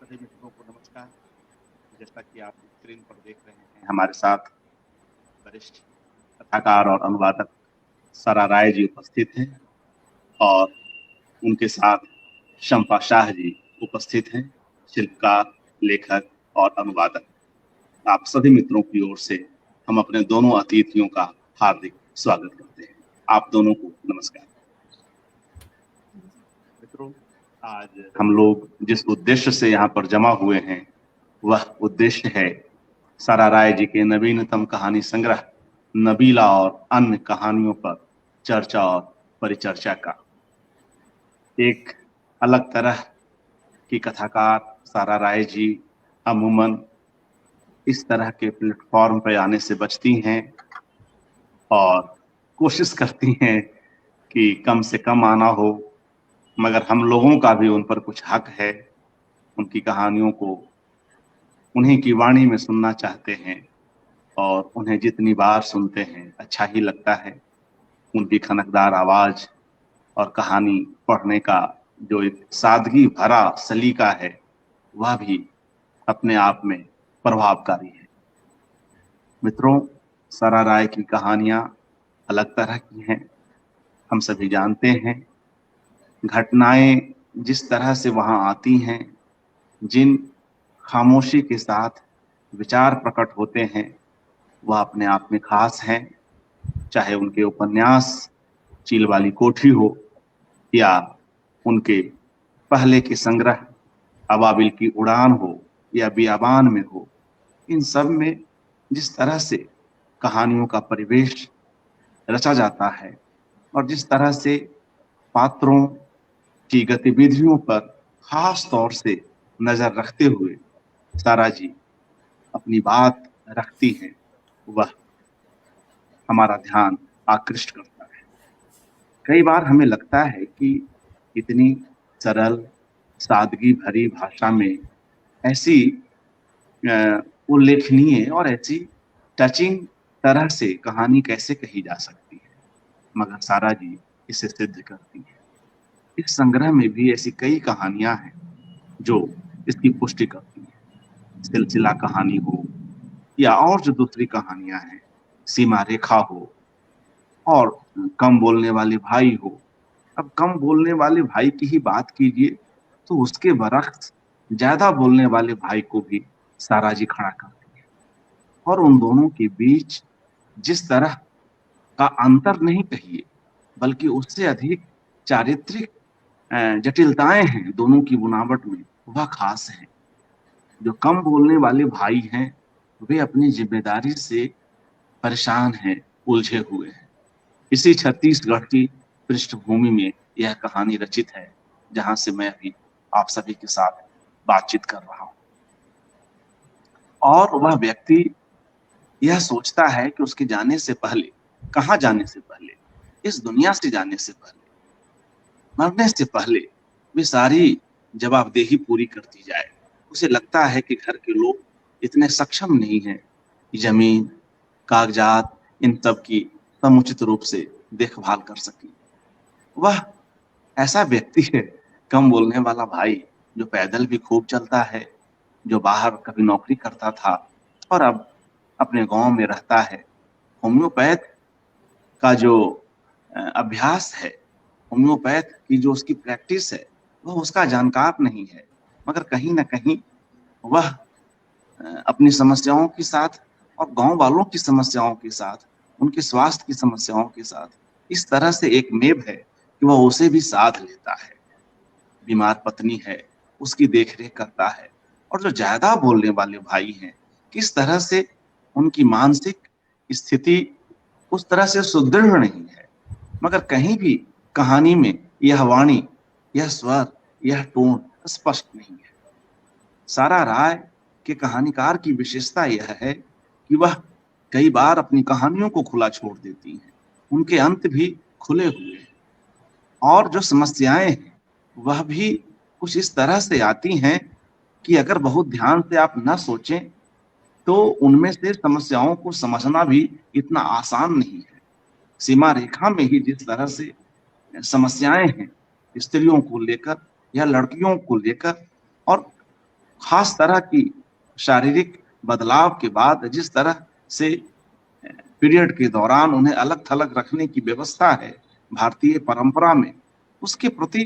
सभी मित्रों को नमस्कार। जैसा कि आप स्क्रीन पर देख रहे हैं, हमारे साथ वरिष्ठ कथाकार और अनुवादक सारा राय जी उपस्थित हैं और उनके साथ शंपा शाह जी उपस्थित हैं, शिल्पकार, लेखक और अनुवादक। आप सभी मित्रों की ओर से हम अपने दोनों अतिथियों का हार्दिक स्वागत करते हैं। आप दोनों को नमस्कार। मित्रों, आज हम लोग जिस उद्देश्य से यहाँ पर जमा हुए हैं वह उद्देश्य है सारा राय जी के नवीनतम कहानी संग्रह नबीला और अन्य कहानियों पर चर्चा और परिचर्चा का। एक अलग तरह की कथाकार सारा राय जी अमूमन इस तरह के प्लेटफॉर्म पर आने से बचती हैं और कोशिश करती हैं कि कम से कम आना हो, मगर हम लोगों का भी उन पर कुछ हक है। उनकी कहानियों को उन्हीं की वाणी में सुनना चाहते हैं और उन्हें जितनी बार सुनते हैं अच्छा ही लगता है। उनकी खनकदार आवाज और कहानी पढ़ने का जो एक सादगी भरा सलीका है वह भी अपने आप में प्रभावकारी है। मित्रों, सारा राय की कहानियां अलग तरह की हैं। हम सभी जानते हैं घटनाएं जिस तरह से वहां आती हैं, जिन खामोशी के साथ विचार प्रकट होते हैं वह अपने आप में खास हैं। चाहे उनके उपन्यास चील वाली कोठी हो या उनके पहले के संग्रह अबाबिल की उड़ान हो या बियाबान में हो, इन सब में जिस तरह से कहानियों का परिवेश रचा जाता है और जिस तरह से पात्रों की गतिविधियों पर खास तौर से नजर रखते हुए सारा जी अपनी बात रखती हैं, वह हमारा ध्यान आकृष्ट करता है। कई बार हमें लगता है कि इतनी सरल सादगी भरी भाषा में ऐसी उल्लेखनीय और ऐसी टचिंग तरह से कहानी कैसे कही जा सकती है, मगर सारा जी इसे सिद्ध करती है। इस संग्रह में भी ऐसी कई कहानियां हैं जो इसकी पुष्टि करती हैं। सिलसिला कहानी हो या और जो दूसरी कहानियां हैं, सीमा रेखा हो और कम बोलने वाले भाई हो। अब कम बोलने वाले भाई की ही बात कीजिए तो उसके बरक्स ज्यादा बोलने वाले भाई को भी सारा जी खड़ा करती है और उन दोनों के बीच जिस तरह का अंतर नहीं कहिए बल्कि उससे अधिक चारित्रिक जटिलताएं हैं दोनों की बुनावट में, वह खास है। जो कम बोलने वाले भाई हैं वे अपनी जिम्मेदारी से परेशान हैं, उलझे हुए हैं। इसी छत्तीसगढ़ की पृष्ठभूमि में यह कहानी रचित है जहां से मैं अभी आप सभी के साथ बातचीत कर रहा हूं। और वह व्यक्ति यह सोचता है कि उसके जाने से पहले, कहां जाने से पहले, इस दुनिया से जाने से पहले, मरने से पहले वे सारी जवाबदेही पूरी करती जाए। उसे लगता है कि घर के लोग इतने सक्षम नहीं हैं कि जमीन, कागजात, इन सब की समुचित रूप से देखभाल कर सके। वह ऐसा व्यक्ति है, कम बोलने वाला भाई, जो पैदल भी खूब चलता है, जो बाहर कभी नौकरी करता था और अब अपने गांव में रहता है। होम्योपैथ का जो अभ्यास है, होम्योपैथ की जो उसकी प्रैक्टिस है, वह उसका जानकार नहीं है, मगर कहीं ना कहीं वह अपनी समस्याओं के साथ और गांव वालों की समस्याओं के साथ, उनके स्वास्थ्य की समस्याओं के साथ इस तरह से एक मेव है कि वह उसे भी साथ लेता है। बीमार पत्नी है, उसकी देखरेख करता है। और जो ज्यादा बोलने वाले भाई हैं, किस तरह से उनकी मानसिक स्थिति उस तरह से सुदृढ़ नहीं है, मगर कहीं भी कहानी में यह वाणी, यह स्वर, यह टोन स्पष्ट नहीं है। सारा राय के कहानीकार की विशेषता यह है कि वह कई बार अपनी कहानियों को खुला छोड़ देती हैं। उनके अंत भी खुले हुए हैं और जो समस्याएं हैं वह भी कुछ इस तरह से आती हैं कि अगर बहुत ध्यान से आप न सोचें तो उनमें से समस्याओं को समझना भी इतना आसान नहीं है। सीमा रेखा में ही जिस तरह से समस्याएं हैं स्त्रियों को लेकर या लड़कियों को लेकर, और खास तरह की शारीरिक बदलाव के बाद जिस तरह से पीरियड के दौरान उन्हें अलग थलग रखने की व्यवस्था है भारतीय परंपरा में, उसके प्रति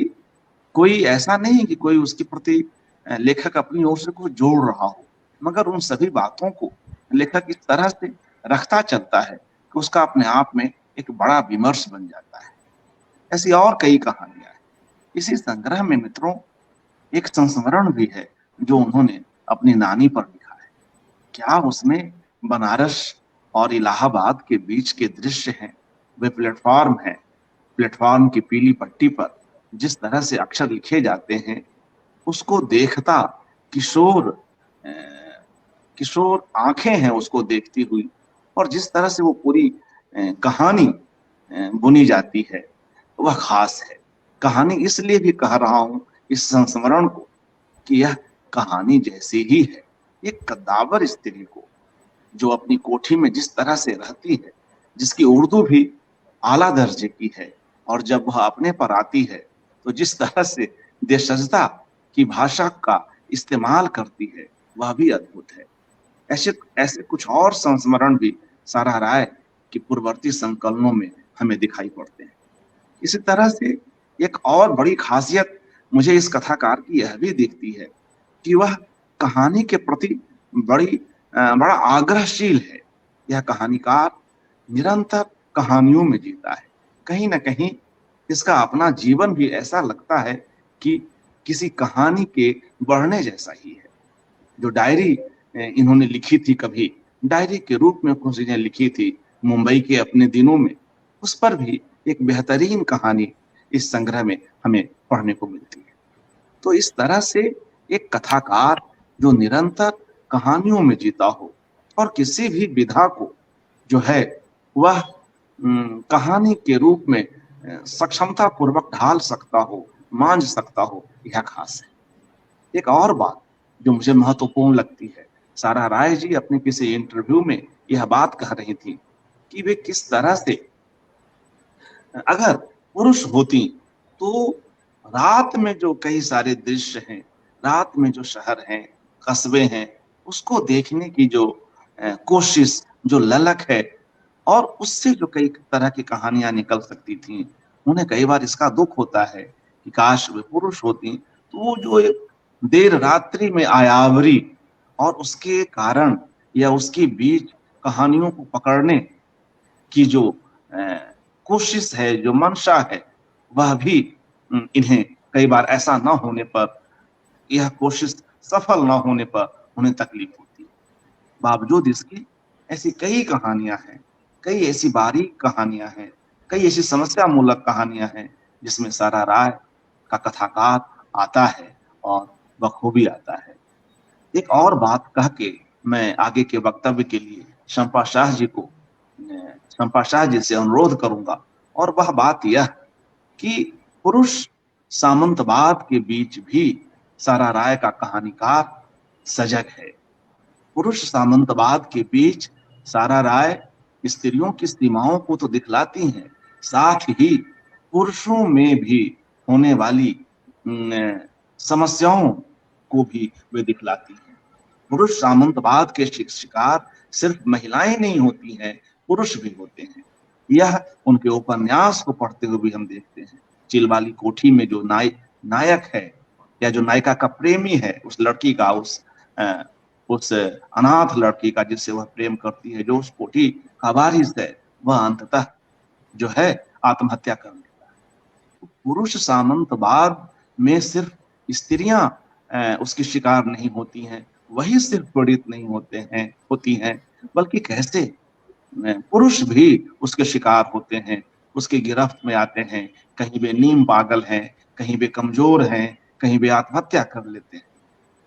कोई ऐसा नहीं कि कोई उसके प्रति लेखक अपनी ओर से कुछ जोड़ रहा हो, मगर उन सभी बातों को लेखक इस तरह से रखता चलता है कि उसका अपने आप में एक बड़ा विमर्श बन जाता है। ऐसी और कई कहानियां हैं। इसी संग्रह में मित्रों एक संस्मरण भी है जो उन्होंने अपनी नानी पर लिखा है। क्या उसमें बनारस और इलाहाबाद के बीच के दृश्य हैं, वे प्लेटफॉर्म है, प्लेटफॉर्म की पीली पट्टी पर जिस तरह से अक्षर लिखे जाते हैं, उसको देखता किशोर अ, किशोर आंखें हैं उसको देखती हुई, और जिस तरह से वो पूरी कहानी बुनी जाती है वह खास है। कहानी इसलिए भी कह रहा हूं इस संस्मरण को कि यह कहानी जैसी ही है। एक कद्दावर स्त्री को जो अपनी कोठी में जिस तरह से रहती है, जिसकी उर्दू भी आला दर्जे की है, और जब वह अपने पर आती है तो जिस तरह से देशजता की भाषा का इस्तेमाल करती है वह भी अद्भुत है। ऐसे ऐसे कुछ और संस्मरण भी सारा राय की पूर्ववर्ती संकलनों में हमें दिखाई पड़ते हैं। इसी तरह से एक और बड़ी खासियत मुझे इस कथाकार की यह भी दिखती है कि वह कहानी के प्रति बड़ा आग्रहशील है। यह कहानीकार निरंतर कहानियों में जीता है। कहीं न कहीं इसका अपना जीवन भी ऐसा लगता है कि किसी कहानी के बढ़ने जैसा ही है। जो डायरी इन्होंने लिखी थी, कभी डायरी के रूप में कुछ चीजें लिखी थी मुंबई के अपने दिनों में, उस पर भी एक बेहतरीन कहानी इस संग्रह में हमें पढ़ने को मिलती है। तो इस तरह से एक कथाकार जो निरंतर कहानियों में जीता हो और किसी भी विधा को जो है वह कहानी के रूप में सक्षमता पूर्वक ढाल सकता हो, मांझ सकता हो, यह खास है। एक और बात जो मुझे महत्वपूर्ण लगती है, सारा राय जी अपने किसी इंटरव्यू में यह बात कह रही थी कि वे किस तरह से अगर पुरुष होती तो रात में जो कई सारे दृश्य हैं, रात में जो शहर हैं, कस्बे हैं, उसको देखने की जो कोशिश, जो ललक है, और उससे जो कई तरह की कहानियां निकल सकती थी, उन्हें कई बार इसका दुख होता है कि काश वे पुरुष होती तो वो जो एक देर रात्रि में आयावरी और उसके कारण या उसके बीच कहानियों को पकड़ने की जो कोशिश है, जो मंशा है, वह भी इन्हें कई बार ऐसा ना होने पर, यह कोशिश सफल ना होने पर उन्हें तकलीफ होती है। बावजूद इसके ऐसी कई कहानियां हैं, कई ऐसी बारीक कहानियां हैं, कई ऐसी समस्या मूलक कहानियां हैं जिसमें सारा राय का कथाकार आता है और बखूबी आता है। एक और बात कह के मैं आगे के वक्तव्य के लिए शंपा शाह जी से अनुरोध करूंगा, और वह बात यह कि पुरुष सामंतवाद के बीच भी सारा राय का कहानीकार सजग है। पुरुष सामंतवाद के बीच सारा राय स्त्रियों की सीमाओं को तो दिखलाती हैं, साथ ही पुरुषों में भी होने वाली समस्याओं को भी वे दिखलाती हैं। पुरुष सामंतवाद के शिकार सिर्फ महिलाएं नहीं होती हैं, पुरुष भी होते हैं। यह उनके उपन्यास को पढ़ते हुए भी हम देखते हैं। चिल वाली कोठी में जो नायक है या जो नायिका का प्रेमी है, उस लड़की का, उस अनाथ लड़की का जिससे वह प्रेम करती है, जो उस कोठी का वारिस है, वह अंततः जो है आत्महत्या कर लेता है। पुरुष सामंतवाद में सिर्फ स्त्रियां उसकी शिकार नहीं होती हैं, वही सिर्फ पीड़ित नहीं होती हैं, बल्कि कैसे पुरुष भी उसके शिकार होते हैं, उसके गिरफ्त में आते हैं। कहीं वे नीम पागल हैं, कहीं वे कमजोर हैं, कहीं वे आत्महत्या कर लेते हैं।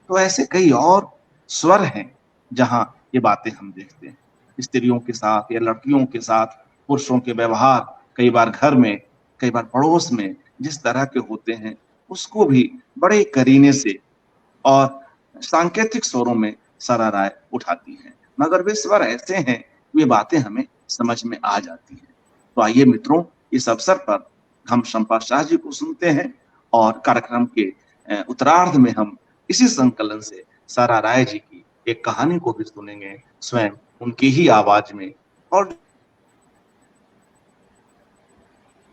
तो ऐसे कई और स्वर हैं जहां ये बातें हम देखते हैं। स्त्रियों के साथ या लड़कियों के साथ पुरुषों के व्यवहार कई बार घर में, कई बार पड़ोस में जिस तरह के होते हैं, उसको भी बड़े करीने से और सांकेतिक स्वरों में सारा राय उठाती है। मगर वे स्वर ऐसे हैं, वे बातें हमें समझ में आ जाती हैं। तो आइए मित्रों, इस अवसर पर हम शंपा शाह जी को सुनते हैं और कार्यक्रम के उत्तरार्ध में हम इसी संकलन से सारा राय जी की एक कहानी को भी सुनेंगे स्वयं उनकी ही आवाज में, और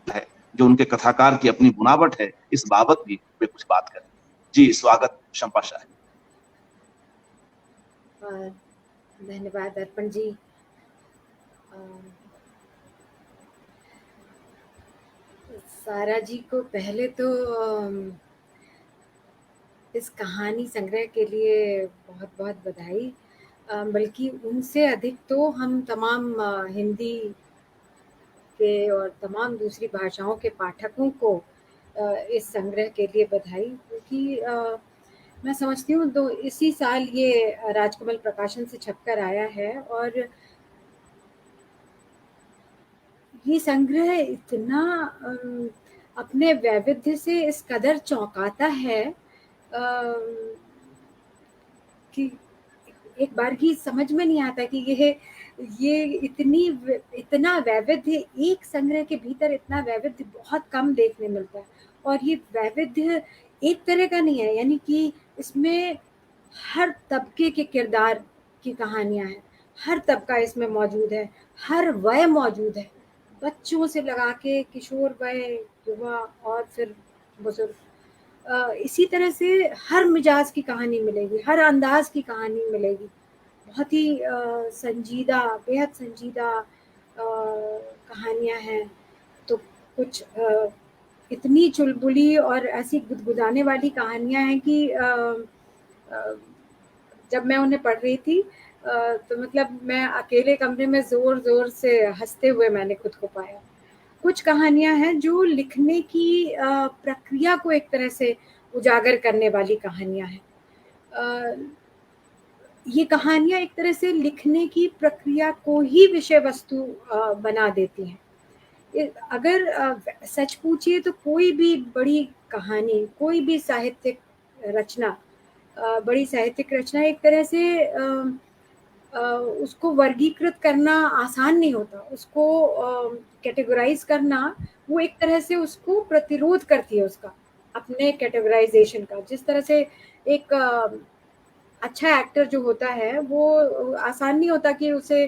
है जो उनके कथाकार की अपनी बुनावट है, इस बाबत भी वे कुछ बात करें। जी स्वागत शंपा शाह। धन्यवाद अर्पण जी। सारा जी को पहले तो इस कहानी संग्रह के लिए बहुत बहुत बधाई। बल्कि उनसे अधिक तो हम तमाम हिंदी के और तमाम दूसरी भाषाओं के पाठकों को इस संग्रह के लिए बधाई, क्योंकि मैं समझती हूँ तो इसी साल ये राजकमल प्रकाशन से छपकर आया है, और ये संग्रह इतना अपने वैविध्य से इस कदर चौंकाता है कि एक बार ही समझ में नहीं आता कि ये इतना वैविध्य एक संग्रह के भीतर, इतना वैविध्य बहुत कम देखने मिलता है। और ये वैविध्य एक तरह का नहीं है, यानी कि इसमें हर तबके के किरदार की कहानियां हैं, हर तबका इसमें मौजूद है, हर वय मौजूद है, बच्चों से लगा के किशोर वय, युवा और फिर बुजुर्ग। इसी तरह से हर मिजाज की कहानी मिलेगी, हर अंदाज की कहानी मिलेगी। बहुत ही संजीदा, बेहद संजीदा कहानियां हैं। तो कुछ इतनी चुलबुली और ऐसी गुदगुदाने वाली कहानियां हैं कि जब मैं उन्हें पढ़ रही थी तो मतलब मैं अकेले कमरे में जोर जोर से हंसते हुए मैंने खुद को पाया। कुछ कहानियां हैं जो लिखने की प्रक्रिया को एक तरह से उजागर करने वाली कहानियां हैं। ये कहानियां एक तरह से लिखने की प्रक्रिया को ही विषय वस्तु बना देती हैं। अगर सच पूछिए तो कोई भी बड़ी कहानी, कोई भी साहित्यिक रचना, बड़ी साहित्यिक रचना एक तरह से उसको वर्गीकृत करना आसान नहीं होता। उसको कैटेगराइज करना, वो एक तरह से उसको प्रतिरोध करती है उसका, अपने कैटेगराइजेशन का। जिस तरह से एक अच्छा एक्टर जो होता है वो आसान नहीं होता कि उसे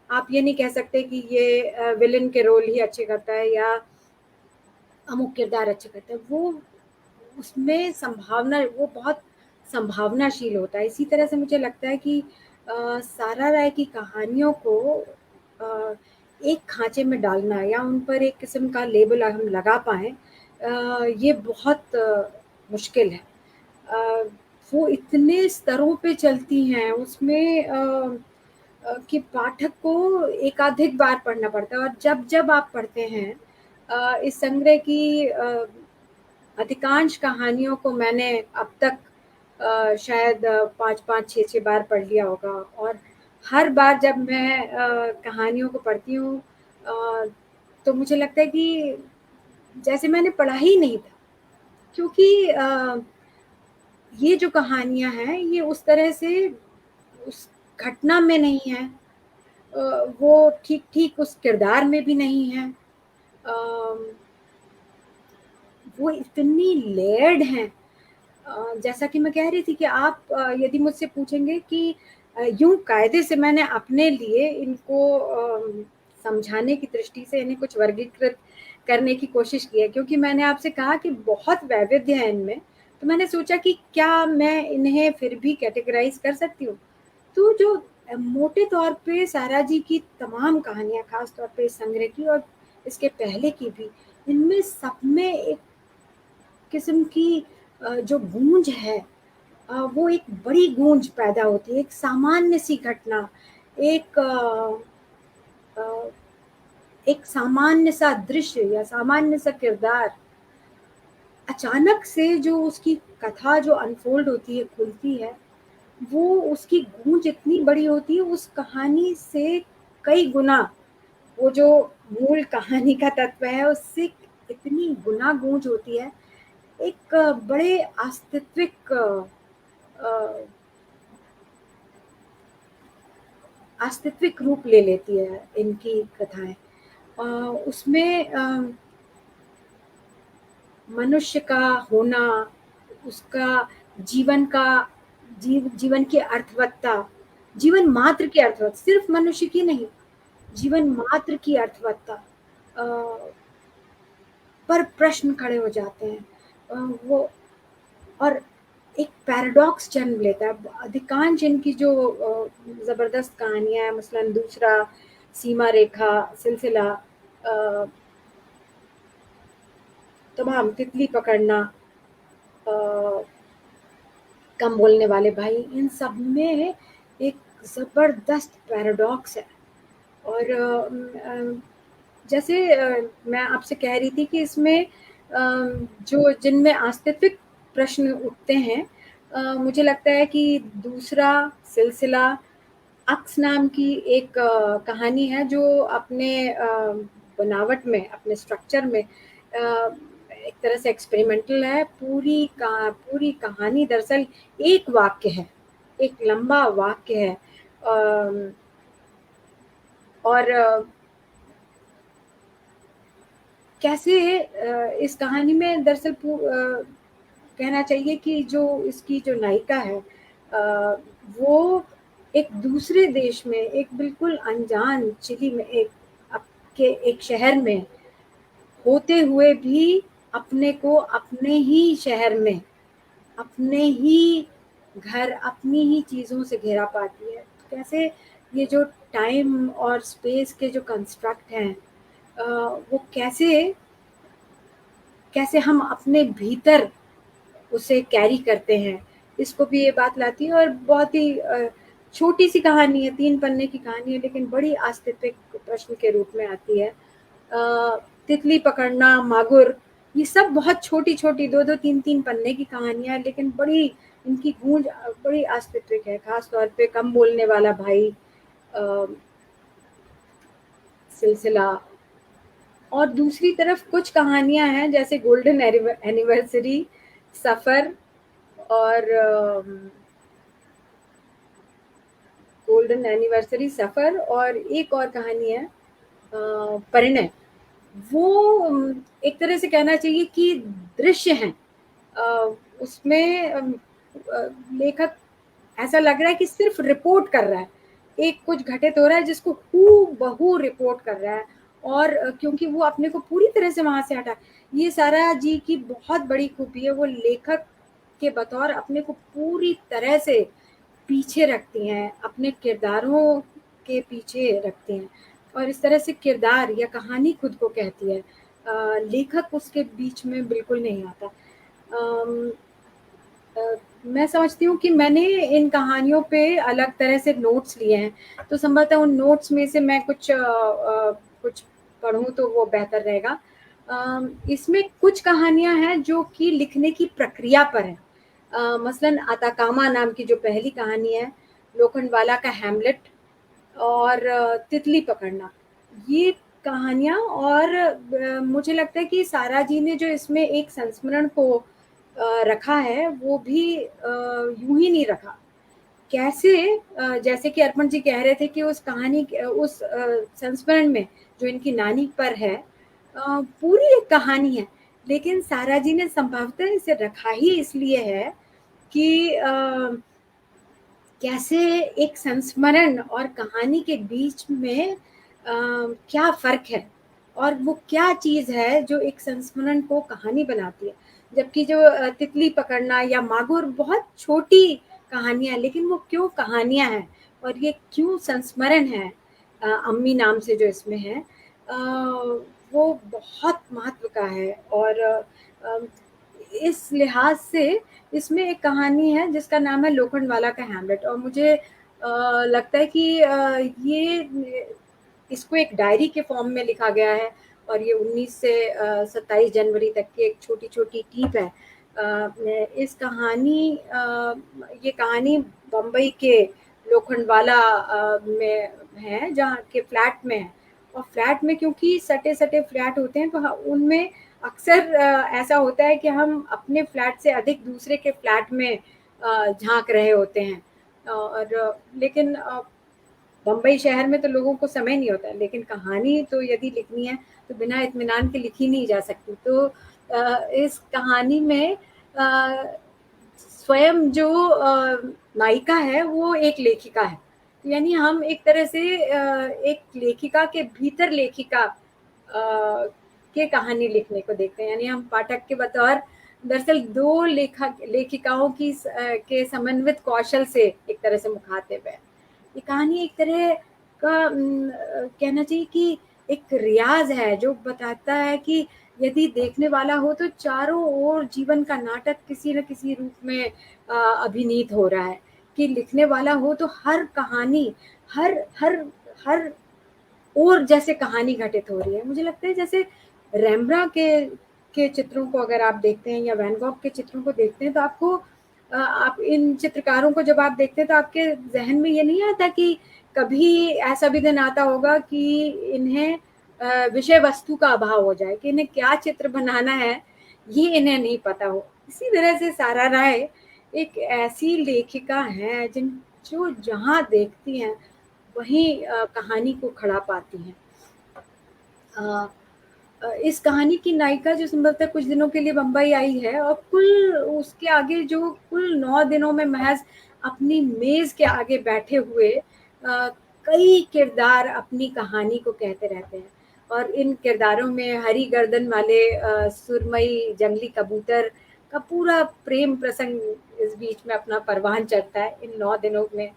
आप ये नहीं कह सकते कि ये विलेन के रोल ही अच्छे करता है या अमुक किरदार अच्छे करता है। वो उसमें संभावना, वो बहुत संभावनाशील होता है। इसी तरह से मुझे लगता है कि सारा राय की कहानियों को अ, एक खांचे में डालना या उन पर एक किस्म का लेबल हम लगा पाएँ, ये बहुत मुश्किल है। अ, वो इतने स्तरों पे चलती हैं उसमें कि पाठक को एकाधिक बार पढ़ना पड़ता है। और जब-जब आप पढ़ते हैं इस संग्रह की अधिकांश कहानियों को मैंने अब तक शायद 5-5, 6-6 बार पढ़ लिया होगा। और हर बार जब मैं कहानियों को पढ़ती हूँ अ, तो मुझे लगता है कि जैसे मैंने पढ़ा ही नहीं था। क्योंकि ये जो कहानियाँ हैं ये उस तरह से उस घटना में नहीं है, वो ठीक-ठीक उस किरदार में भी नहीं है। अ, वो इतनी लेयर्ड हैं। जैसा कि मैं कह रही थी कि आप यदि मुझसे पूछेंगे कि यूँ कायदे से मैंने अपने लिए इनको समझाने की दृष्टि से इन्हें कुछ वर्गीकृत करने की कोशिश की है, क्योंकि मैंने आपसे कहा कि बहुत वैविध्य है इनमें। तो मैंने सोचा कि क्या मैं इन्हें फिर भी कैटेगराइज़ कर सकती हूँ? तो जो मोटे तौर पे सारा जी की तमाम कहानियाँ, ख़ास तौर पे इस संग्रह की और इसके पहले की भी, इनमें सब में एक किस्म की जो गूंज है, वो एक बड़ी गूंज पैदा होती है। एक सामान्य सी घटना, एक अ, एक सामान्य सा दृश्य या सामान्य सा किरदार अचानक से जो उसकी कथा जो अनफोल्ड होती है, खुलती है, वो उसकी गूंज इतनी बड़ी होती है उस कहानी से कई गुना, वो जो मूल कहानी का तत्व है उससे इतनी गुना गूंज होती है। एक बड़े आस्तित्विक अ, आस्तित्विक रूप ले लेती है इनकी कथाएँ। अ, उसमें मनुष्य का होना, उसका जीवन का जीवन की अर्थवत्ता, जीवन मात्र की अर्थवत्ता, सिर्फ मनुष्य की नहीं, जीवन मात्र की अर्थवत्ता पर प्रश्न खड़े हो जाते हैं। वो और एक पैराडॉक्स जन्म लेता है। अधिकांश इनकी जो ज़बरदस्त कहानियाँ हैं, मसलन दूसरा, सीमा रेखा, सिलसिला, तमाम, तितली पकड़ना, कम बोलने वाले भाई, इन सब में एक ज़बरदस्त पैराडॉक्स है। और जैसे मैं आपसे कह रही थी कि इसमें जो जिनमें अस्तित्विक प्रश्न उठते हैं, मुझे लगता है कि दूसरा, सिलसिला, अक्स नाम की एक कहानी है जो अपने बनावट में, अपने स्ट्रक्चर में एक तरह से एक्सपेरिमेंटल है। पूरी कहानी दरअसल एक वाक्य है, एक लंबा वाक्य है। और कैसे इस कहानी में दरअसल कहना चाहिए कि जो इसकी जो नायिका है, वो एक दूसरे देश में, एक बिल्कुल अनजान चिली में, एक शहर में होते हुए भी अपने को अपने ही शहर में, अपने ही घर, अपनी ही चीज़ों से घेरा पाती है। कैसे ये जो टाइम और स्पेस के जो कंस्ट्रक्ट हैं, वो कैसे कैसे हम अपने भीतर उसे कैरी करते हैं, इसको भी ये बात लाती है। और बहुत ही छोटी सी कहानी है, 3 पन्ने की कहानी है, लेकिन बड़ी आस्तित्विक प्रश्न के रूप में आती है। तितली पकड़ना, मागुर, ये सब बहुत छोटी-छोटी 2-2 3-3 पन्ने की कहानियाँ हैं, लेकिन बड़ी इनकी गूंज बड़ी आस्तित्विक है। खास तौर पे कम बोलने वाला भाई, सिलसिला। और दूसरी तरफ कुछ कहानियाँ हैं जैसे गोल्डन एनिवर्सरी, सफ़र, और गोल्डन एनिवर्सरी, सफ़र, और एक और कहानी है परिणय। वो एक तरह से कहना चाहिए कि दृश्य हैं। उसमें लेखक ऐसा लग रहा है कि सिर्फ रिपोर्ट कर रहा है, एक कुछ घटित हो रहा है जिसको हूबहू रिपोर्ट कर रहा है। और क्योंकि वो अपने को पूरी तरह से वहाँ से हटा, ये सारा जी की बहुत बड़ी खूबी है, वो लेखक के बतौर अपने को पूरी तरह से पीछे रखती हैं, अपने किरदारों के पीछे रखती हैं, और इस तरह से किरदार या कहानी खुद को कहती है। लेखक उसके बीच में बिल्कुल नहीं आता। अम, मैं समझती हूँ कि मैंने इन कहानियों पे अलग तरह से नोट्स लिए हैं, तो संभवतः उन नोट्स में से मैं कुछ पढ़ूँ तो वो बेहतर रहेगा। इसमें कुछ कहानियाँ हैं जो कि लिखने की प्रक्रिया पर हैं। मसलन अताकामा नाम की जो पहली कहानी है, लोखंडवाला का हैमलेट, और तितली पकड़ना, ये कहानियाँ। और मुझे लगता है कि सारा जी ने जो इसमें एक संस्मरण को रखा है, वो भी यूं ही नहीं रखा। कैसे जैसे कि अर्पण जी कह रहे थे कि उस कहानी उस संस्मरण में जो इनकी नानी पर है, पूरी एक कहानी है, लेकिन सारा जी ने संभवतः इसे रखा ही इसलिए है कि कैसे एक संस्मरण और कहानी के बीच में क्या फ़र्क है, और वो क्या चीज़ है जो एक संस्मरण को कहानी बनाती है। जबकि जो तितली पकड़ना या मागुर बहुत छोटी कहानियाँ, लेकिन वो क्यों कहानियाँ हैं और ये क्यों संस्मरण है, अम्मी नाम से जो इसमें है, वो बहुत महत्व का है। और इस लिहाज से इसमें एक कहानी है जिसका नाम है लोखंडवाला का हैमलेट, और मुझे लगता है कि ये इसको एक डायरी के फॉर्म में लिखा गया है, और ये 19 से 27 जनवरी तक की एक छोटी-छोटी टीप है। इस कहानी ये कहानी बम्बई के लोखंडवाला में है, जहाँ के फ्लैट में है। और फ्लैट में क्योंकि सटे-सटे फ्लैट होते हैं, तो उनमें अक्सर ऐसा होता है कि हम अपने फ्लैट से अधिक दूसरे के फ्लैट में झाँक रहे होते हैं। और लेकिन बम्बई शहर में तो लोगों को समय नहीं होता है, लेकिन कहानी तो यदि लिखनी है तो बिना इत्मीनान के लिखी नहीं जा सकती। तो इस कहानी में स्वयं जो नायिका है वो एक लेखिका है। तो यानी हम एक तरह से एक लेखिका के भीतर लेखिका के कहानी लिखने को देखते हैं। यानी हम पाठक के बतौर दरअसल 2 लेखिकाओं की के समन्वित कौशल से एक तरह से मुखातिब है। ये कहानी एक तरह का कहना चाहिए कि एक रियाज़ है जो बताता है कि यदि देखने वाला हो तो चारों ओर जीवन का नाटक किसी न किसी रूप में अभिनीत हो रहा है, कि लिखने वाला हो तो हर कहानी हर हर हर ओर जैसे कहानी घटित हो रही है। मुझे लगता है जैसे रेम्ब्रांड के चित्रों को अगर आप देखते हैं या वैन गॉग के चित्रों को देखते हैं तो आपको आप इन चित्रकारों को जब आप देखते हैं तो आपके ज़हन में ये नहीं आता कि कभी ऐसा भी दिन आता होगा कि इन्हें विषय वस्तु का अभाव हो जाए, कि इन्हें क्या चित्र बनाना है, ये इन्हें नहीं पता हो। इसी तरह से सारा राय एक ऐसी लेखिका हैं जो जहाँ देखती हैं वहीं कहानी को खड़ा पाती हैं। इस कहानी की नायिका जो संभवतः कुछ दिनों के लिए बम्बई आई है और कुल उसके आगे जो कुल 9 दिनों में महज़ अपनी मेज़ के आगे बैठे हुए कई किरदार अपनी कहानी को कहते रहते हैं। और इन किरदारों में हरी गर्दन वाले सुरमई जंगली कबूतर का पूरा प्रेम प्रसंग इस बीच में अपना परवान चढ़ता है इन 9 दिनों में।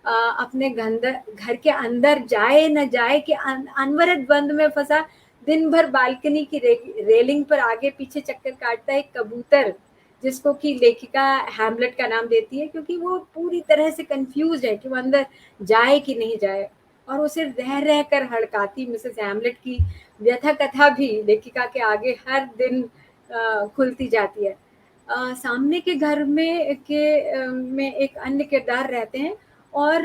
अपने घर के अंदर जाए न जाए कि अनवरत बंद में फंसा दिन भर बालकनी की रेलिंग पर आगे पीछे चक्कर काटता है एक कबूतर, जिसको कि लेखिका हैमलेट का नाम देती है, क्योंकि वो पूरी तरह से कंफ्यूज है कि वो अंदर जाए कि नहीं जाए। और उसे रह रह कर हड़काती मिसेस हैमलेट की व्यथा कथा भी लेखिका के आगे हर दिन खुलती जाती है। सामने के घर में एक अन्य किरदार रहते हैं और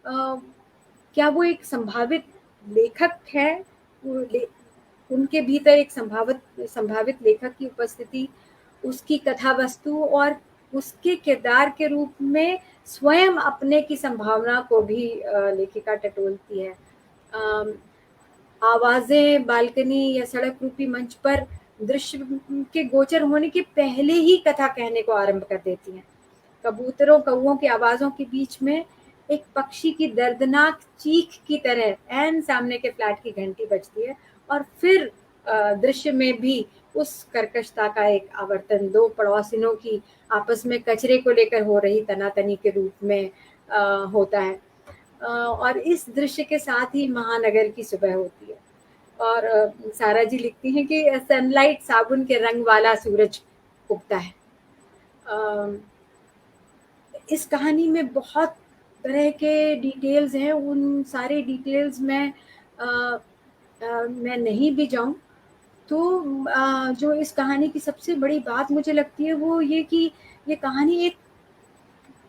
क्या वो एक संभावित लेखक है? उनके भीतर एक संभावित लेखक की उपस्थिति, उसकी कथा वस्तु और उसके किरदार के रूप में स्वयं अपने की संभावना को भी लेखिका टटोलती है। आवाज़ें बालकनी या सड़क रूपी मंच पर दृश्य के गोचर होने के पहले ही कथा कहने को आरंभ कर देती हैं। कबूतरों कौओं की आवाज़ों के बीच में एक पक्षी की दर्दनाक चीख की तरह ऐन सामने के फ्लैट की घंटी बजती है और फिर दृश्य में भी उस कर्कशता का एक आवर्तन 2 पड़ोसिनों की आपस में कचरे को लेकर हो रही तनातनी के रूप में होता है। और इस दृश्य के साथ ही महानगर की सुबह होती है और सारा जी लिखती हैं कि सनलाइट साबुन के रंग वाला सूरज उगता है। इस कहानी में बहुत तरह के डिटेल्स हैं, उन सारे डिटेल्स में मैं नहीं भी जाऊं तो जो इस कहानी की सबसे बड़ी बात मुझे लगती है वो ये कि ये कहानी एक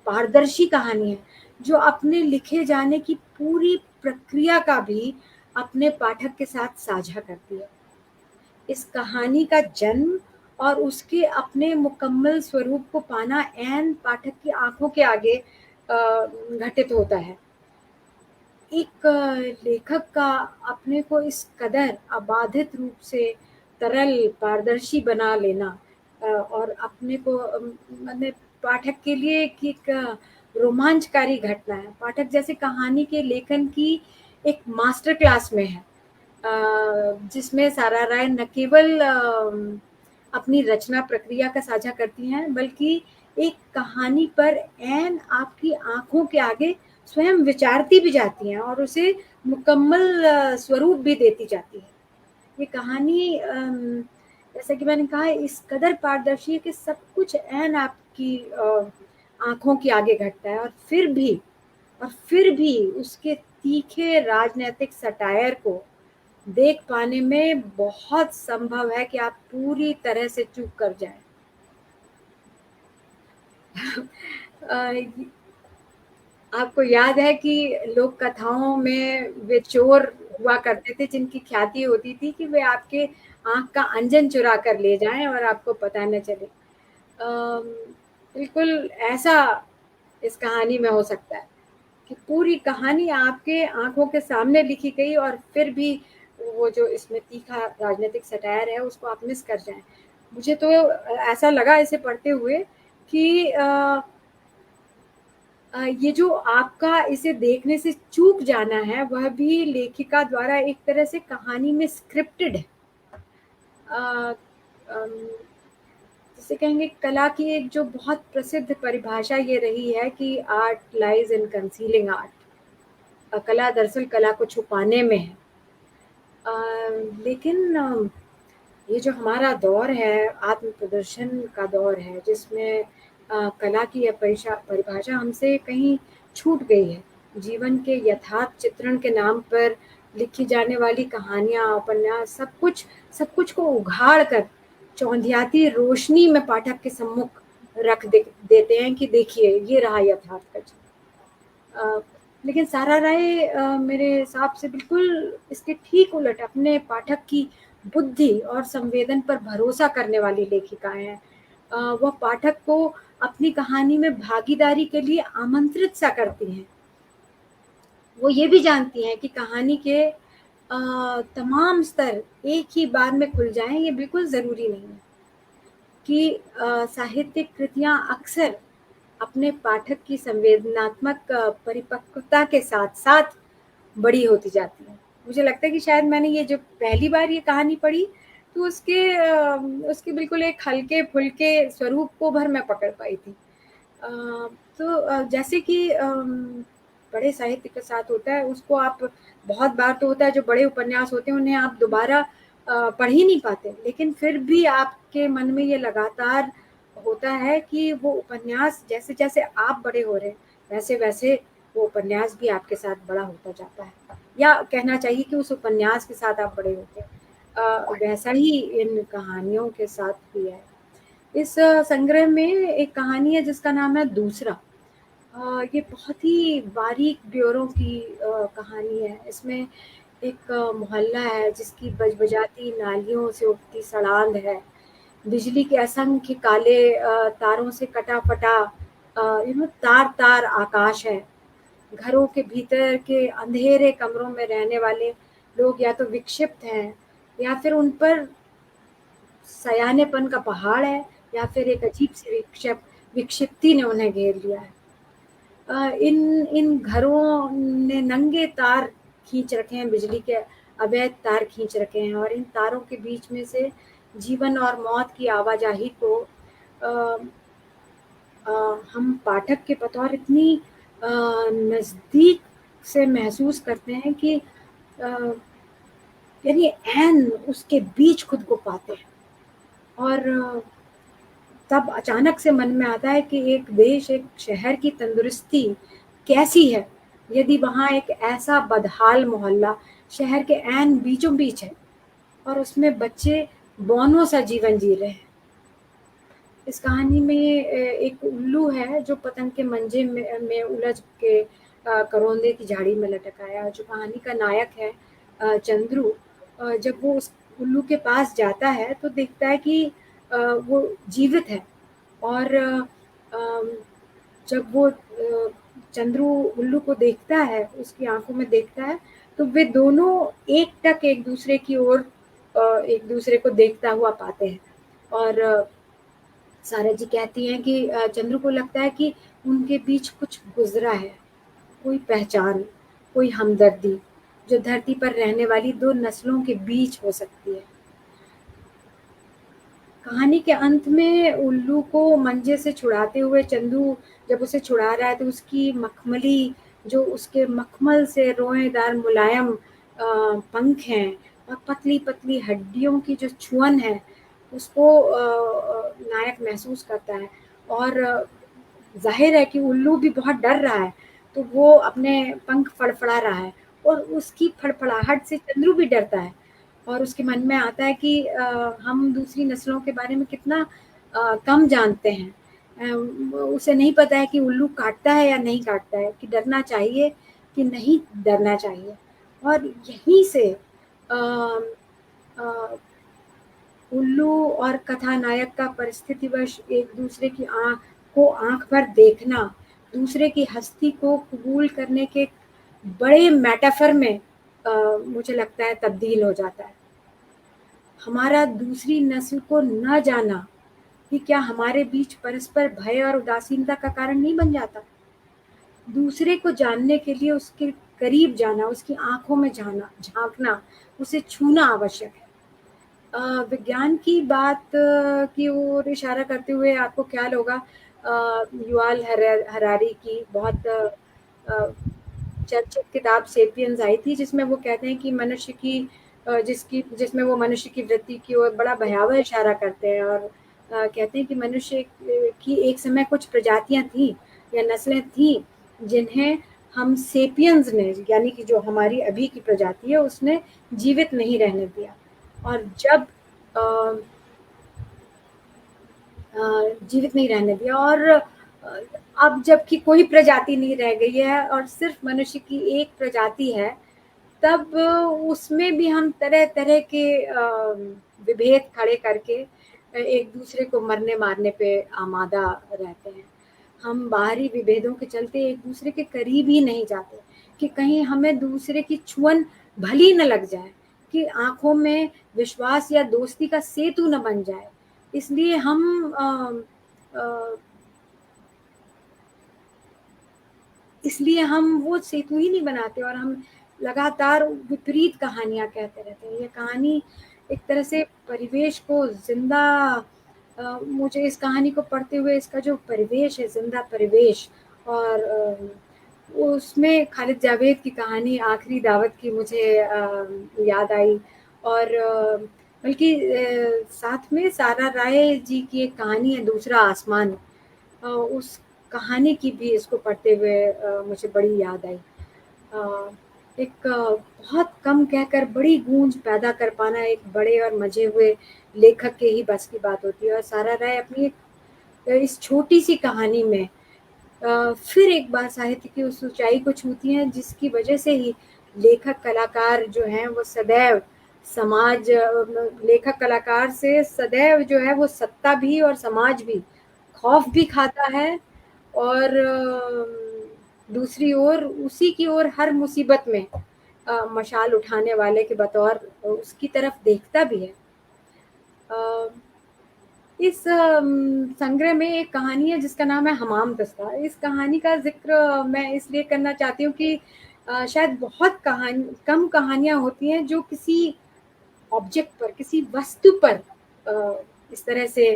पारदर्शी कहानी है, जो अपने लिखे जाने की पूरी प्रक्रिया का भी अपने पाठक के साथ साझा करती है। इस कहानी का जन्म और उसके अपने मुकम्मल स्वरूप को पाना ऐन पाठक की आंखों के आगे घटित होता है। एक लेखक का अपने को इस कदर अबाधित रूप से तरल पारदर्शी बना लेना और अपने को मतलब पाठक के लिए एक रोमांचकारी घटना है। पाठक जैसे कहानी के लेखन की एक मास्टर क्लास में है, जिसमें सारा राय न केवल अपनी रचना प्रक्रिया का साझा करती हैं बल्कि एक कहानी पर ऐन आपकी आंखों के आगे स्वयं विचारती भी जाती हैं और उसे मुकम्मल स्वरूप भी देती जाती है। ये कहानी जैसा कि मैंने कहा इस कदर पारदर्शी है कि सब कुछ ऐन आपकी आंखों के आगे घटता है और फिर भी उसके तीखे राजनीतिक सटायर को देख पाने में बहुत संभव है कि आप पूरी तरह से चूक कर जाएं। आपको याद है कि लोक कथाओं में वे चोर हुआ करते थे जिनकी ख्याति होती थी कि वे आपके आँख का अंजन चुरा कर ले जाएं और आपको पता न चले। बिल्कुल ऐसा इस कहानी में हो सकता है कि पूरी कहानी आपके आँखों के सामने लिखी गई और फिर भी वो जो इसमें तीखा राजनीतिक सटायर है उसको आप मिस कर जाएं। मुझे तो ऐसा लगा इसे पढ़ते हुए कि ये जो आपका इसे देखने से चूक जाना है, वह भी लेखिका द्वारा एक तरह से कहानी में स्क्रिप्टेड है। अम, जिसे कहेंगे कला की एक जो बहुत प्रसिद्ध परिभाषा ये रही है कि art lies in concealing art. कला दरअसल कला को छुपाने में है। लेकिन ये जो हमारा दौर है, आत्म प्रदर्शन का दौर है, जिसमें कला की यह परिभाषा हमसे कहीं छूट गई है। जीवन के यथार्थ चित्रण के नाम पर लिखी जाने वाली कहानियाँ, उपन्यास, सब कुछ को उघाड़ कर चौंधियाती रोशनी में पाठक के सम्मुख रख देते हैं कि देखिए ये रहा यथार्थ का चित्र। लेकिन सारा राय मेरे हिसाब से बिल्कुल इसके ठीक उलट अपने पाठक की बुद्धि और संवेदन पर भरोसा करने वाली लेखिका हैं। वह पाठक को अपनी कहानी में भागीदारी के लिए आमंत्रित सा करती हैं। वो ये भी जानती हैं कि कहानी के तमाम स्तर एक ही बार में खुल जाएं, ये बिल्कुल ज़रूरी नहीं है। कि साहित्यिक कृतियाँ अक्सर अपने पाठक की संवेदनात्मक परिपक्वता के साथ-साथ बड़ी होती जाती हैं। मुझे लगता है कि शायद मैंने ये जो पहली बार ये कहानी पढ़ी, तो उसके बिल्कुल एक हल्के-फुल्के स्वरूप को भर मैं पकड़ पाई थी। अ, तो जैसे कि बड़े साहित्य के साथ होता है, उसको आप बहुत बार तो होता है जो बड़े उपन्यास होते हैं, उन्हें आप दोबारा पढ़ ही नहीं पाते। लेकिन फिर भी आपके मन में ये लगातार होता है कि वो उपन्यास जैसे-जैसे आप बड़े हो रहे हैं, वैसे-वैसे वो उपन्यास भी आपके साथ बड़ा होता जाता है। या कहना चाहिए कि उस उपन्यास के साथ आप बड़े होते हैं। वैसा ही इन कहानियों के साथ भी है। इस संग्रह में एक कहानी है जिसका नाम है दूसरा। ये बहुत ही बारीक ब्योरों की कहानी है। इसमें एक मोहल्ला है जिसकी बजबजाती नालियों से उठती सड़ांध है। बिजली के असंख्य काले तारों से कटा-फटा तार-तार आकाश है। घरों के भीतर के अंधेरे कमरों में रहने वाले लोग या तो विक्षिप्त हैं या फिर उन पर सयानेपन का पहाड़ है या फिर एक अजीब-सी विक्षिप्ति ने उन्हें घेर लिया है। इन इन घरों ने नंगे तार खींच रखे हैं, बिजली के अवैध तार खींच रखे हैं और इन तारों के बीच में से जीवन और मौत की आवाजाही को अ अ, हम पाठक के बतौर इतनी नज़दीक से महसूस करते हैं कि यानी ऐन उसके बीच खुद को पाते हैं। और तब अचानक से मन में आता है कि एक देश, एक शहर की तंदुरुस्ती कैसी है, यदि वहाँ एक ऐसा बदहाल मोहल्ला शहर के ऐन बीचों-बीच है और उसमें बच्चे बौनों सा जीवन जी रहे हैं। इस कहानी में एक उल्लू है जो पतंग के मंजे में उलझ के करोंदे की झाड़ी में लटका है। जो कहानी का नायक है चंद्रू, जब वो उस उल्लू के पास जाता है तो देखता है कि वो जीवित है और अम, जब वो चंद्रू उल्लू को देखता है, उसकी आँखों में देखता है, तो वे दोनों एकटक एक दूसरे की ओर एक दूसरे को देखता हुआ पाते हैं। और सारा जी कहती हैं कि चंद्रू को लगता है कि उनके बीच कुछ गुज़रा है, कोई पहचान, कोई हमदर्दी, जो धरती पर रहने वाली 2 नस्लों के बीच हो सकती है। कहानी के अंत में उल्लू को मंजे से छुड़ाते हुए चंदू जब उसे छुड़ा रहा है तो उसकी मखमली जो उसके मखमल से रोएदार मुलायम पंख हैं और पतली-पतली हड्डियों की जो छुअन है, उसको नायक महसूस करता है और ज़ाहिर है कि उल्लू भी बहुत डर रहा है, तो वो अपने पंख फड़फड़ा रहा है और उसकी फड़फड़ाहट से चंद्रू भी डरता है और उसके मन में आता है कि हम दूसरी नस्लों के बारे में कितना कम जानते हैं। उसे नहीं पता है कि उल्लू काटता है या नहीं काटता है, कि डरना चाहिए कि नहीं डरना चाहिए। और यहीं से अ अ, उल्लू और कथानायक का परिस्थितिवश एक दूसरे की आँख भर देखना, दूसरे की हस्ती को कबूल करने के बड़े मेटाफर में मुझे लगता है तब्दील हो जाता है। हमारा दूसरी नस्ल को न जाना कि क्या हमारे बीच परस्पर भय और उदासीनता का कारण नहीं बन जाता? दूसरे को जानने के लिए उसके करीब जाना, उसकी आँखों में जाना, झाँकना, उसे छूना आवश्यक है। विज्ञान की बात की ओर इशारा करते हुए आपको ख्याल होगा युval हरारी की बहुत चर्चित किताब सेपियंस आई थी, जिसमें वो कहते हैं कि मनुष्य की जिसमें वो मनुष्य की वृत्ति की ओर बड़ा भयावह इशारा करते हैं और कहते हैं कि मनुष्य की एक समय कुछ प्रजातियां थी या नस्लें थी जिन्हें हम सेपियंस ने, यानी कि जो हमारी अभी की प्रजाति है, उसने जीवित नहीं रहने दिया। और जब अ, जीवित नहीं रहने दिया और अब जबकि कोई प्रजाति नहीं रह गई है और सिर्फ मनुष्य की एक प्रजाति है, तब उसमें भी हम तरह-तरह के विभेद खड़े करके एक दूसरे को मरने मारने पे आमादा रहते हैं। हम बाहरी विभेदों के चलते एक दूसरे के करीब ही नहीं जाते कि कहीं हमें दूसरे की छुअन भली न लग जाए, कि आँखों में विश्वास या दोस्ती का सेतु न बन जाए। इसलिए हम अ, इसलिए हम वो सेतु ही नहीं बनाते और हम लगातार विपरीत कहानियाँ कहते रहते हैं। ये कहानी एक तरह से परिवेश को ज़िंदा मुझे इस कहानी को पढ़ते हुए इसका जो परिवेश है, ज़िंदा परिवेश और उसमें खालिद जावेद की कहानी आखिरी दावत की मुझे याद आई और बल्कि साथ में सारा राय जी की एक कहानी है दूसरा आसमान। उस कहानी की भी इसको पढ़ते हुए मुझे बड़ी याद आई। अ, एक बहुत कम कहकर बड़ी गूंज पैदा कर पाना एक बड़े और मजे हुए लेखक के ही बस की बात होती है और सारा राय अपनी इस छोटी सी कहानी में फिर एक बार साहित्य की उस ऊंचाई को छूती हैं जिसकी वजह से ही लेखक कलाकार जो हैं वो सदैव समाज लेखक कलाकार से सदैव जो है वो सत्ता भी और समाज भी खौफ भी खाता है और दूसरी ओर उसी की ओर हर मुसीबत में मशाल उठाने वाले के बतौर उसकी तरफ देखता भी है। अ, इस संग्रह में एक कहानी है जिसका नाम है हमाम दस्ता। इस कहानी का ज़िक्र मैं इसलिए करना चाहती हूँ कि शायद बहुत कम कहानियाँ होती हैं जो किसी ऑब्जेक्ट पर, किसी वस्तु पर इस तरह से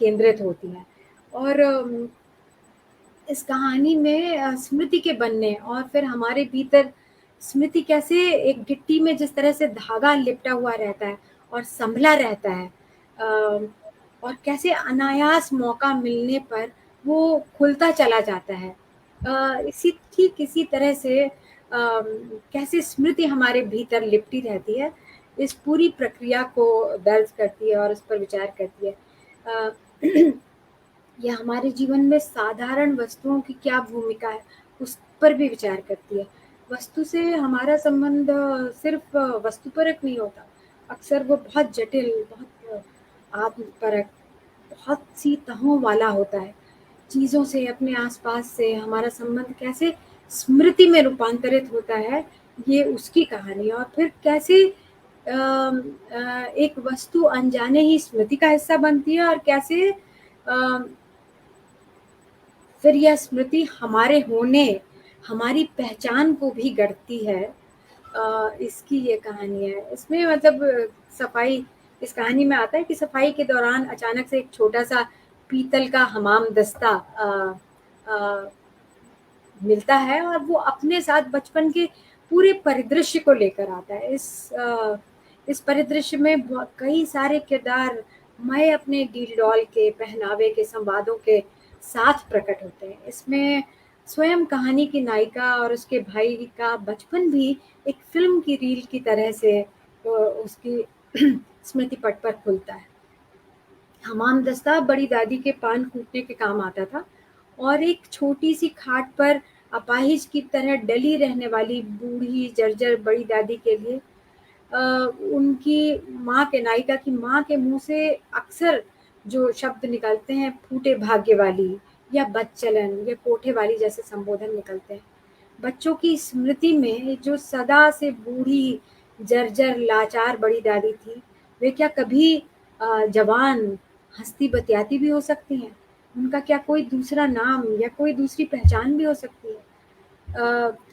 केंद्रित होती हैं। और इस कहानी में स्मृति के बनने और फिर हमारे भीतर स्मृति कैसे एक गिट्टी में जिस तरह से धागा लिपटा हुआ रहता है और संभला रहता है और कैसे अनायास मौका मिलने पर वो खुलता चला जाता है। इसी ठीक इसी तरह से कैसे स्मृति हमारे भीतर लिपटी रहती है, इस पूरी प्रक्रिया को दर्ज करती है और उस पर विचार करती है। अ, या हमारे जीवन में साधारण वस्तुओं की क्या भूमिका है, उस पर भी विचार करती है। वस्तु से हमारा संबंध सिर्फ़ वस्तुपरक नहीं होता, अक्सर वो बहुत जटिल, बहुत आत्मपरक, बहुत सी तहों वाला होता है। चीज़ों से, अपने आस-पास से हमारा संबंध कैसे स्मृति में रूपांतरित होता है, ये उसकी कहानी है और फिर कैसे एक वस्तु अनजाने ही स्मृति का हिस्सा बनती है और कैसे अ, फिर यह स्मृति हमारे होने, हमारी पहचान को भी गढ़ती है। इसकी ये कहानी है। इसमें मतलब सफाई इस कहानी में आता है कि सफाई के दौरान अचानक से एक छोटा-सा पीतल का हमाम दस्ता अ, मिलता है और वो अपने साथ बचपन के पूरे परिदृश्य को लेकर आता है। इस परिदृश्य में कई सारे किरदार मैं अपने डील डॉल के पहनावे के संवादों के साथ प्रकट होते हैं। इसमें स्वयं कहानी की नायिका और उसके भाई का बचपन भी एक फिल्म की रील की तरह से उसकी स्मृति पट पर खुलता है। हमाम दस्ता बड़ी दादी के पान कूटने के काम आता था और एक छोटी सी खाट पर अपाहिज की तरह डली रहने वाली बूढ़ी जर्जर बड़ी दादी के लिए अ, उनकी माँ के नायिका की माँ के मुंह से अक्सर जो शब्द निकलते हैं फूटे भाग्य वाली या बदचलन या कोठे वाली जैसे संबोधन निकलते हैं। बच्चों की स्मृति में जो सदा से बूढ़ी जर्जर लाचार बड़ी दादी थी, वे क्या कभी जवान हस्ती बतियाती भी हो सकती हैं, उनका क्या कोई दूसरा नाम या कोई दूसरी पहचान भी हो सकती है।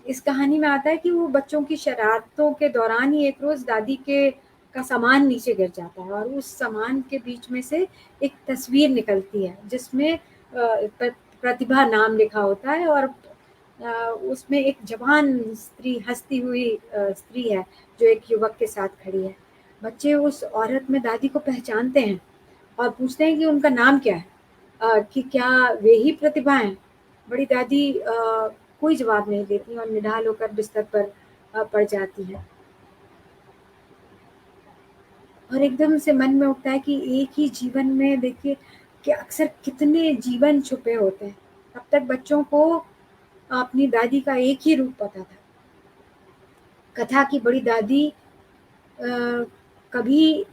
इस कहानी में आता है कि वो बच्चों की शरारतों के दौरान ही एक रोज़ दादी के का सामान नीचे गिर जाता है और उस सामान के बीच में से एक तस्वीर निकलती है जिसमें प्रतिभा नाम लिखा होता है और उसमें एक जवान स्त्री हंसती हुई स्त्री है जो एक युवक के साथ खड़ी है। बच्चे उस औरत में दादी को पहचानते हैं और पूछते हैं कि उनका नाम क्या है, कि क्या वे ही प्रतिभा हैं। बड़ी दादी कोई जवाब नहीं देती और निढाल होकर बिस्तर पर पड़ जाती है और एकदम से मन में उठता है कि एक ही जीवन में देखिए कि अक्सर कितने जीवन छुपे होते हैं। तब तक बच्चों को अपनी दादी का एक ही रूप पता था। कथा की बड़ी दादी अ, कभी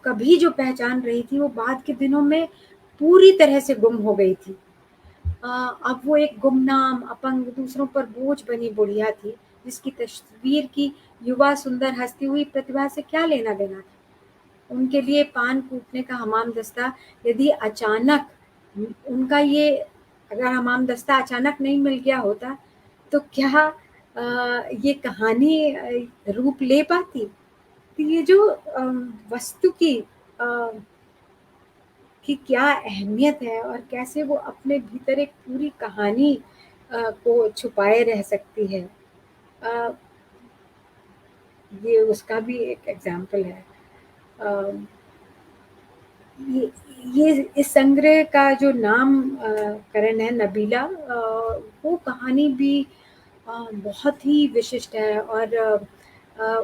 कभी जो पहचान रही थी वो बाद के दिनों में पूरी तरह से गुम हो गई थी। अब वो एक गुमनाम, अपंग, दूसरों पर बोझ बनी बुढ़िया थी, जिसकी तस्वीर की युवा सुंदर हंसती हुई प्रतिभा से क्या लेना देना था। उनके लिए पान कूटने का हमामदस्ता यदि अचानक उनका ये अगर हमामदस्ता अचानक नहीं मिल गया होता, तो क्या ये कहानी रूप ले पाती? तो ये जो वस्तु अ, की क्या अहमियत है और कैसे वो अपने भीतर एक पूरी कहानी को छुपाए रह सकती है। अ, ये उसका भी एक एग्ज़ाम्पल है। अ, ये ये इस संग्रह का जो नाम करण है नबीला, वो कहानी भी बहुत ही विशिष्ट है और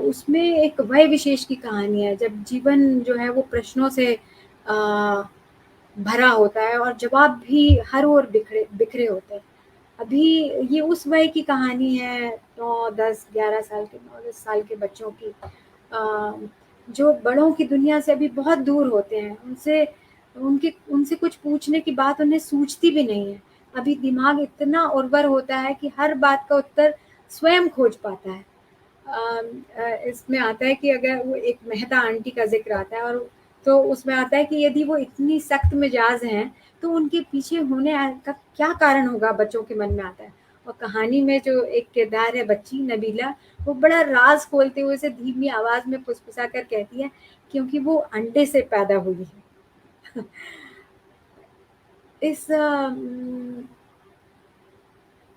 उसमें एक वय विशेष की कहानी है जब जीवन जो है वो प्रश्नों से भरा होता है और जवाब भी हर ओर बिखरे बिखरे होते हैं। अभी ये उस वय की कहानी है 9, 10, 11 साल के 9-10 साल के बच्चों की, जो बड़ों की दुनिया से अभी बहुत दूर होते हैं। उनसे कुछ पूछने की बात उन्हें सूझती भी नहीं है। अभी दिमाग इतना उर्वर होता है कि हर बात का उत्तर स्वयं खोज पाता है। इसमें आता है कि अगर वो एक मेहता आंटी का ज़िक्र आता है और तो उसमें आता है कि यदि वो इतनी सख्त मिजाज हैं, तो उनके पीछे होने का क्या कारण होगा, बच्चों के मन में आता है। और कहानी में जो एक किरदार है बच्ची नबीला, वो बड़ा राज खोलते हुए उसे धीमी आवाज़ में फुसफुसा कर कहती है, क्योंकि वो अंडे से पैदा हुई है। इस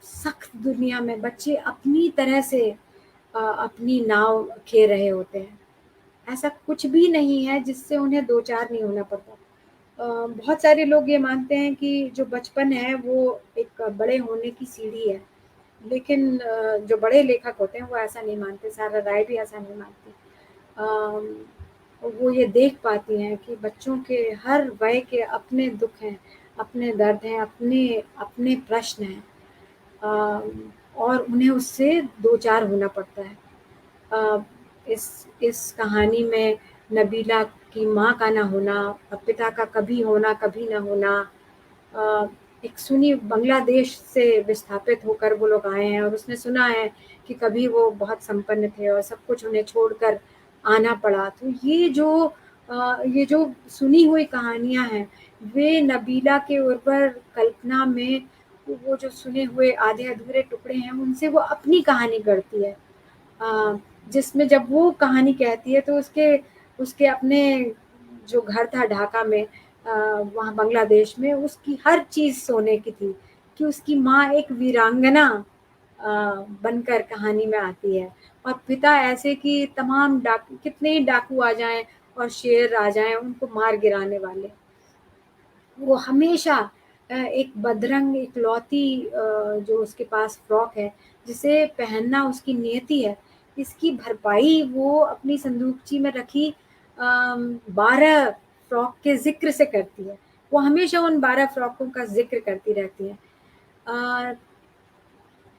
सख्त दुनिया में बच्चे अपनी तरह से अपनी नाव खेल रहे होते हैं। ऐसा कुछ भी नहीं है जिससे उन्हें दो चार नहीं होना पड़ता। बहुत सारे लोग ये मानते हैं कि जो बचपन है वो एक बड़े होने की सीढ़ी है, लेकिन जो बड़े लेखक होते हैं वो ऐसा नहीं मानते। सारा राय भी ऐसा नहीं मानती। वो ये देख पाती हैं कि बच्चों के हर वय के अपने दुख हैं, अपने दर्द हैं, अपने अपने प्रश्न हैं, और उन्हें उससे दो चार होना पड़ता है। अ, इस कहानी में नबीला की माँ का ना होना और पिता का कभी होना कभी ना होना, अ, एक सुनी बांग्लादेश से विस्थापित होकर वो लोग आए हैं और उसने सुना है कि कभी वो बहुत संपन्न थे और सब कुछ उन्हें छोड़कर आना पड़ा। तो ये जो सुनी हुई कहानियाँ हैं, वे नबीला के उर्वर कल्पना में वो जो सुने हुए आधे अधूरे टुकड़े हैं, उनसे वो अपनी कहानी गढ़ती है। अ, जिसमें जब वो कहानी कहती है तो उसके उसके अपने जो घर था ढाका में, वहाँ बांग्लादेश में, उसकी हर चीज़ सोने की थी कि उसकी माँ एक वीरांगना बनकर कहानी में आती है और पिता ऐसे कि तमाम डाकू कितने ही डाकू आ जाएँ और शेर आ जाएँ उनको मार गिराने वाले। वो हमेशा एक बदरंग इकलौती जो उसके पास फ्रॉक है, जिसे पहनना उसकी नियति है, इसकी भरपाई वो अपनी संदूकची में रखी 12 फ्रॉक के ज़िक्र से करती है। वो हमेशा उन 12 फ्रॉकों का ज़िक्र करती रहती है। अ,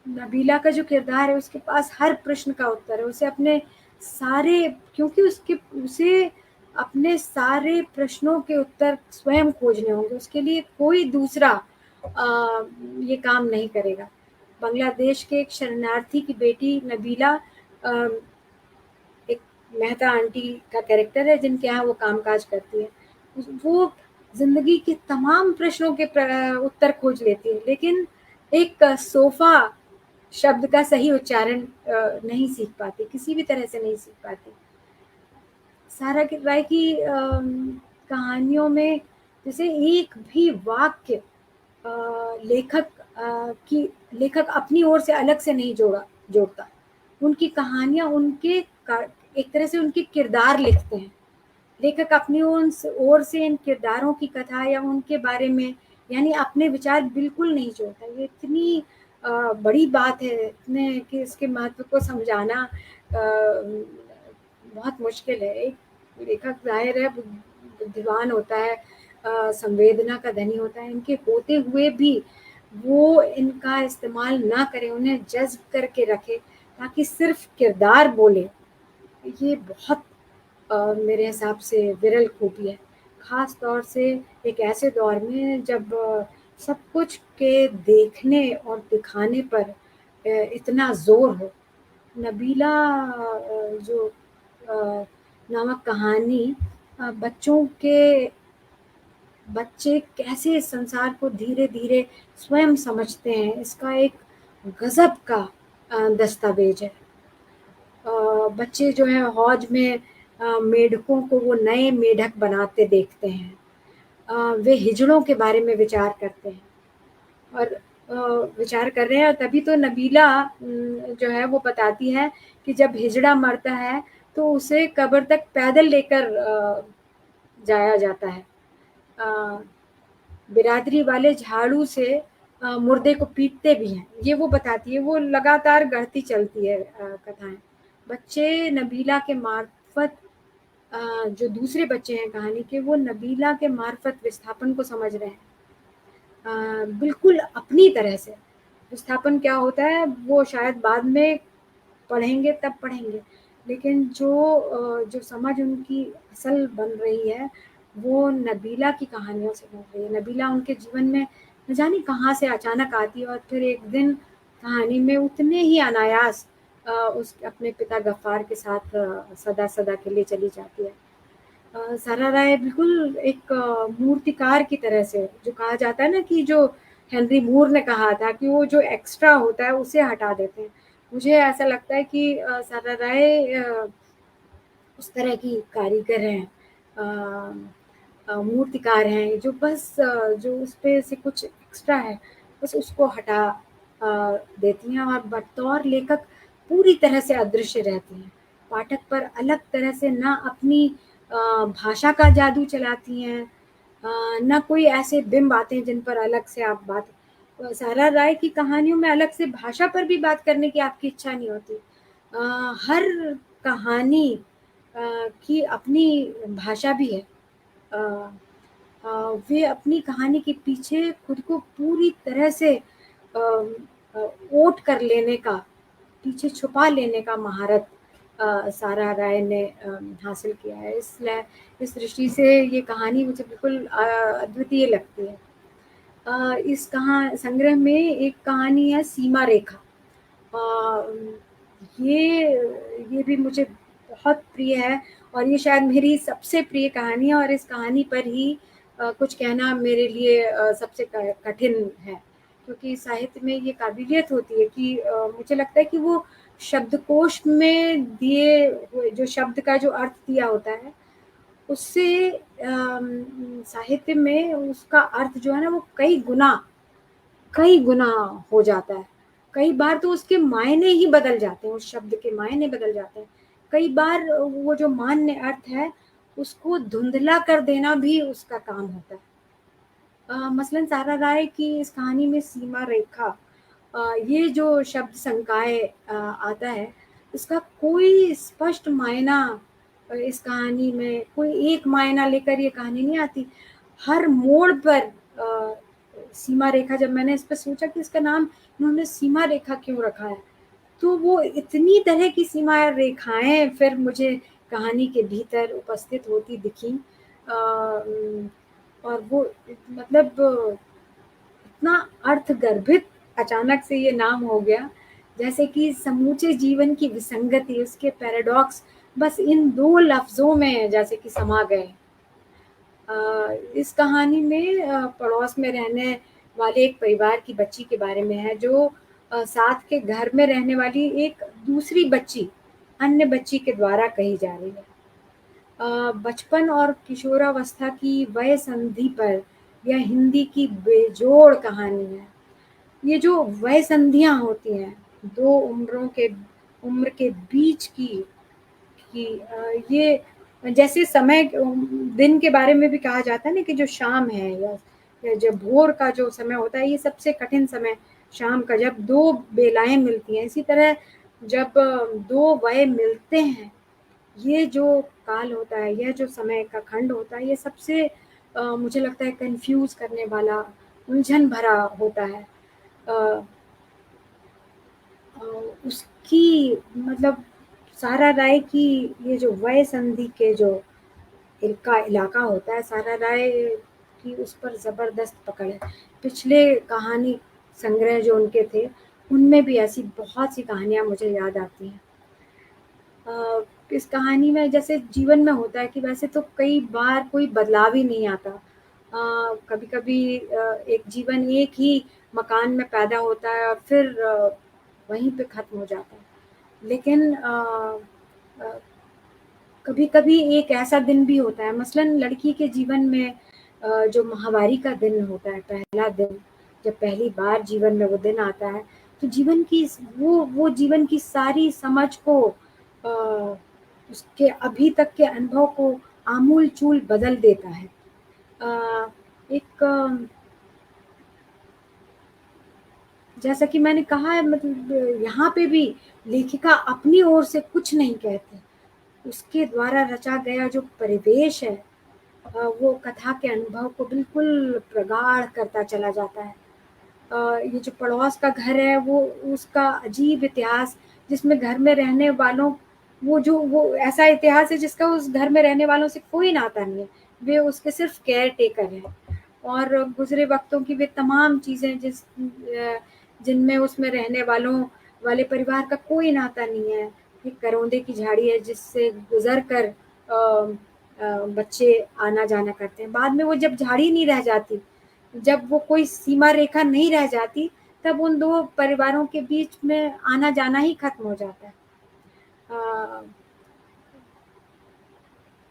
नबीला का जो किरदार है उसके पास हर प्रश्न का उत्तर है। उसे अपने सारे क्योंकि उसके उसे अपने सारे प्रश्नों के उत्तर स्वयं खोजने होंगे। उसके लिए कोई दूसरा ये काम नहीं करेगा। बांग्लादेश के एक शरणार्थी की बेटी नबीला, अ, एक मेहता आंटी का कैरेक्टर है जिनके यहाँ वो काम-काज करती है। वो जिंदगी के तमाम प्रश्नों के उत्तर खोज लेती है, लेकिन एक सोफा शब्द का सही उच्चारण नहीं सीख पाती, किसी भी तरह से नहीं सीख पाती। सारा राय की कहानियों में जैसे एक भी वाक्य लेखक अपनी ओर से अलग से नहीं जोड़ता। उनकी कहानियां एक तरह से उनके किरदार लिखते हैं। लेखक अपनी ओर से इन किरदारों की कथा या उनके बारे में यानी अपने विचार बिल्कुल नहीं जोड़ता। ये इतनी बड़ी बात है इतने कि इसके महत्व को समझाना बहुत मुश्किल है। एक लेखक जाहिर है बुद्धिमान होता है, संवेदना का धनी होता है, इनके होते हुए भी वो इनका इस्तेमाल ना करे, उन्हें जज्ब करके रखे ताकि सिर्फ किरदार बोले। ये बहुत मेरे हिसाब से विरल खूबी है, ख़ास तौर से एक ऐसे दौर में जब सब कुछ के देखने और दिखाने पर इतना ज़ोर हो। नबीला जो नामक कहानी बच्चे कैसे संसार को धीरे-धीरे स्वयं समझते हैं, इसका एक गज़ब का दस्तावेज है। बच्चे जो है हौज में मेढकों को वो नए मेढक बनाते देखते हैं। वे हिजड़ों के बारे में विचार करते हैं और विचार कर रहे हैं, और तभी तो नबीला जो है वो बताती है कि जब हिजड़ा मरता है तो उसे कब्र तक पैदल लेकर जाया जाता है। बिरादरी वाले झाड़ू से मुर्दे को पीटते भी हैं, ये वो बताती है। वो लगातार गढ़ती चलती है कथाएं। बच्चे नबीला के मार्फत जो दूसरे बच्चे हैं कहानी के, वो नबीला के मार्फत विस्थापन को समझ रहे हैं बिल्कुल अपनी तरह से। विस्थापन क्या होता है वो शायद बाद में पढ़ेंगे, तब पढ़ेंगे, लेकिन जो समझ उनकी असल बन रही है वो नबीला की कहानियों से बन रही है। नबीला उनके जीवन में न जाने कहाँ से अचानक आती है और फिर एक दिन कहानी में उतने ही अनायास उस अपने पिता गफ्फार के साथ सदा सदा के लिए चली जाती है। सारा राय बिल्कुल एक मूर्तिकार की तरह से, जो कहा जाता है ना कि जो हेनरी मूर ने कहा था कि वो जो एक्स्ट्रा होता है उसे हटा देते हैं। मुझे ऐसा लगता है कि सारा राय उस तरह की कारीगर हैं, मूर्तिकार हैं, जो बस जो उस पे से कुछ एक्स्ट्रा है बस उसको हटा देती हैं और बतौर लेखक पूरी तरह से अदृश्य रहती हैं। पाठक पर अलग तरह से ना अपनी भाषा का जादू चलाती हैं, ना कोई ऐसे बिंब आते हैं जिन पर अलग से आप बात। सारा राय की कहानियों में अलग से भाषा पर भी बात करने की आपकी इच्छा नहीं होती। हर कहानी की अपनी भाषा भी है। अ, वे अपनी कहानी के पीछे खुद को पूरी तरह से ओट कर लेने का, पीछे छुपा लेने का महारत सारा राय ने हासिल किया है। इसलिए इस दृष्टि से ये कहानी मुझे बिल्कुल अद्वितीय लगती है। इस संग्रह में एक कहानी है सीमा रेखा। अ, ये भी मुझे बहुत प्रिय है और ये शायद मेरी सबसे प्रिय कहानी है, और इस कहानी पर ही कुछ कहना मेरे लिए सबसे कठिन है, क्योंकि साहित्य में ये काबिलियत होती है कि मुझे लगता है कि वो शब्दकोश में दिए हुए जो शब्द का जो अर्थ दिया होता है उससे साहित्य में उसका अर्थ जो है ना वो कई गुना हो जाता है। कई बार तो उसके मायने ही बदल जाते हैं, उस शब्द के मायने बदल जाते हैं। कई बार वो जो मान्य अर्थ है उसको धुंधला कर देना भी उसका काम होता है। मसलन सारा राय की इस कहानी में सीमा रेखा, ये जो शब्द संकाय आता है इसका कोई स्पष्ट मायना इस कहानी में कोई एक मायना लेकर ये कहानी नहीं आती। हर मोड़ पर सीमा रेखा, जब मैंने इस पर सोचा कि इसका नाम इन्होंने सीमा रेखा क्यों रखा है, तो वो इतनी तरह की सीमा रेखाएं फिर मुझे कहानी के भीतर उपस्थित होती दिखी। और वो मतलब इतना अर्थगर्भित अचानक से ये नाम हो गया, जैसे कि समूचे जीवन की विसंगति, उसके पैराडॉक्स बस इन 2 लफ्जों में जैसे कि समा गए। इस कहानी में पड़ोस में रहने वाले एक परिवार की बच्ची के बारे में है, जो साथ के घर में रहने वाली एक दूसरी बच्ची, अन्य बच्ची के द्वारा कही जा रही है। बचपन और किशोरावस्था की वय संधि पर यह हिंदी की बेजोड़ कहानी है। ये जो वय संधियाँ होती हैं, 2 उम्र के बीच की ये जैसे समय दिन के बारे में भी कहा जाता है ना कि जो शाम है या जब भोर का जो समय होता है, ये सबसे कठिन समय शाम का, जब 2 बेलाएँ मिलती हैं। इसी तरह जब 2 वय मिलते हैं, ये जो काल होता है, यह जो समय का खंड होता है, ये सबसे मुझे लगता है कन्फ्यूज़ करने वाला, उलझन भरा होता है। अ अ, उसकी मतलब सारा राय की ये जो वय संधि के जो इलाका होता है, सारा राय की उस पर ज़बरदस्त पकड़ है। पिछले कहानी संग्रह जो उनके थे, उनमें भी ऐसी बहुत सी कहानियाँ मुझे याद आती हैं। इस कहानी में जैसे जीवन में होता है कि वैसे तो कई बार कोई बदलाव ही नहीं आता। कभी-कभी एक जीवन एक ही मकान में पैदा होता है और फिर वहीं पे ख़त्म हो जाता है। लेकिन अ, कभी-कभी एक ऐसा दिन भी होता है, मसलन लड़की के जीवन में जो माहवारी का दिन होता है, पहला दिन, जब पहली बार जीवन में वो दिन आता है, तो जीवन की वो जीवन की सारी समझ को उसके अभी तक के अनुभव को आमूल-चूल बदल देता है। अ, एक जैसा कि मैंने कहा है, मतलब यहाँ पे भी लेखिका अपनी ओर से कुछ नहीं कहती। उसके द्वारा रचा गया जो परिवेश है, वो कथा के अनुभव को बिल्कुल प्रगाढ़ करता चला जाता है। ये जो पड़ोस का घर है, वो उसका अजीब इतिहास, जिसमें घर में रहने वालों वो ऐसा इतिहास है जिसका उस घर में रहने वालों से कोई नाता नहीं है। वे उसके सिर्फ़ केयर टेकर हैं और गुज़रे वक़्तों की वे तमाम चीज़ें जिनमें उसमें रहने वालों वाले परिवार का कोई नाता नहीं है। एक करौंदे की झाड़ी है जिससे गुज़र कर बच्चे आना-जाना करते हैं। बाद में वो जब झाड़ी नहीं रह जाती, जब वो कोई सीमा रेखा नहीं रह जाती, तब उन 2 परिवारों के बीच में आना-जाना ही खत्म हो जाता है। अ,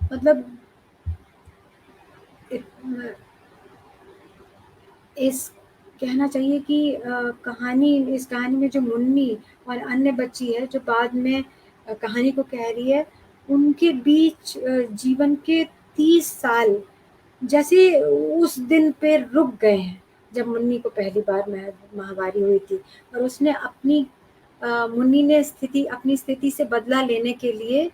मतलब इत इस कहना चाहिए कि इस कहानी में जो मुन्नी और अन्य बच्ची है, जो बाद में कहानी को कह रही है, उनके बीच जीवन के 30 साल जैसे उस दिन पे रुक गए हैं, जब मुन्नी को पहली बार माहवारी हुई थी और उसने मुन्नी ने अपनी स्थिति से बदला लेने के लिए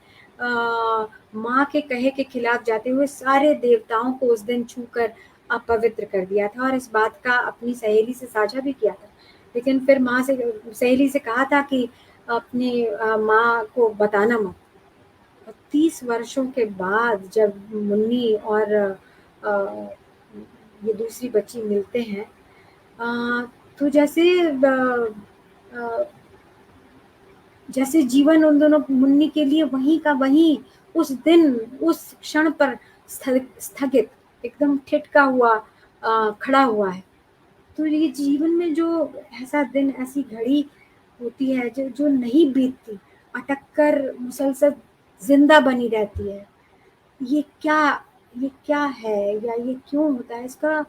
माँ के कहे के खिलाफ जाते हुए सारे देवताओं को उस दिन छूकर अपवित्र कर दिया था और इस बात का अपनी सहेली से साझा भी किया था। लेकिन फिर सहेली से कहा था कि अपनी माँ को बताना मत। और 30 वर्षों के बाद जब मुन्नी और ये दूसरी बच्ची मिलते हैं, तो अ, जैसे जीवन उन दोनों मुन्नी के लिए वहीं का वहीं उस दिन, उस क्षण पर स्थगित, एकदम ठिठका हुआ खड़ा हुआ है। तो ये जीवन में जो ऐसा दिन, ऐसी घड़ी होती है जो जो नहीं बीतती, अटक कर मुसलसल ज़िंदा बनी रहती है। ये क्या ये क्या है या ये क्यों होता है? इसका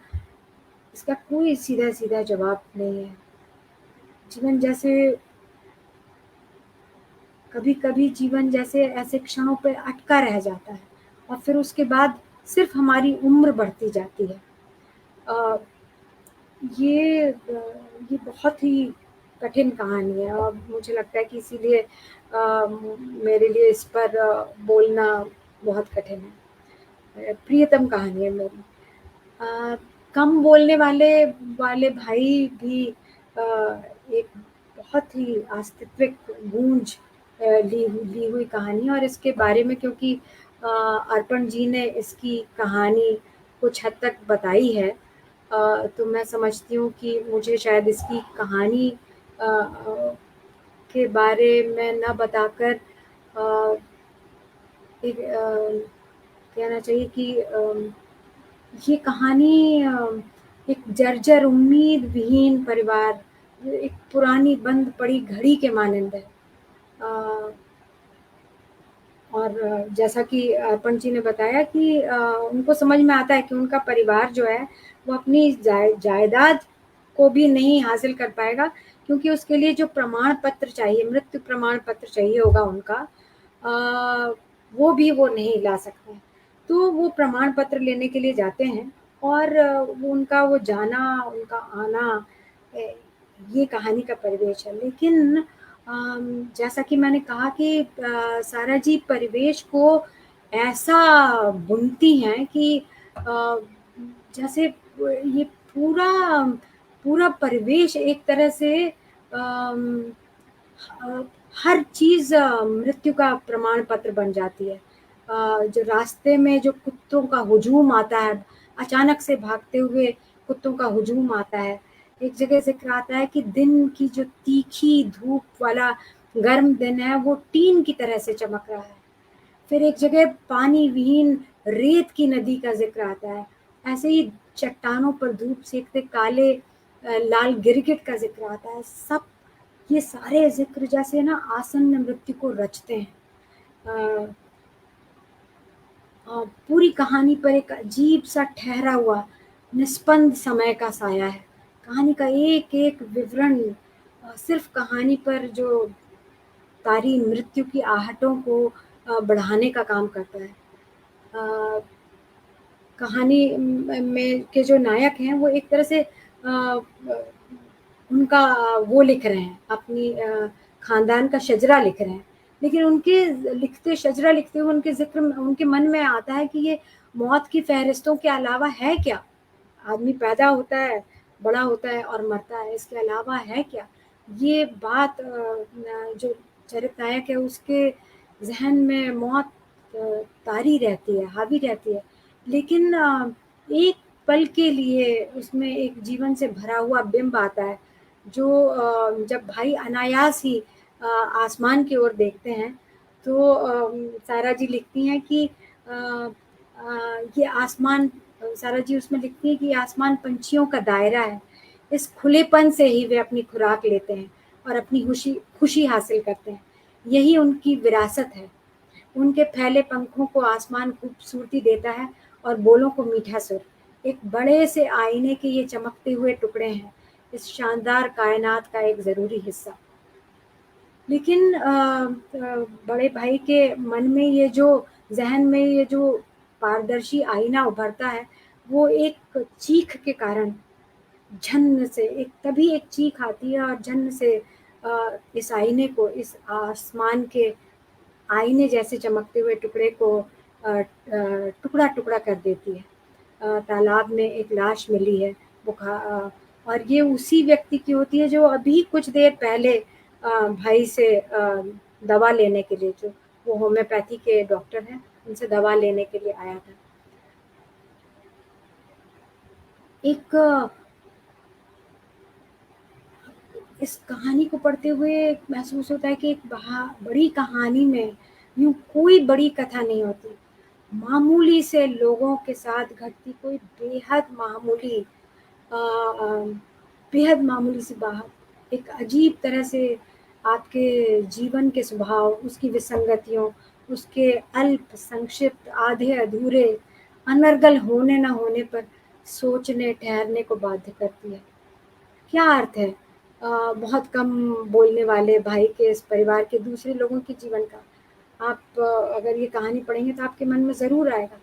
इसका कोई सीधा-सीधा जवाब नहीं है। जीवन जैसे कभी-कभी जीवन जैसे ऐसे क्षणों पे अटका रह जाता है और फिर उसके बाद सिर्फ़ हमारी उम्र बढ़ती जाती है। अ, ये बहुत ही कठिन कहानी है और मुझे लगता है कि इसीलिए मेरे लिए इस पर बोलना बहुत कठिन है। प्रियतम कहानी है मेरी। अ, कम बोलने वाले वाले भाई भी एक बहुत ही अस्तित्विक गूंज ली हुई कहानी और इसके बारे में क्योंकि अर्पण जी ने इसकी कहानी कुछ हद तक बताई है, तो मैं समझती हूँ कि मुझे शायद इसकी कहानी के बारे में न बताकर एक कहना चाहिए कि ये कहानी एक जर्जर उम्मीद विहीन परिवार, एक पुरानी बंद पड़ी घड़ी के मानंद है। और जैसा कि अर्पण जी ने बताया कि उनको समझ में आता है कि उनका परिवार जो है वो अपनी जायदाद को भी नहीं हासिल कर पाएगा, क्योंकि उसके लिए जो प्रमाण पत्र चाहिए, मृत्यु प्रमाण पत्र चाहिए होगा उनका, वो भी वो नहीं ला सकते हैं। तो वो प्रमाण पत्र लेने के लिए जाते हैं, और वो उनका वो जाना, उनका आना, ये कहानी का परिवेश है। लेकिन जैसा कि मैंने कहा कि सारा जी परिवेश को ऐसा बुनती हैं कि जैसे ये पूरा पूरा परिवेश एक तरह से हर चीज़ मृत्यु का प्रमाण पत्र बन जाती है। जो रास्ते में जो कुत्तों का हुजूम आता है, अचानक से भागते हुए कुत्तों का हुजूम आता है। एक जगह ज़िक्र आता है कि दिन की जो तीखी धूप वाला गर्म दिन है, वो टीन की तरह से चमक रहा है। फिर एक जगह पानी विहीन रेत की नदी का ज़िक्र आता है। ऐसे ही चट्टानों पर धूप सेकते काले लाल गिरगिट का ज़िक्र आता है। सब ये सारे ज़िक्र जैसे ना आसन्न मृत्यु को रचते हैं। अ पूरी कहानी पर एक अजीब-सा ठहरा हुआ निस्पंद समय का साया है। कहानी का एक-एक विवरण सिर्फ़ कहानी पर जो तारी मृत्यु की आहटों को बढ़ाने का काम करता है। अ, कहानी में के जो नायक हैं वो एक तरह से उनका वो लिख रहे हैं, अपनी खानदान का शजरा लिख रहे हैं। लेकिन उनके शजरा लिखते हुए उनके ज़िक्र में उनके मन में आता है कि ये मौत की फ़हरिस्तों के अलावा है क्या? आदमी पैदा होता है, बड़ा होता है और मरता है, इसके अलावा है क्या? ये बात जो चरित्र नायक है उसके ज़हन में मौत तारी रहती है, हावी रहती है। लेकिन एक पल के लिए उसमें एक जीवन से भरा हुआ बिंब आता है, जो जब भाई अनायास ही आसमान की ओर देखते हैं, तो सारा जी लिखती हैं कि ये आसमान, सारा जी उसमें लिखती हैं कि आसमान पंछियों का दायरा है। इस खुलेपन से ही वे अपनी खुराक लेते हैं और अपनी खुशी हासिल करते हैं। यही उनकी विरासत है। उनके फैले पंखों को आसमान खूबसूरती देता है और बोलों को मीठा सुर। एक बड़े से आईने के ये चमकते हुए टुकड़े हैं, इस शानदार कायनात का एक ज़रूरी हिस्सा। लेकिन बड़े भाई के मन में ये जो ज़हन में ये जो पारदर्शी आईना उभरता है, वो एक चीख के कारण झन्न से तभी एक चीख आती है और झन्न से इस आईने को, इस आसमान के आईने जैसे चमकते हुए टुकड़े को टुकड़ा-टुकड़ा कर देती है। तालाब में एक लाश मिली है, और ये उसी व्यक्ति की होती है जो अभी कुछ देर पहले भाई से दवा लेने के लिए, जो वो होम्योपैथी के डॉक्टर हैं, उनसे दवा लेने के लिए आया था। एक इस कहानी को पढ़ते हुए महसूस होता है कि एक बड़ी कहानी में यूँ कोई बड़ी कथा नहीं होती। मामूली से लोगों के साथ घटती कोई बेहद मामूली सी बात, एक अजीब तरह से आपके जीवन के स्वभाव, उसकी विसंगतियों, उसके अल्प, संक्षिप्त, आधे-अधूरे, अनर्गल होने ना होने पर सोचने, ठहरने को बाध्य करती है। क्या अर्थ है बहुत कम बोलने वाले भाई के इस परिवार के दूसरे लोगों के जीवन का? आप अगर ये कहानी पढ़ेंगे तो आपके मन में ज़रूर आएगा।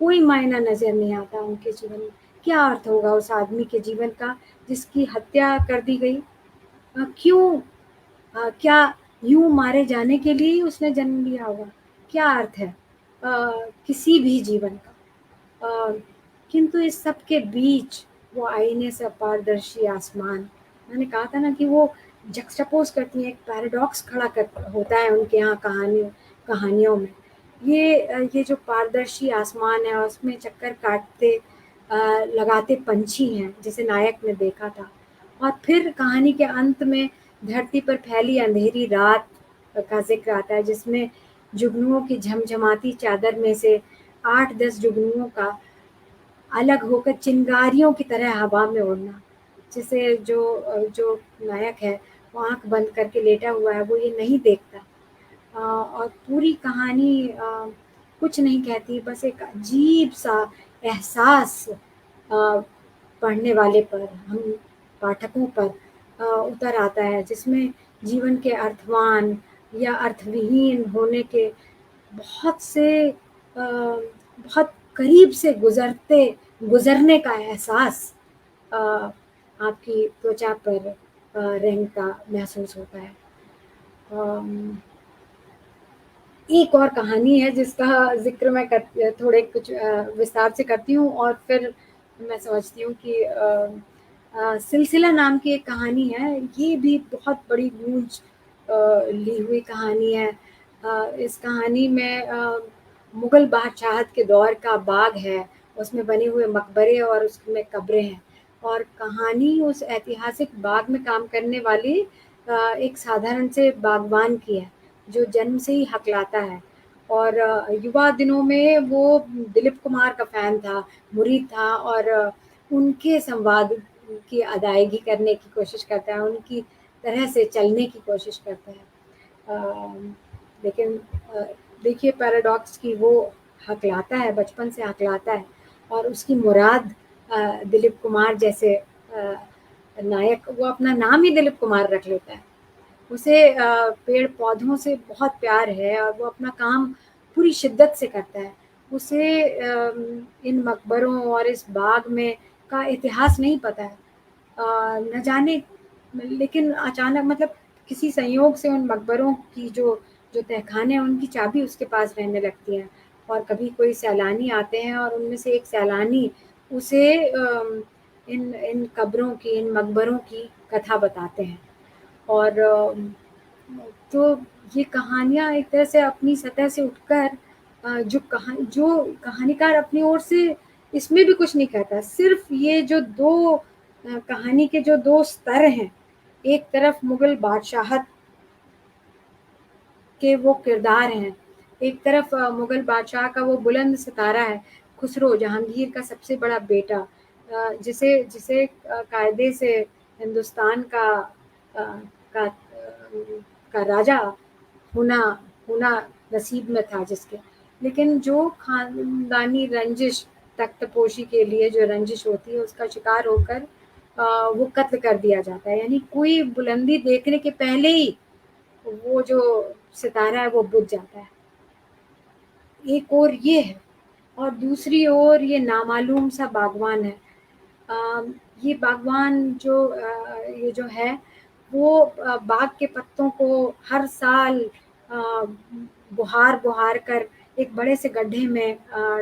कोई मायना नज़र नहीं आता उनके जीवन में। क्या अर्थ होगा उस आदमी के जीवन का जिसकी हत्या कर दी गई? क्यों? क्या यूँ मारे जाने के लिए ही उसने जन्म लिया होगा? क्या अर्थ है किसी भी जीवन का? अ, किंतु इस सब के बीच वो आईने से अपारदर्शी आसमान, मैंने कहा था ना कि वो जक्सटापोज़ करती हैं, एक पैराडॉक्स खड़ा कर होता है उनके यहाँ कहानियों में। ये जो पारदर्शी आसमान है और उसमें चक्कर काटते लगाते पंछी हैं, जैसे नायक ने देखा था। और फिर कहानी के अंत में धरती पर फैली अंधेरी रात का ज़िक्र आता है, जिसमें जुगनुओं की झमझमाती चादर में से 8-10 जुगनुओं का अलग होकर चिंगारियों की तरह हवा में उड़ना। जिसे जो नायक है वो आँख बंद करके लेटा हुआ है, वो ये नहीं देखता। और पूरी कहानी कुछ नहीं कहती, बस एक अजीब-सा एहसास पढ़ने वाले पर, हम पाठकों पर उतर आता है, जिसमें जीवन के अर्थवान या अर्थविहीन होने के बहुत से बहुत करीब से गुज़रने का एहसास आपकी त्वचा पर रेंगता महसूस होता है। अम एक और कहानी है जिसका ज़िक्र मैं थोड़े कुछ विस्तार से करती हूँ और फिर मैं समझती हूँ कि सिलसिला नाम की एक कहानी है। ये भी बहुत बड़ी गूँज ली हुई कहानी है। इस कहानी में मुग़ल बादशाहत के दौर का बाग है, उसमें बने हुए मकबरे और उसमें कब्रें हैं। और कहानी उस ऐतिहासिक बाग में काम करने वाली एक साधारण से बागवान की है, जो जन्म से ही हकलाता है। और युवा दिनों में वो दिलीप कुमार का फ़ैन था, मुरीद था और उनके संवाद की अदायगी करने की कोशिश करता है, उनकी तरह से चलने की कोशिश करता है। लेकिन देखिए पैराडॉक्स कि वो हकलाता है, बचपन से हकलाता है और उसकी मुराद दिलीप कुमार जैसे नायक, वो अपना नाम ही दिलीप कुमार रख लेता है। उसे पेड़-पौधों से बहुत प्यार है और वो अपना काम पूरी शिद्दत से करता है। उसे इन मकबरों और इस बाग में का इतिहास नहीं पता है। न जाने, लेकिन अचानक मतलब किसी संयोग से उन मकबरों की जो तहखाने हैं, उनकी चाबी उसके पास रहने लगती है। और कभी कोई सैलानी आते हैं और उनमें से एक सैलानी उसे इन कब्रों की, इन मकबरों की कथा बताते हैं। और तो ये कहानियाँ एक तरह से अपनी सतह से उठकर जो कहानीकार अपनी ओर से इसमें भी कुछ नहीं कहता। सिर्फ़ ये जो 2 कहानी के जो 2 स्तर हैं, एक तरफ मुग़ल बादशाहत के वो किरदार हैं, एक तरफ मुग़ल बादशाह का वो बुलंद सितारा है, खुसरो, जहांगीर का सबसे बड़ा बेटा, जिसे जिसे कायदे से हिंदुस्तान अ, का का राजा होना होना नसीब में था जिसके। लेकिन जो ख़ानदानी रंजिश, तख्तपोशी के लिए जो रंजिश होती है, उसका शिकार होकर वो कत्ल कर दिया जाता है। यानी कोई बुलंदी देखने के पहले ही वो जो सितारा है वो बुझ जाता है। एक ओर ये है और दूसरी ओर ये नामालूम सा बागवान है। अ, ये बागवान ये जो है वो बाग के पत्तों को हर साल बुहार-बुहार कर एक बड़े से गड्ढे में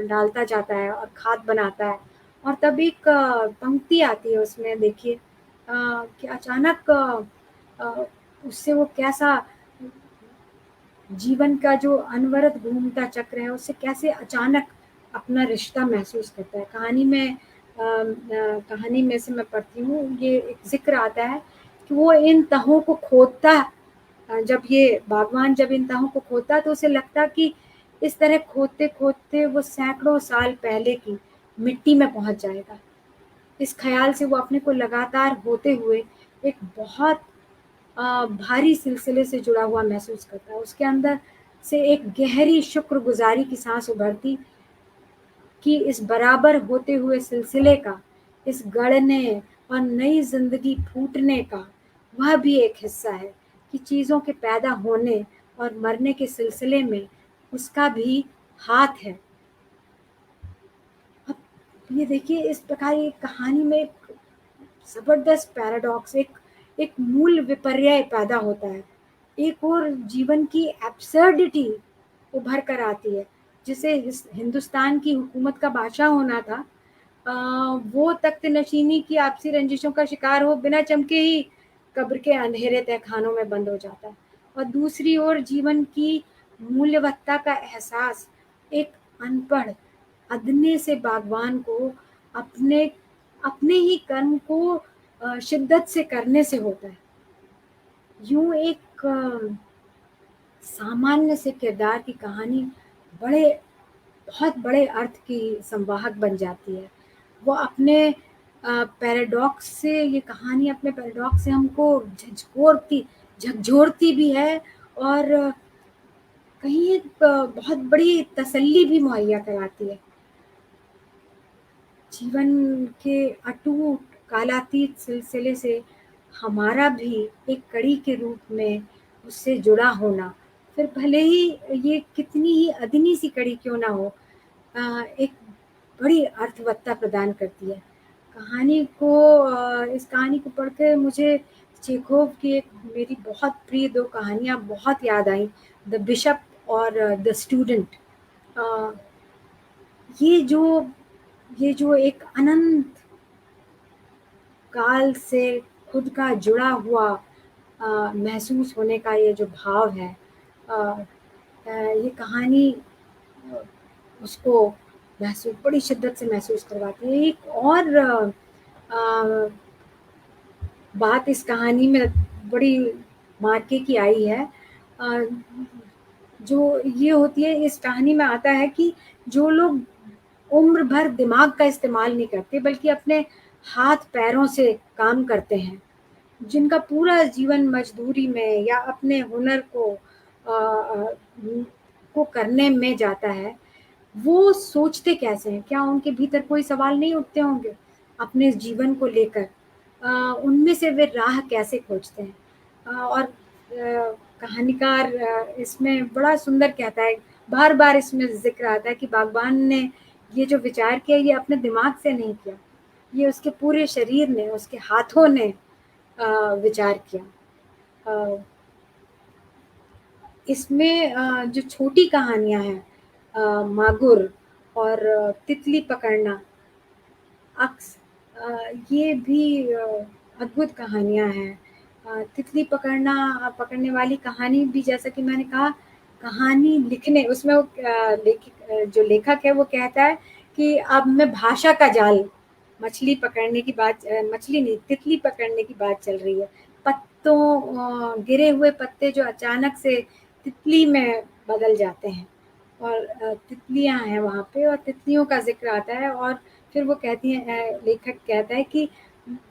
डालता जाता है और खाद बनाता है। और तब एक पंक्ति आती है उसमें, देखिए कि अचानक उससे वो कैसा जीवन का जो अनवरत घूमता चक्र है, उससे कैसे अचानक अपना रिश्ता महसूस करता है। कहानी में से मैं पढ़ती हूँ, ये एक ज़िक्र आता है कि वो इन तहों को खोदता, जब ये बागवान जब इन तहों को खोदता तो उसे लगता कि इस तरह खोदते-खोदते वो सैकड़ों साल पहले की मिट्टी में पहुँच जाएगा। इस ख़्याल से वो अपने को लगातार होते हुए एक बहुत भारी सिलसिले से जुड़ा हुआ महसूस करता है। उसके अंदर से एक गहरी शुक्रगुज़ारी की साँस उभरती कि इस बराबर होते हुए सिलसिले का, इस गढ़ने और नई ज़िंदगी फूटने का वह भी एक हिस्सा है, कि चीज़ों के पैदा होने और मरने के सिलसिले में उसका भी हाथ है। अब ये देखिए, इस प्रकार एक कहानी में एक ज़बरदस्त पैराडॉक्स, एक एक मूल विपर्यय पैदा होता है। एक और जीवन की एब्सर्डिटी उभर कर आती है, जिसे हिंदुस्तान की हुकूमत का बादशाह होना था, अ, वो तख्त-नशीनी की आपसी रंजिशों का शिकार हो बिना चमके ही कब्र के अंधेरे तहखानों में बंद हो जाता है। और दूसरी ओर जीवन की मूल्यवत्ता का एहसास एक अनपढ़, अदने से बागवान को अपने अपने ही कर्म को शिद्दत से करने से होता है। यूँ एक सामान्य से किरदार की कहानी बड़े बहुत बड़े अर्थ की संवाहक बन जाती है। वो अपने पैराडॉक्स से, ये कहानी अपने पैराडॉक्स से हमको झकझोरती भी है, और कहीं एक बहुत बड़ी तसल्ली भी मुहैया कराती है। जीवन के अटूट कालातीत सिलसिले से हमारा भी एक कड़ी के रूप में उससे जुड़ा होना, फिर भले ही ये कितनी ही अदनी सी कड़ी क्यों ना हो, एक बड़ी अर्थवत्ता प्रदान करती है। इस कहानी को पढ़कर मुझे चेखोव की एक मेरी बहुत प्रिय 2 कहानियाँ बहुत याद आईं, द बिशप और द स्टूडेंट। ये जो ये जो एक अनंत काल से खुद का जुड़ा हुआ महसूस होने का ये जो भाव है, ये कहानी उसको बड़ी शिद्दत से महसूस करवाती है। एक और बात इस कहानी में बड़ी मायके की आई है, जो ये होती है, इस कहानी में आता है कि जो लोग उम्र भर दिमाग का इस्तेमाल नहीं करते बल्कि अपने हाथ पैरों से काम करते हैं, जिनका पूरा जीवन मजदूरी में या अपने हुनर को करने में जाता है, वो सोचते कैसे हैं? क्या उनके भीतर कोई सवाल नहीं उठते होंगे अपने जीवन को लेकर? उनमें से वे राह कैसे खोजते हैं? और कहानीकार इसमें बड़ा सुंदर कहता है, बार-बार इसमें ज़िक्र आता है कि बागबान ने ये जो विचार किया, ये अपने दिमाग से नहीं किया, ये उसके पूरे शरीर ने, उसके हाथों ने विचार किया। इसमें जो छोटी कहानियाँ हैं, मागुर और तितली पकड़ना, अक्स, ये भी अद्भुत कहानियाँ हैं। पकड़ने वाली कहानी भी, जैसा कि मैंने कहा, कहानी लिखने उसमें वो जो लेखक है वो कहता है कि अब मैं भाषा का जाल, मछली पकड़ने की बात, मछली नहीं, तितली पकड़ने की बात चल रही है। गिरे हुए पत्ते जो अचानक से तितली में बदल जाते हैं, और तितलियाँ हैं वहाँ पे, और तितलियों का ज़िक्र आता है, और फिर वो कहती हैं, लेखक कहता है कि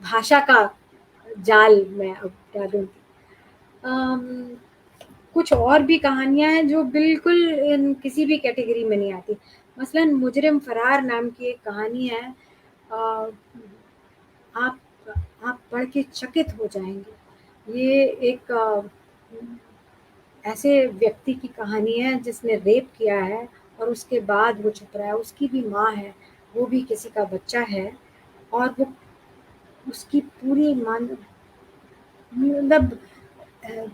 भाषा का जाल मैं अब डालूँगी। कुछ और भी कहानियाँ हैं जो बिल्कुल किसी भी कैटेगरी में नहीं आती। मसलन मुजरिम फरार नाम की एक कहानी है, अ, आप आप पढ़ के चकित हो जाएँगे। ये एक ऐसे व्यक्ति की कहानी है जिसने रेप किया है और उसके बाद वो छुप रहा है। उसकी भी माँ है, वो भी किसी का बच्चा है, और वो उसकी पूरी मतलब अ,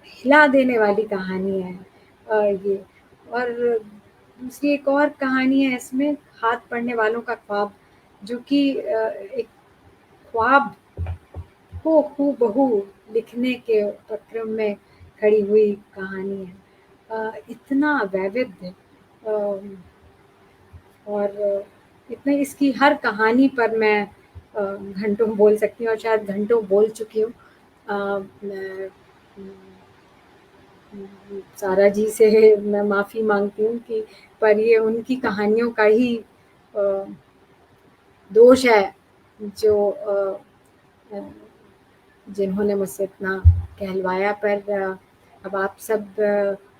हिला देने वाली कहानी है ये। और दूसरी एक और कहानी है इसमें, हाथ पढ़ने वालों का ख्वाब, जो कि एक ख्वाब को हूबहू लिखने के उपक्रम में खड़ी हुई कहानी है। इतना वैविध्य, और इतने, इसकी हर कहानी पर मैं घंटों बोल सकती हूँ, और शायद घंटों बोल चुकी हूँ। मैं सारा जी से मैं माफ़ी माँगती हूँ कि, पर ये उनकी कहानियों का ही दोष है, जो जिन्होंने मुझसे इतना कहलवाया। पर अब आप सब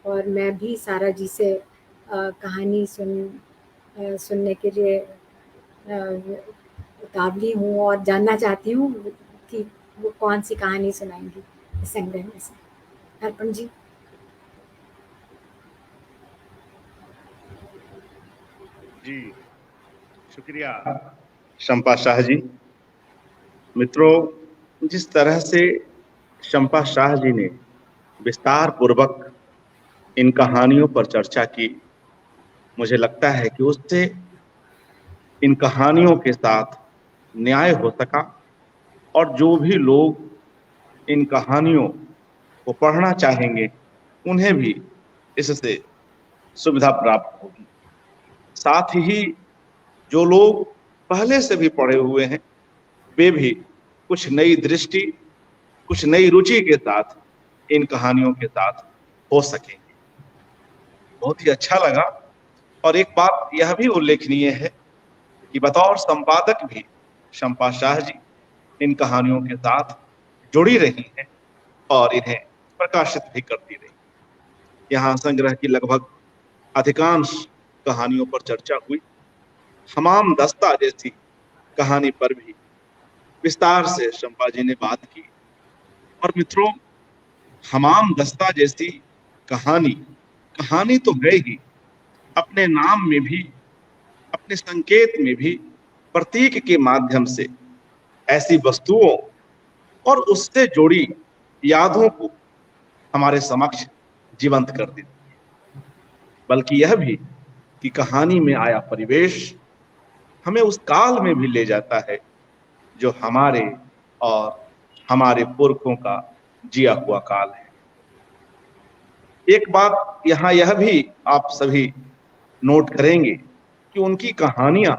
और मैं भी सारा जी से कहानी सुनने के लिए उतावली हूँ, और जानना चाहती हूँ कि वो कौन सी कहानी सुनाएंगी इस संग्रह में से। अर्पण जी। जी, शुक्रिया शंपा शाह जी। मित्रों, जिस तरह से शंपा शाह जी ने विस्तार पूर्वक इन कहानियों पर चर्चा की, मुझे लगता है कि उससे इन कहानियों के साथ न्याय हो सका, और जो भी लोग इन कहानियों को पढ़ना चाहेंगे उन्हें भी इससे सुविधा प्राप्त होगी। साथ ही जो लोग पहले से भी पढ़े हुए हैं, वे भी कुछ नई दृष्टि, कुछ नई रुचि के साथ इन कहानियों के साथ हो सकेंगे। बहुत ही अच्छा लगा। और एक बात यह भी उल्लेखनीय है कि बतौर संपादक भी शंपा शाह जी इन कहानियों के साथ जुड़ी रही हैं और इन्हें प्रकाशित भी करती रही। यहाँ संग्रह की लगभग अधिकांश कहानियों पर चर्चा हुई। हमाम दस्ता जैसी कहानी पर भी विस्तार से शंपा जी ने बात की। और मित्रों, हमाम दस्ता जैसी कहानी कहानी तो है ही, अपने नाम में भी, अपने संकेत में भी प्रतीक के माध्यम से ऐसी वस्तुओं और उससे जुड़ी यादों को हमारे समक्ष जीवंत कर देती है। बल्कि यह भी कि कहानी में आया परिवेश हमें उस काल में भी ले जाता है जो हमारे और हमारे पुरखों का जिया हुआ काल है। एक बात यहाँ यह भी आप सभी नोट करेंगे कि उनकी कहानियां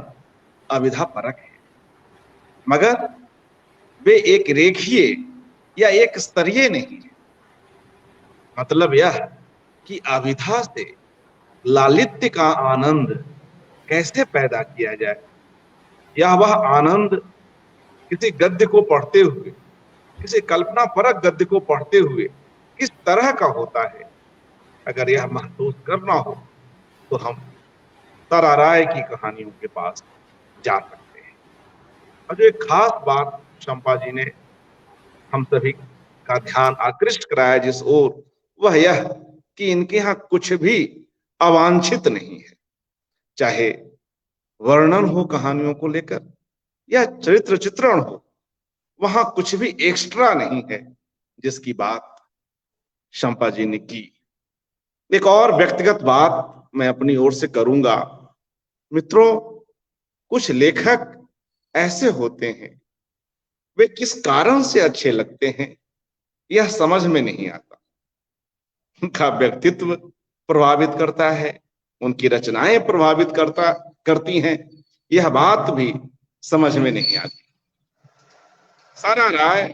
अविधा परक है, मगर वे एक रेखीय या एक स्तरीय नहीं है। मतलब यह कि अविधा से लालित्य का आनंद कैसे पैदा किया जाए, या वह आनंद किसी गद्य को पढ़ते हुए, किसी कल्पना परक गद्य को पढ़ते हुए किस तरह का होता है, अगर यह महसूस करना हो तो हम तारा राय की कहानियों के पास जा सकते हैं। और जो एक खास बात शंपा जी ने हम सभी का ध्यान आकृष्ट कराया जिस ओर, वह यह कि इनके यहाँ कुछ भी अवांछित नहीं है। चाहे वर्णन हो कहानियों को लेकर या चरित्र चित्रण हो, वहां कुछ भी एक्स्ट्रा नहीं है जिसकी बात शंपा जी ने की। एक और व्यक्तिगत बात मैं अपनी ओर से करूंगा। मित्रों, कुछ लेखक ऐसे होते हैं, वे किस कारण से अच्छे लगते हैं यह समझ में नहीं आता। उनका व्यक्तित्व प्रभावित करता है, उनकी रचनाएं प्रभावित करती हैं, यह बात भी समझ में नहीं आती। सारा राय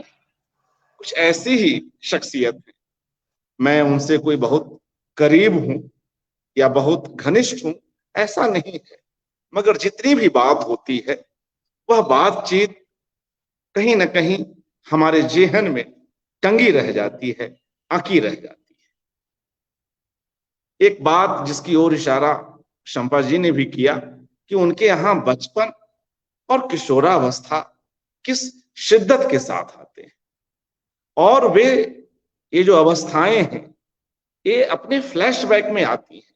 कुछ ऐसी ही शख्सियत है, मैं उनसे कोई बहुत करीब हूं या बहुत घनिष्ठ हूं ऐसा नहीं है, मगर जितनी भी बात होती है वह बातचीत कहीं ना कहीं हमारे जेहन में टंगी रह जाती है, आंकी रह जाती है। एक बात जिसकी ओर इशारा शंपा जी ने भी किया कि उनके यहाँ बचपन और किशोरावस्था किस शिद्दत के साथ आते हैं, और वे ये जो अवस्थाएं हैं ये अपने फ्लैशबैक में आती हैं।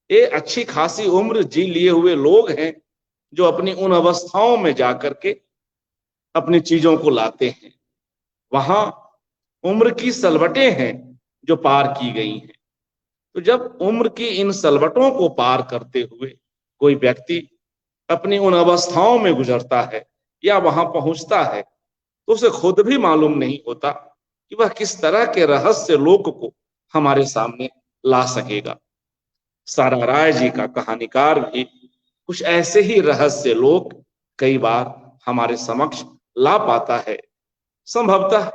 ये अच्छी खासी उम्र जी लिए हुए लोग हैं जो अपनी उन अवस्थाओं में जाकर के अपनी चीजों को लाते हैं। वहां उम्र की सलवटें हैं जो पार की गई हैं। तो जब उम्र की इन सलवटों को पार करते हुए कोई व्यक्ति अपनी उन अवस्थाओं में गुजरता है या वहां पहुंचता है, तो उसे खुद भी मालूम नहीं होता कि वह किस तरह के रहस्य लोक को हमारे सामने ला सकेगा। सारा राय जी का कहानीकार भी कुछ ऐसे ही रहस्य लोक कई बार हमारे समक्ष ला पाता है, संभवतः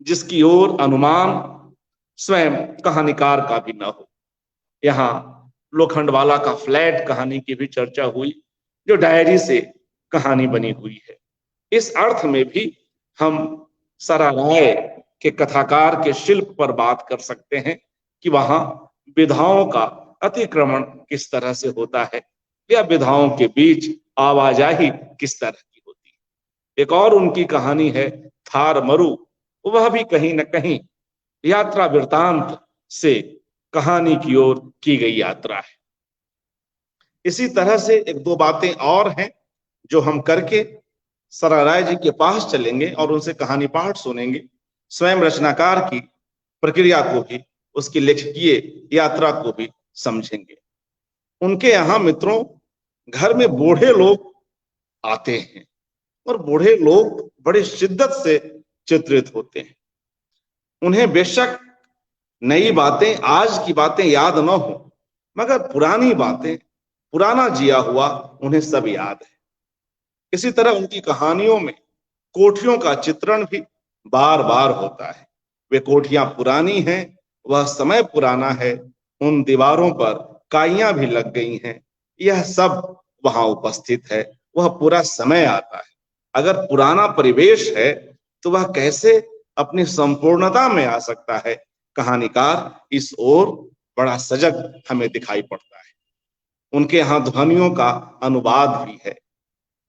जिसकी ओर अनुमान स्वयं कहानीकार का भी न हो। यहाँ लोखंडवाला का फ्लैट कहानी की भी चर्चा हुई, जो डायरी से कहानी बनी हुई है। इस अर्थ में भी हम सारा राय के कथाकार के शिल्प पर बात कर सकते हैं कि वहां विधाओं का अतिक्रमण किस तरह से होता है या विधाओं के बीच आवाजाही किस तरह की होती है। एक और उनकी कहानी है थार मरु, वह भी कहीं न कहीं यात्रा वृतांत से कहानी की ओर की गई यात्रा है। इसी तरह से एक दो बातें और हैं जो हम करके सारा राय जी के पास चलेंगे और उनसे कहानी पाठ सुनेंगे, स्वयं रचनाकार की प्रक्रिया को भी, उसकी लेखकीय यात्रा को भी समझेंगे। उनके यहाँ मित्रों घर में बूढ़े लोग आते हैं और बूढ़े लोग बड़े शिद्दत से चित्रित होते हैं। उन्हें बेशक नई बातें, आज की बातें याद न हो, मगर पुरानी बातें, पुराना जिया हुआ उन्हें सब याद है। इसी तरह उनकी कहानियों में कोठियों का चित्रण भी बार बार होता है। वे कोठियां पुरानी हैं, वह समय पुराना है, उन दीवारों पर काइयां भी लग गई हैं, यह सब वहां उपस्थित है वह पूरा समय आता है। अगर पुराना परिवेश है तो वह कैसे अपनी संपूर्णता में आ सकता है। कहानीकार इस ओर बड़ा सजग हमें दिखाई पड़ता है। उनके यहाँ ध्वनियों का अनुवाद भी है।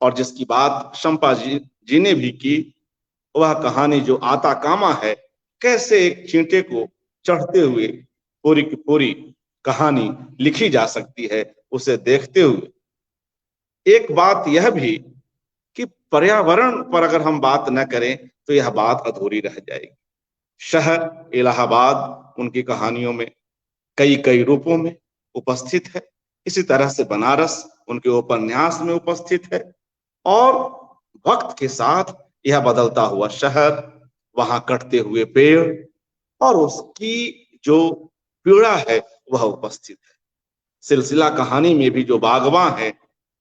और जिसकी बात शंपा जी ने भी की, वह कहानी जो आता कामा है, कैसे एक चींटे को चढ़ते हुए पूरी की पूरी कहानी लिखी जा सकती है, उसे देखते हुए। एक बात यह भी कि पर्यावरण पर अगर हम बात न करें तो यह बात अधूरी रह जाएगी। शहर इलाहाबाद उनकी कहानियों में कई कई रूपों में उपस्थित है। इसी तरह से बनारस उनके उपन्यास में उपस्थित है। और वक्त के साथ यह बदलता हुआ शहर, वहां कटते हुए पेड़ और उसकी जो पीड़ा है वह उपस्थित है। सिलसिला कहानी में भी जो बागवां है,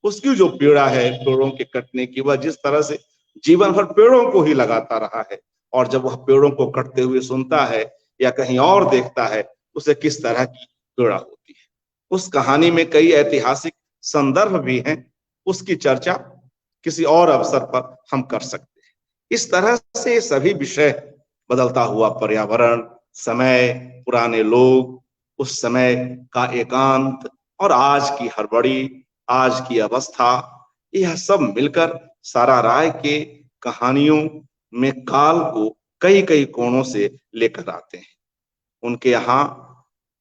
उसकी जो पीड़ा है पेड़ों के कटने की, वह जिस तरह से जीवन भर पेड़ों को ही लगाता रहा है, और जब वह पेड़ों को कटते हुए सुनता है या कहीं और देखता है, उसे किस तरह की पीड़ा होती है। उस कहानी में कई ऐतिहासिक संदर्भ भी हैं, उसकी चर्चा किसी और अवसर पर हम कर सकते हैं। इस तरह से सभी विषय, बदलता हुआ पर्यावरण, समय, पुराने लोग, उस समय का एकांत और आज की हड़बड़ी, आज की अवस्था, यह सब मिलकर सारा राय के कहानियों में काल को कई कई कोणों से लेकर आते हैं। उनके यहाँ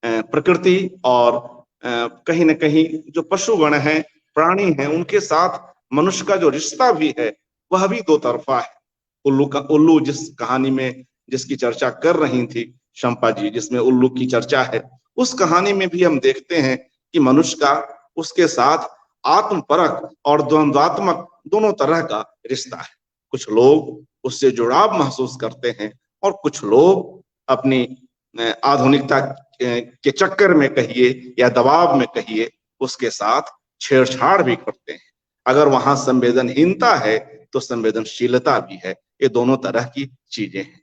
प्रकृति और कहीं न कहीं जो पशुगण हैं, प्राणी हैं, उनके साथ मनुष्य का जो रिश्ता भी है वह भी दो तरफा है। उल्लू जिस कहानी में जिसकी चर्चा कर रही थी शंपा जी, जिसमें उल्लू की चर्चा है, उस कहानी में भी हम देखते हैं कि मनुष्य का उसके साथ आत्मपरक और द्वंद्वात्मक दोनों तरह का रिश्ता है। कुछ लोग उससे जुड़ाव महसूस करते हैं और कुछ लोग अपनी आधुनिकता के चक्कर में कहिए या दबाव में कहिए, उसके साथ छेड़छाड़ भी करते हैं। अगर वहां संवेदनहीनता है तो संवेदनशीलता भी है। ये दोनों तरह की चीजें हैं।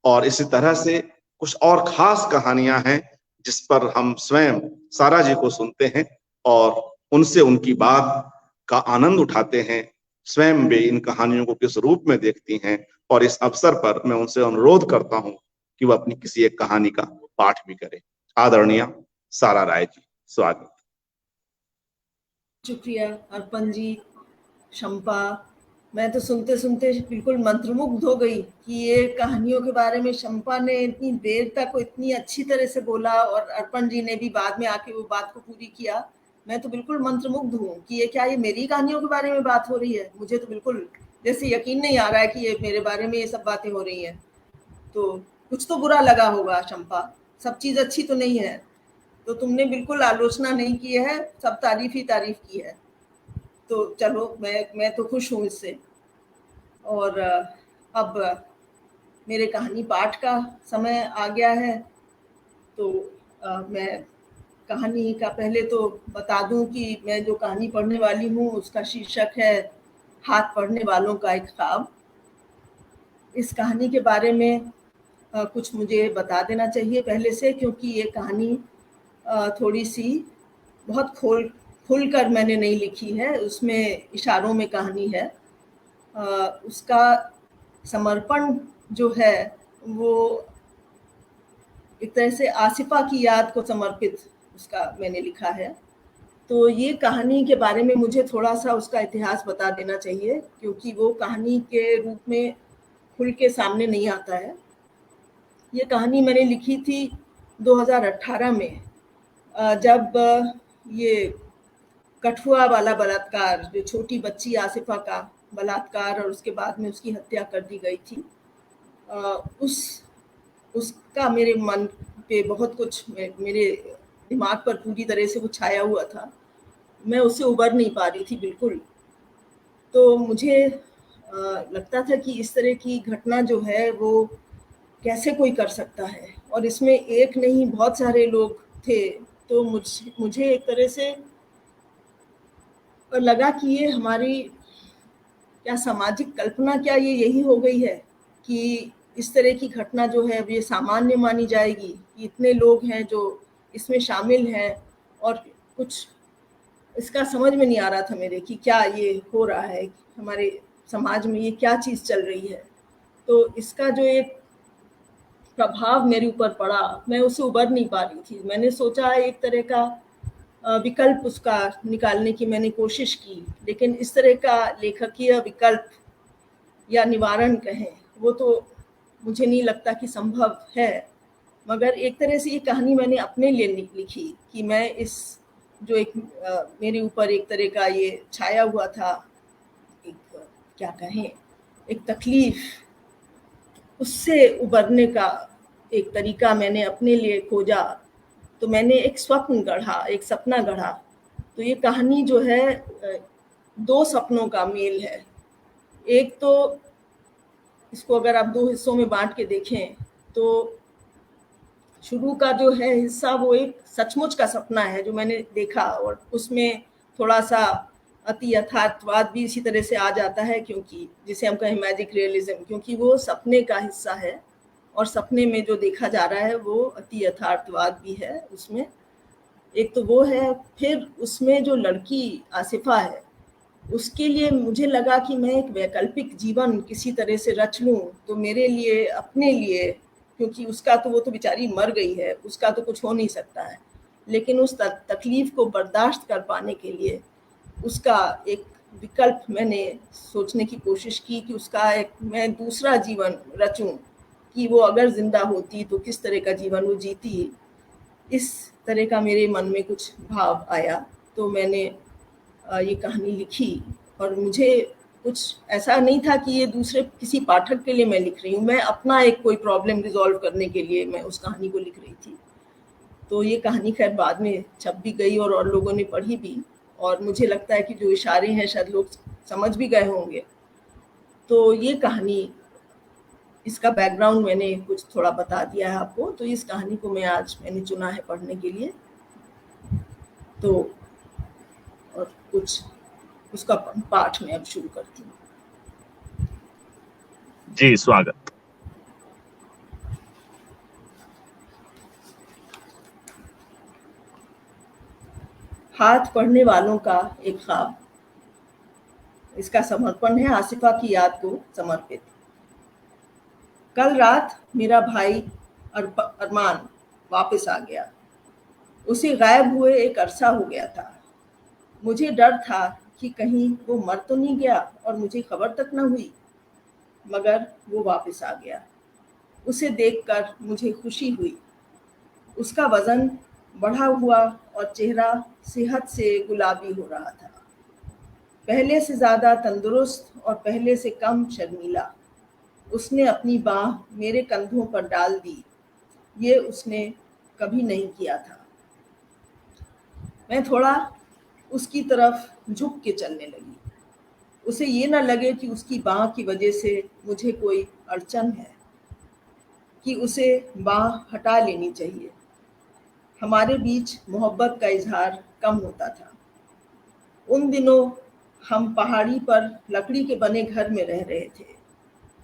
और इसी तरह से कुछ और खास कहानियां हैं जिस पर हम स्वयं सारा जी को सुनते हैं और उनसे उनकी बात का आनंद उठाते हैं। स्वयं वे इन कहानियों को किस रूप में देखती हैं, और इस अवसर पर मैं उनसे अनुरोध करता हूं कि वह अपनी किसी एक कहानी का पाठ भी करें। आदरणीय सारा राय जी, स्वागत। शुक्रिया अर्पण जी, शंपा। मैं तो सुनते सुनते बिल्कुल मंत्रमुग्ध हो गई कि ये कहानियों के बारे में शंपा ने इतनी देर तक इतनी अच्छी तरह से बोला, और अर्पण जी ने भी बाद में आके वो बात को पूरी किया। मैं तो बिल्कुल मंत्रमुग्ध हूँ कि ये क्या, ये मेरी कहानियों के बारे में बात हो रही है। मुझे तो बिल्कुल जैसे यकीन नहीं आ रहा है कि ये मेरे बारे में ये सब बातें हो रही हैं। तो कुछ तो बुरा लगा होगा शंपा, सब चीज़ अच्छी तो नहीं है। तो तुमने बिल्कुल आलोचना नहीं की है, सब तारीफ ही तारीफ की है। तो चलो, मैं तो खुश हूँ इससे। और अब मेरे कहानी पाठ का समय आ गया है। तो मैं कहानी का पहले तो बता दूं कि मैं जो कहानी पढ़ने वाली हूँ उसका शीर्षक है हाथ पढ़ने वालों का एक ख्वाब। इस कहानी के बारे में कुछ मुझे बता देना चाहिए पहले से, क्योंकि ये कहानी थोड़ी सी बहुत खुल कर मैंने नहीं लिखी है, उसमें इशारों में कहानी है। उसका समर्पण जो है वो एक तरह से आसिफा की याद को समर्पित उसका मैंने लिखा है। तो ये कहानी के बारे में मुझे थोड़ा सा उसका इतिहास बता देना चाहिए, क्योंकि वो कहानी के रूप में खुल के सामने नहीं आता है। ये कहानी मैंने लिखी थी 2018 में, जब ये कठुआ वाला बलात्कार, जो छोटी बच्ची आसिफा का बलात्कार और उसके बाद में उसकी हत्या कर दी गई थी, उसका मेरे मन पे बहुत कुछ, मेरे दिमाग पर पूरी तरह से वो छाया हुआ था। मैं उससे उबर नहीं पा रही थी बिल्कुल। तो मुझे लगता था कि इस तरह की घटना जो है वो कैसे कोई कर सकता है, और इसमें एक नहीं बहुत सारे लोग थे। तो मुझे एक तरह से लगा कि ये हमारी क्या सामाजिक कल्पना, क्या ये यही हो गई है कि इस तरह की घटना जो है ये सामान्य मानी जाएगी कि इतने लोग हैं जो इसमें शामिल हैं, और कुछ इसका समझ में नहीं आ रहा था मेरे कि क्या ये हो रहा है, हमारे समाज में ये क्या चीज़ चल रही है। तो इसका जो एक प्रभाव मेरे ऊपर पड़ा, मैं उससे उबर नहीं पा रही थी। मैंने सोचा एक तरह का विकल्प उसका निकालने की मैंने कोशिश की, लेकिन इस तरह का लेखकीय विकल्प या निवारण कहें, वो तो मुझे नहीं लगता कि संभव है। मगर एक तरह से ये कहानी मैंने अपने लिए लिखी कि मैं इस जो एक मेरे ऊपर एक तरह का ये छाया हुआ था, एक क्या कहें, एक तकलीफ, उससे उबरने का एक तरीका मैंने अपने लिए खोजा। तो मैंने एक स्वप्न गढ़ा, एक सपना गढ़ा। तो ये कहानी जो है दो सपनों का मेल है। एक तो इसको अगर आप दो हिस्सों में बांट के देखें तो शुरू का जो है हिस्सा वो एक सचमुच का सपना है जो मैंने देखा, और उसमें थोड़ा सा अति यथार्थवाद भी इसी तरह से आ जाता है, क्योंकि जिसे हम कहें मैजिक रियलिज्म, क्योंकि वो सपने का हिस्सा है और सपने में जो देखा जा रहा है वो अति यथार्थवाद भी है उसमें। एक तो वो है। फिर उसमें जो लड़की आसिफा है, उसके लिए मुझे लगा कि मैं एक वैकल्पिक जीवन किसी तरह से रच लूँ तो मेरे लिए, अपने लिए, क्योंकि उसका तो वो तो बेचारी मर गई है, उसका तो कुछ हो नहीं सकता है, लेकिन उस तकलीफ को बर्दाश्त कर पाने के लिए उसका एक विकल्प मैंने सोचने की कोशिश की कि उसका एक मैं दूसरा जीवन रचूं, कि वो अगर जिंदा होती तो किस तरह का जीवन वो जीती। इस तरह का मेरे मन में कुछ भाव आया, तो मैंने ये कहानी लिखी। और मुझे कुछ ऐसा नहीं था कि ये दूसरे किसी पाठक के लिए मैं लिख रही हूँ, मैं अपना एक कोई प्रॉब्लम रिजॉल्व करने के लिए मैं उस कहानी को लिख रही थी। तो ये कहानी खैर बाद में छप भी गई और लोगों ने पढ़ी भी, और मुझे लगता है कि जो इशारे हैं शायद लोग समझ भी गए होंगे। तो ये कहानी, इसका बैकग्राउंड मैंने कुछ थोड़ा बता दिया है आपको। तो इस कहानी को मैंने चुना है पढ़ने के लिए। तो और कुछ उसका पाठ मैं अब शुरू करती हूँ। जी, स्वागत। हाथ पढ़ने वालों का एक ख्वाब। इसका समर्पण है आसिफा की याद को समर्पित। कल रात मेरा भाई अरमान वापस आ गया। उसे गायब हुए एक अरसा हो गया था। मुझे डर था कि कहीं वो मर तो नहीं गया और मुझे खबर तक न हुई, मगर वो वापस आ गया। उसे देखकर मुझे खुशी हुई। उसका वजन बढ़ा हुआ और चेहरा सेहत से गुलाबी हो रहा था, पहले से ज़्यादा तंदुरुस्त और पहले से कम शर्मीला। उसने अपनी बाँह मेरे कंधों पर डाल दी। ये उसने कभी नहीं किया था। मैं थोड़ा उसकी तरफ झुक के चलने लगी। उसे ये न लगे कि उसकी बाँह की वजह से मुझे कोई अड़चन है, कि उसे बाँह हटा लेनी चाहिए। हमारे बीच मोहब्बत का इजहार कम होता था। उन दिनों हम पहाड़ी पर लकड़ी के बने घर में रह रहे थे।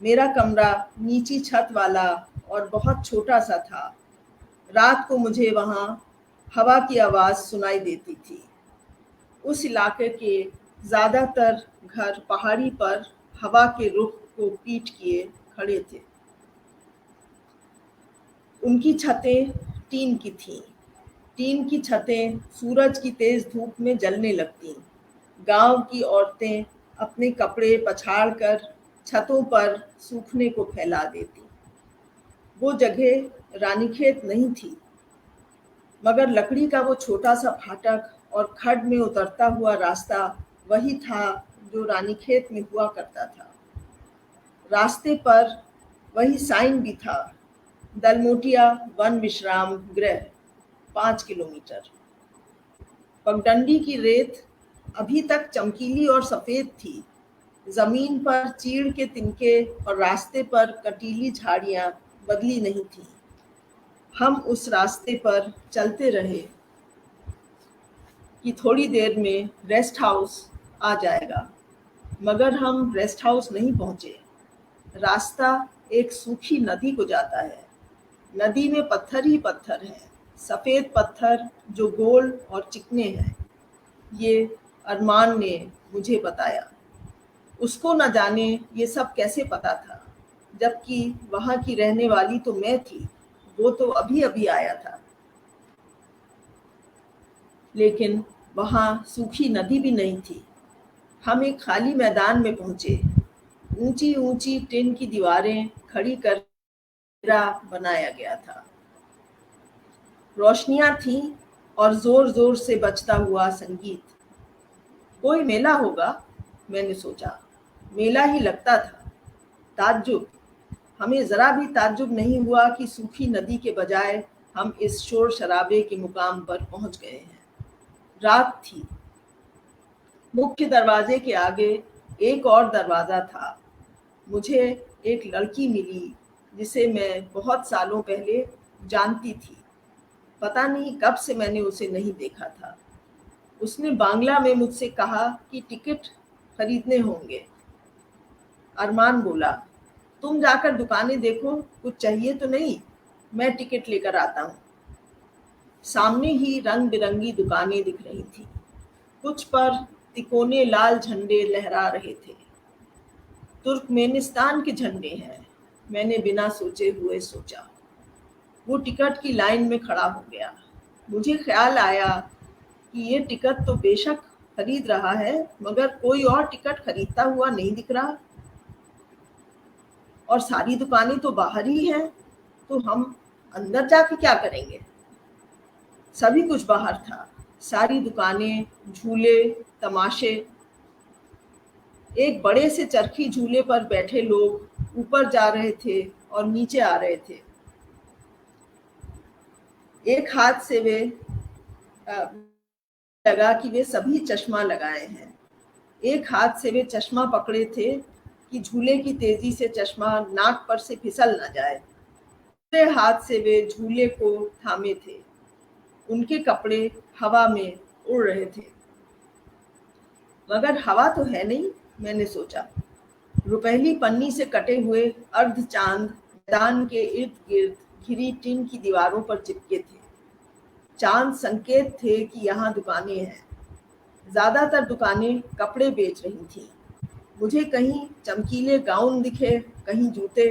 मेरा कमरा नीची छत वाला और बहुत छोटा सा था। रात को मुझे वहाँ हवा की आवाज़ सुनाई देती थी। उस इलाके के ज़्यादातर घर पहाड़ी पर हवा के रुख को पीट किए खड़े थे। उनकी छतें टीन की थीं। टीन की छतें सूरज की तेज धूप में जलने लगतीं। गांव की औरतें अपने कपड़े पछाड़कर छतों पर सूखने को फैला देती। वो जगह रानीखेत नहीं थी, मगर लकड़ी का वो छोटा सा फाटक और खड्ड में उतरता हुआ रास्ता वही था जो रानीखेत में हुआ करता था। रास्ते पर वही साइन भी था, दलमोटिया वन विश्राम गृह, 5 किलोमीटर। पगडंडी की रेत अभी तक चमकीली और सफ़ेद थी। जमीन पर चीड़ के तिनके और रास्ते पर कटीली झाड़ियाँ बदली नहीं थीं। हम उस रास्ते पर चलते रहे कि थोड़ी देर में रेस्ट हाउस आ जाएगा, मगर हम रेस्ट हाउस नहीं पहुँचे। रास्ता एक सूखी नदी को जाता है। नदी में पत्थर ही पत्थर हैं, सफ़ेद पत्थर जो गोल और चिकने हैं। ये अरमान ने मुझे बताया। उसको न जाने ये सब कैसे पता था, जबकि वहाँ की रहने वाली तो मैं थी, वो तो अभी अभी आया था। लेकिन वहाँ सूखी नदी भी नहीं थी। हम एक खाली मैदान में पहुंचे। ऊंची ऊंची टिन की दीवारें खड़ी कर घेरा बनाया गया था। रोशनियां थीं और जोर जोर से बजता हुआ संगीत। कोई मेला होगा, मैंने सोचा। मेला ही लगता था। ताज्जुब, हमें जरा भी ताज्जुब नहीं हुआ कि सूखी नदी के बजाय हम इस शोर शराबे के मुकाम पर पहुंच गए हैं। रात थी। मुख्य दरवाजे के आगे एक और दरवाजा था। मुझे एक लड़की मिली जिसे मैं बहुत सालों पहले जानती थी। पता नहीं कब से मैंने उसे नहीं देखा था। उसने बांग्ला में मुझसे कहा कि टिकट खरीदने होंगे। अरमान बोला, तुम जाकर दुकानें देखो, कुछ चाहिए तो नहीं, मैं टिकट लेकर आता हूँ। सामने ही रंग बिरंगी दुकानें दिख रही थी। कुछ पर तिकोने लाल झंडे लहरा रहे थे। तुर्कमेनिस्तान के झंडे हैं, मैंने बिना सोचे हुए सोचा। वो टिकट की लाइन में खड़ा हो गया। मुझे ख्याल आया कि ये टिकट तो बेशक खरीद रहा है, मगर कोई और टिकट खरीदता हुआ नहीं दिख रहा। और सारी दुकानें तो बाहर ही हैं, तो हम अंदर जाके क्या करेंगे? सभी कुछ बाहर था। सारी दुकानें, झूले, तमाशे। एक बड़े से चरखी झूले पर बैठे लोग ऊपर जा रहे थे और नीचे आ रहे थे। एक हाथ से वे लगा कि वे सभी चश्मा लगाए हैं। एक हाथ से वे चश्मा पकड़े थे कि झूले की तेजी से चश्मा नाक पर से फिसल न जाए। दूसरे हाथ से वे झूले को थामे थे। उनके कपड़े हवा में उड़ रहे थे। मगर हवा तो है नहीं, मैंने सोचा। रुपहली पन्नी से कटे हुए अर्ध चांद मैदान के इर्द गिर्द घिरी टिन की दीवारों पर चिपके थे। चांद संकेत थे कि यहाँ दुकानें हैं। ज्यादातर दुकानें कपड़े बेच रही थीं। मुझे कहीं चमकीले गाउन दिखे, कहीं जूते।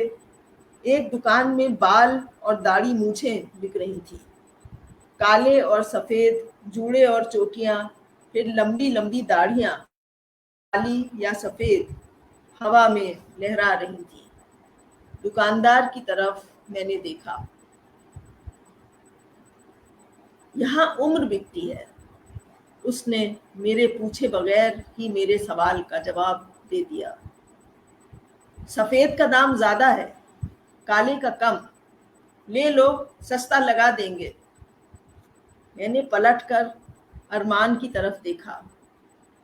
एक दुकान में बाल और दाढ़ी मूछें बिक रही थी। काले और सफेद जूड़े और चोटियां, फिर लंबी लंबी दाढ़ियां, काली या सफेद, हवा में लहरा रही थी। दुकानदार की तरफ मैंने देखा। यहाँ उम्र बिकती है, उसने मेरे पूछे बगैर ही मेरे सवाल का जवाब दे दिया। सफेद का दाम ज्यादा है, काले का कम। ले लो, सस्ता लगा देंगे। मैंने पलटकर अरमान की तरफ देखा।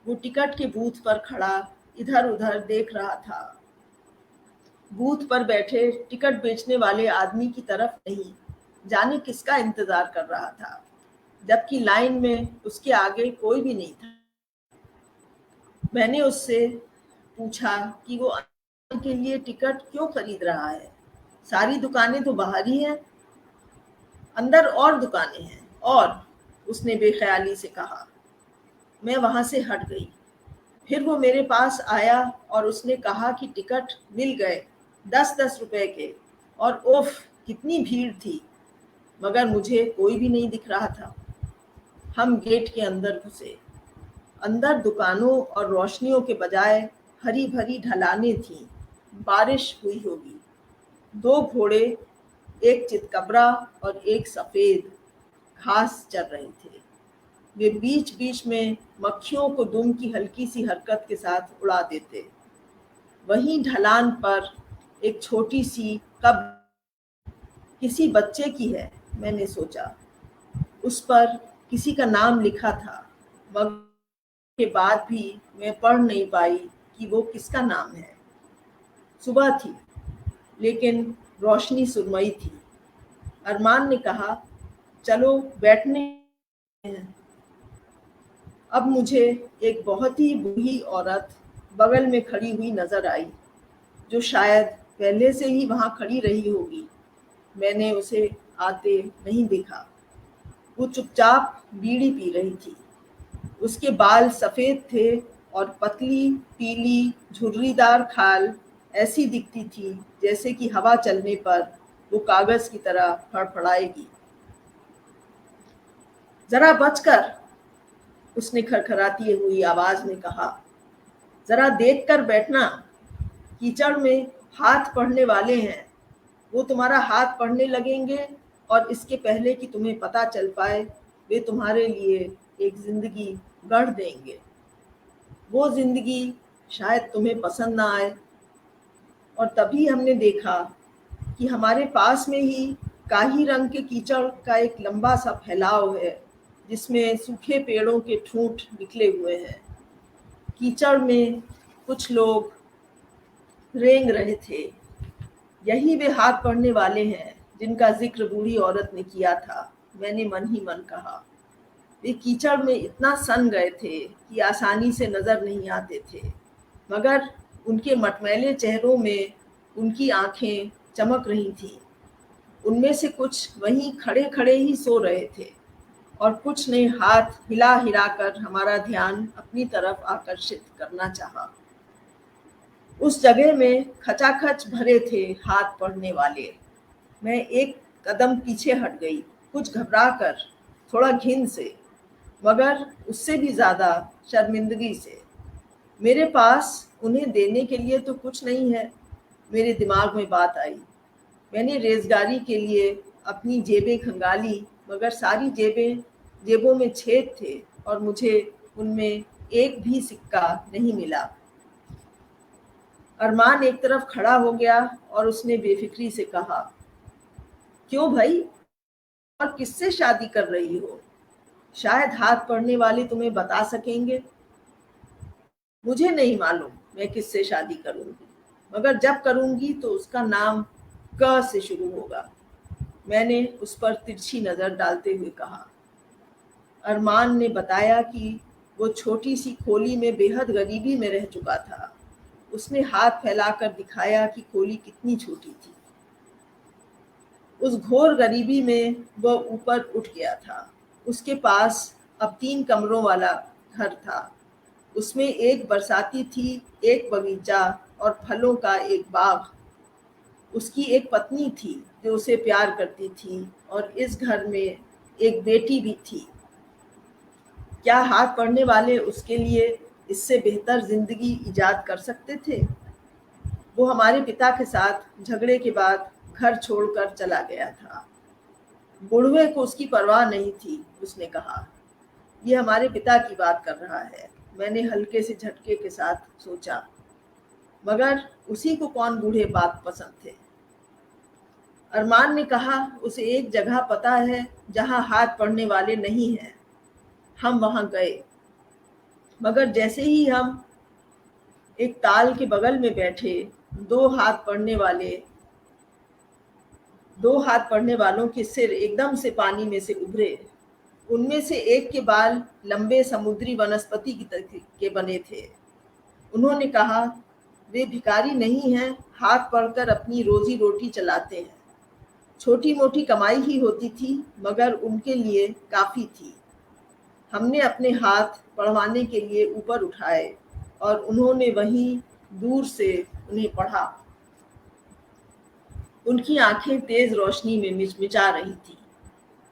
वो टिकट के बूथ पर खड़ा इधर उधर देख रहा था। बूथ पर बैठे टिकट बेचने वाले आदमी की तरफ नहीं, जाने किसका इंतजार कर रहा था, जबकि लाइन में उसके आगे कोई भी नहीं था। मैंने उससे पूछा कि वो अंदर के लिए टिकट क्यों खरीद रहा है। सारी दुकानें तो बाहर ही हैं। अंदर और दुकानें हैं, और उसने बेख्याली से कहा। मैं वहां से हट गई। फिर वो मेरे पास आया और उसने कहा कि टिकट मिल गए, 10-10 रुपए के। और उफ, कितनी भीड़ थी, मगर मुझे कोई भी नहीं दिख रहा था। हम गेट के अंदर घुसे। अंदर दुकानों और रोशनियों के बजाय हरी भरी ढलानें थीं। बारिश हुई होगी। 2 घोड़े, एक चितकबरा और एक सफेद, घास चर रहे थे। वे बीच बीच में मक्खियों को दुम की हल्की सी हरकत के साथ उड़ा देते। वहीं ढलान पर एक छोटी सी कब्र किसी बच्चे की है, मैंने सोचा। उस पर किसी का नाम लिखा था, मगर के बाद भी मैं पढ़ नहीं पाई कि वो किसका नाम है। सुबह थी, लेकिन रोशनी सुरमई थी। अरमान ने कहा, चलो बैठने हैं। अब मुझे एक बहुत ही बूढ़ी औरत बगल में खड़ी हुई नजर आई, जो शायद पहले से ही वहां खड़ी रही होगी। मैंने उसे आते नहीं देखा। वो चुपचाप बीड़ी पी रही थी। उसके बाल सफ़ेद थे और पतली पीली झुर्रीदार खाल ऐसी दिखती थी जैसे कि हवा चलने पर वो कागज की तरह फड़फड़ाएगी। जरा बचकर, उसने खरखराती हुई आवाज में कहा, जरा देख कर बैठना, कीचड़ में हाथ पड़ने वाले हैं, वो तुम्हारा हाथ पड़ने लगेंगे और इसके पहले कि तुम्हें पता चल पाए वे तुम्हारे लिए एक जिंदगी गढ़ देंगे। वो जिंदगी शायद तुम्हें पसंद ना आए। और तभी हमने देखा कि हमारे पास में ही काही रंग के कीचड़ का एक लंबा सा फैलाव है जिसमें सूखे पेड़ों के ठूंठ निकले हुए हैं। कीचड़ में कुछ लोग रेंग रहे थे। यही वे हाथ पड़ने वाले हैं जिनका जिक्र बूढ़ी औरत ने किया था, मैंने मन ही मन कहा। वे कीचड़ में इतना सन गए थे कि आसानी से नजर नहीं आते थे, मगर उनके मटमैले चेहरों में उनकी आंखें चमक रही थीं। उनमें से कुछ वहीं खड़े खड़े ही सो रहे थे और कुछ ने हाथ हिला हिलाकर हमारा ध्यान अपनी तरफ आकर्षित करना चाहा। उस जगह में खचाखच भरे थे हाथ पड़ने वाले। मैं एक कदम पीछे हट गई, कुछ घबराकर, थोड़ा घिन से, मगर उससे भी ज्यादा शर्मिंदगी से। मेरे पास उन्हें देने के लिए तो कुछ नहीं है, मेरे दिमाग में बात आई। मैंने रेजगारी के लिए अपनी जेबें खंगाली, मगर सारी जेबों में छेद थे और मुझे उनमें एक भी सिक्का नहीं मिला। अरमान एक तरफ खड़ा हो गया और उसने बेफिक्री से कहा, क्यों भाई, और किससे शादी कर रही हो? शायद हाथ पड़ने वाले तुम्हें बता सकेंगे। मुझे नहीं मालूम मैं किससे शादी करूंगी, मगर जब करूंगी तो उसका नाम क से शुरू होगा, मैंने उस पर तिरछी नजर डालते हुए कहा। अरमान ने बताया कि वो छोटी सी खोली में बेहद गरीबी में रह चुका था। उसने हाथ फैलाकर दिखाया कि खोली कितनी छोटी थी। उस घोर गरीबी में वह ऊपर उठ गया था। उसके पास अब 3 कमरों वाला घर था। उसमें एक बरसाती थी, एक बगीचा और फलों का एक बाग। उसकी एक पत्नी थी जो उसे प्यार करती थी और इस घर में एक बेटी भी थी। क्या हाथ पड़ने वाले उसके लिए इससे बेहतर जिंदगी इजाद कर सकते थे? वो हमारे पिता के साथ झगड़े के बाद घर छोड़कर चला गया था। बुढ़वे को उसकी परवाह नहीं थी, उसने कहा। ये हमारे पिता की बात कर रहा है, मैंने हल्के से झटके के साथ सोचा, मगर उसी को कौन बूढ़े बात पसंद थे। अरमान ने कहा, उसे एक जगह पता है जहां हाथ पड़ने वाले नहीं हैं। हम वहां गए, मगर जैसे ही हम एक ताल के बगल में बैठे, दो हाथ पड़ने वालों के सिर एकदम से पानी में से उभरे। उनमें से एक के बाल लंबे समुद्री वनस्पति की तरह के बने थे। उन्होंने कहा, वे भिखारी नहीं हैं, हाथ पढ़कर अपनी रोजी रोटी चलाते हैं। छोटी मोटी कमाई ही होती थी, मगर उनके लिए काफी थी। हमने अपने हाथ पढ़वाने के लिए ऊपर उठाए और उन्होंने वहीं दूर से उन्हें पढ़ा। उनकी आंखें तेज रोशनी में मिचमिचा रही थी।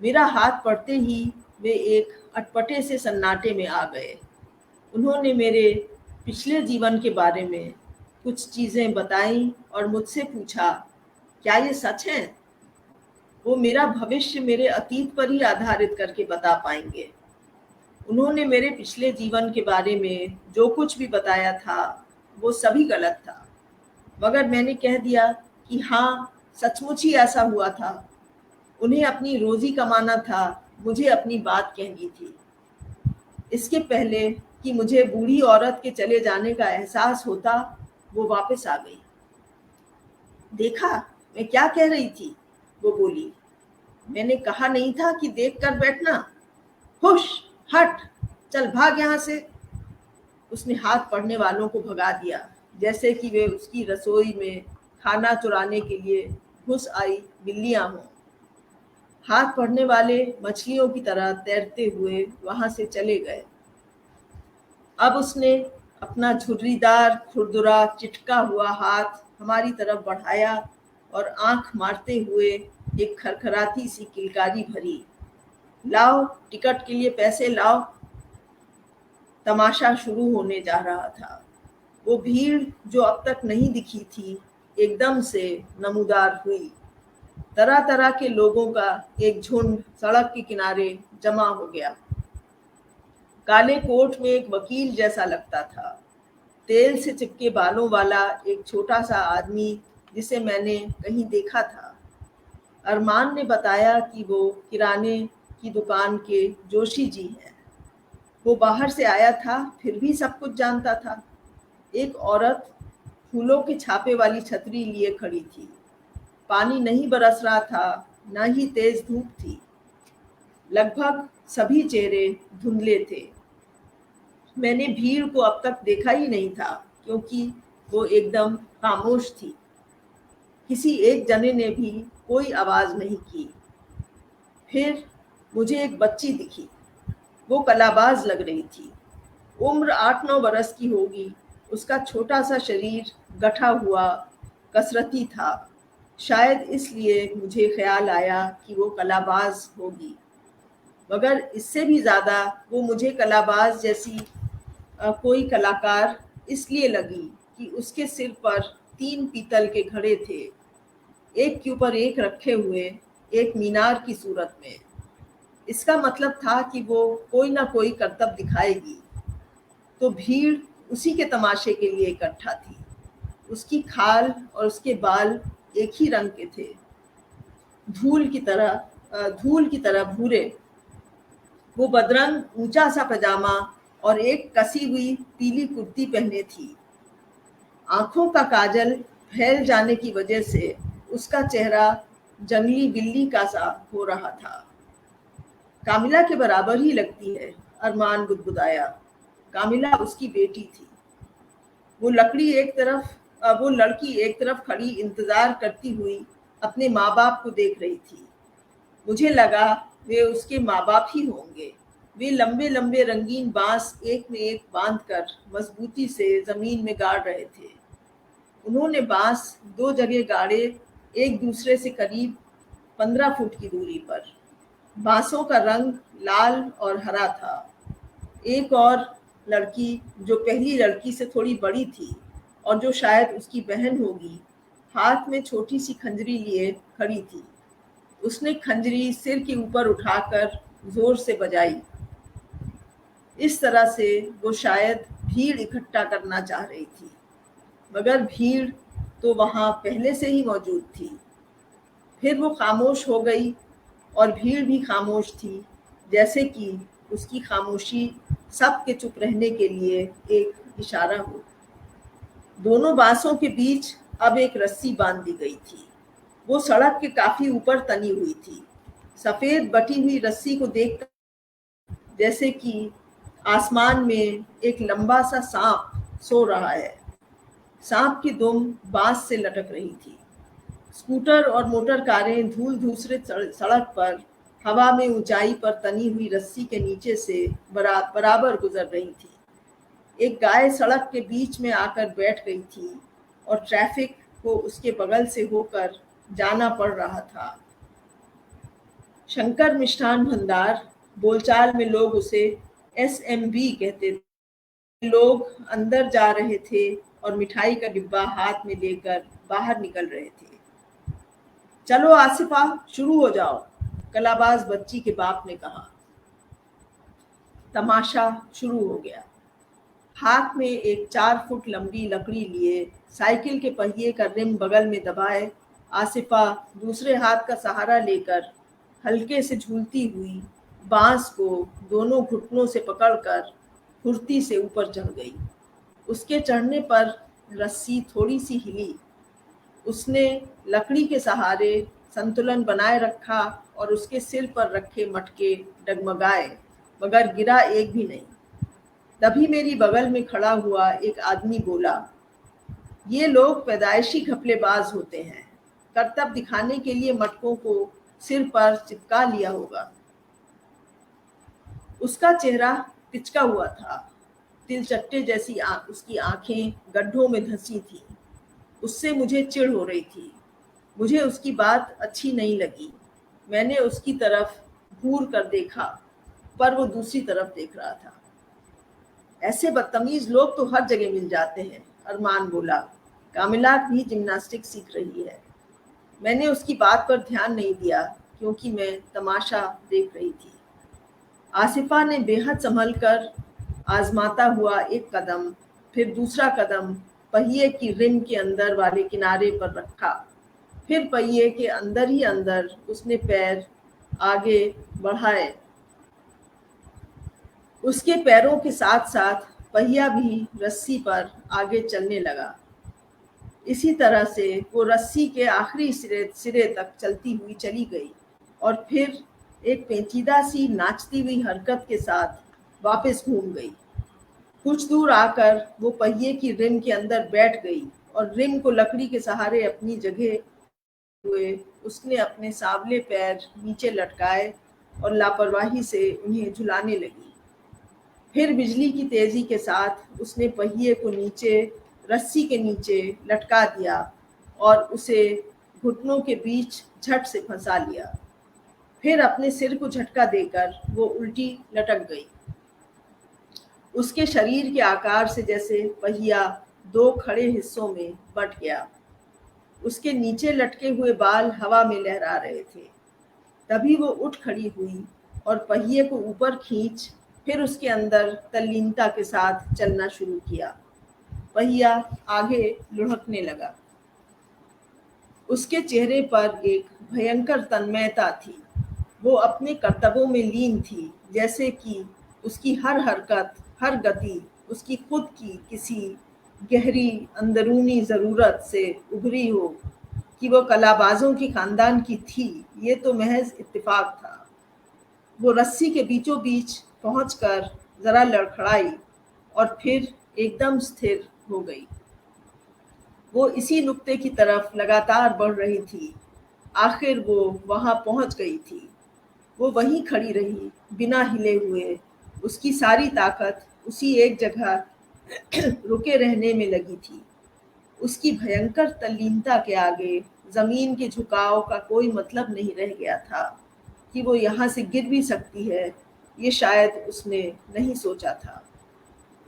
मेरा हाथ पढ़ते ही वे एक अटपटे से सन्नाटे में आ गए। उन्होंने मेरे पिछले जीवन के बारे में कुछ चीजें बताईं और मुझसे पूछा, क्या ये सच है? वो मेरा भविष्य मेरे अतीत पर ही आधारित करके बता पाएंगे। उन्होंने मेरे पिछले जीवन के बारे में जो कुछ भी बताया था वो सभी गलत था, मगर मैंने कह दिया कि हाँ, सचमुच ही ऐसा हुआ था। उन्हें अपनी रोजी कमाना था, मुझे अपनी बात कहनी थी। इसके पहले कि मुझे बूढ़ी औरत के चले जाने का एहसास होता, वो वापस आ गई। देखा मैं क्या कह रही थी? वो बोली। मैंने कहा नहीं था कि देख कर बैठना। हुश, हट, चल भाग यहाँ से। उसने हाथ पड़ने वालों को भगा दिया, जैसे कि वे उसकी रसोई में खाना चुराने के लिए घुस आई बिल्लियां हों। हाथ पड़ने वाले मछलियों की तरह तैरते हुए वहां से चले गए। अब उसने अपना झुर्रीदार खुरदुरा चिटका हुआ हाथ हमारी तरफ बढ़ाया और आंख मारते हुए एक खरखराती सी किलकारी भरी, लाओ टिकट के लिए पैसे लाओ। तमाशा शुरू होने जा रहा था। वो भीड़ जो अब तक नहीं दिखी थी एकदम से नमूदार हुई। तरह तरह के लोगों का एक झुंड सड़क के किनारे जमा हो गया। काले कोट में एक वकील जैसा लगता था, तेल से चिपके बालों वाला एक छोटा सा आदमी जिसे मैंने कहीं देखा था। अरमान ने बताया कि वो किराने की दुकान के जोशी जी हैं। वो बाहर से आया था, फिर भी सब कुछ जानता था। एक औरत फूलों के छापे वाली छतरी लिए खड़ी थी। पानी नहीं बरस रहा था, न ही तेज धूप थी। लगभग सभी चेहरे धुंधले थे। मैंने भीड़ को अब तक देखा ही नहीं था क्योंकि वो एकदम खामोश थी। किसी एक जने ने भी कोई आवाज नहीं की। फिर मुझे एक बच्ची दिखी। वो कलाबाज लग रही थी। उम्र 8-9 बरस की होगी। उसका छोटा सा शरीर गठा हुआ कसरती था। शायद इसलिए मुझे ख्याल आया कि वो कलाबाज होगी, मगर इससे भी ज़्यादा वो मुझे कलाबाज जैसी कोई कलाकार इसलिए लगी कि उसके सिर पर 3 पीतल के घड़े थे, एक के ऊपर एक रखे हुए, एक मीनार की सूरत में। इसका मतलब था कि वो कोई ना कोई करतब दिखाएगी। तो भीड़ उसी के तमाशे के लिए इकट्ठा थी। उसकी खाल और उसके बाल एक ही रंग के थे, धूल की तरह भूरे। वो बदरंग ऊंचा सा पजामा और एक कसी हुई पीली कुर्ती पहने थी। आंखों का काजल फैल जाने की वजह से उसका चेहरा जंगली बिल्ली का सा हो रहा था। कामिला के बराबर ही लगती है, अरमान गुदगुदाया। कामिला उसकी बेटी थी। वो लड़की एक तरफ खड़ी इंतजार करती हुई अपने माँ बाप को देख रही थी। मुझे लगा वे उसके माँ बाप ही होंगे। वे लंबे लंबे रंगीन बांस एक में एक बांधकर मजबूती से जमीन में गाड़ रहे थे। उन्होंने बांस 2 जगह गाड़े, एक दूसरे से करीब 15 फुट की दूरी पर। बांसों का रंग लाल और हरा था। एक और लड़की जो पहली लड़की से थोड़ी बड़ी थी और जो शायद उसकी बहन होगी, हाथ में छोटी सी खंजरी लिए खड़ी थी। उसने खंजरी सिर के ऊपर उठाकर जोर से बजाई। इस तरह से वो शायद भीड़ इकट्ठा करना चाह रही थी, मगर भीड़ तो वहाँ पहले से ही मौजूद थी। फिर वो खामोश हो गई और भीड़ भी खामोश थी, जैसे कि उसकी खामोशी सबके चुप रहने के लिए एक इशारा हो। दोनों बांसों के बीच अब एक रस्सी बांध दी गई थी। वो सड़क के काफी ऊपर तनी हुई थी। सफेद बटी हुई रस्सी को देखकर जैसे कि आसमान में एक लंबा सा सांप सो रहा है। सांप की दुम बांस से लटक रही थी। स्कूटर और मोटर कारें धूल धूसरित सड़क पर हवा में ऊंचाई पर तनी हुई रस्सी के नीचे से बराबर गुजर रही थी। एक गाय सड़क के बीच में आकर बैठ गई थी और ट्रैफिक को उसके बगल से होकर जाना पड़ रहा था। शंकर मिष्ठान भंडार, बोलचाल में लोग उसे SMB कहते थे। लोग अंदर जा रहे थे और मिठाई का डिब्बा हाथ में लेकर बाहर निकल रहे थे। चलो आसिफा, शुरू हो जाओ, कलाबाज बच्ची के बाप ने कहा। तमाशा शुरू हो गया। हाथ में एक 4 फुट लंबी लकड़ी लिए, साइकिल के पहिए का रिम बगल में दबाए, आसिफा दूसरे हाथ का सहारा लेकर हल्के से झूलती हुई बांस को दोनों घुटनों से पकड़कर फुर्ती से ऊपर चढ़ गई। उसके चढ़ने पर रस्सी थोड़ी सी हिली। उसने लकड़ी के सहारे संतुलन बनाए रखा और उसके सिर पर रखे मटके डगमगाए, मगर गिरा एक भी नहीं। तभी मेरी बगल में खड़ा हुआ एक आदमी बोला, ये लोग पैदाइशी घपलेबाज होते हैं, करतब दिखाने के लिए मटकों को सिर पर चिपका लिया होगा। उसका चेहरा पिचका हुआ था। तिलचट्टे जैसी उसकी आंखें गड्ढों में धंसी थी। उससे मुझे चिढ़ हो रही थी। मुझे उसकी बात अच्छी नहीं लगी। मैंने उसकी तरफ घूर कर देखा, पर वो दूसरी तरफ देख रहा था। ऐसे बदतमीज लोग तो हर जगह मिल जाते हैं, अरमान बोला। कामिला भी जिम्नास्टिक सीख रही है। मैंने उसकी बात पर ध्यान नहीं दिया क्योंकि मैं तमाशा देख रही थी। आसिफा ने बेहद संभल कर आजमाता हुआ एक कदम, फिर दूसरा कदम पहिए की रिम के अंदर वाले किनारे पर रखा। फिर पहिए के अंदर ही अंदर उसने पैर आगे बढ़ाए। उसके पैरों के साथ साथ पहिया भी रस्सी पर आगे चलने लगा। इसी तरह से वो रस्सी के आखिरी सिरे तक चलती हुई चली गई और फिर एक पेचीदा सी नाचती हुई हरकत के साथ वापस घूम गई। कुछ दूर आकर वो पहिए की रिम के अंदर बैठ गई और रिम को लकड़ी के सहारे अपनी जगह हुए उसने अपने सांवले पैर नीचे लटकाए और लापरवाही से उन्हें झुलाने लगी। फिर बिजली की तेजी के साथ उसने पहिए को नीचे रस्सी के नीचे लटका दिया और उसे घुटनों के बीच झट से फंसा लिया। फिर अपने सिर को झटका देकर वो उल्टी लटक गई। उसके शरीर के आकार से जैसे पहिया दो खड़े हिस्सों में बंट गया। उसके नीचे लटके हुए बाल हवा में लहरा रहे थे। तभी वो उठ खड़ी हुई और पहिए को ऊपर खींच फिर उसके अंदर तल्लीनता के साथ चलना शुरू किया। पहिया आगे लुढ़कने लगा। उसके चेहरे पर एक भयंकर तन्मयता थी। वो अपने कर्तव्यों में लीन थी, जैसे कि उसकी हर हरकत, हर गति उसकी खुद की किसी गहरी अंदरूनी ज़रूरत से उभरी हो। कि वो कलाबाजों के खानदान की थी, ये तो महज इत्तेफाक था। वो रस्सी के बीचों बीच पहुंचकर जरा लड़खड़ाई और फिर एकदम स्थिर हो गई। वो इसी नुक्ते की तरफ लगातार बढ़ रही थी। आखिर वो वहां पहुंच गई थी। वो वहीं खड़ी रही, बिना हिले हुए। उसकी सारी ताकत उसी एक जगह रुके रहने में लगी थी। उसकी भयंकर तल्लीनता के आगे जमीन के झुकाव का कोई मतलब नहीं रह गया था। कि वो यहाँ से गिर भी सकती है, ये शायद उसने नहीं सोचा था।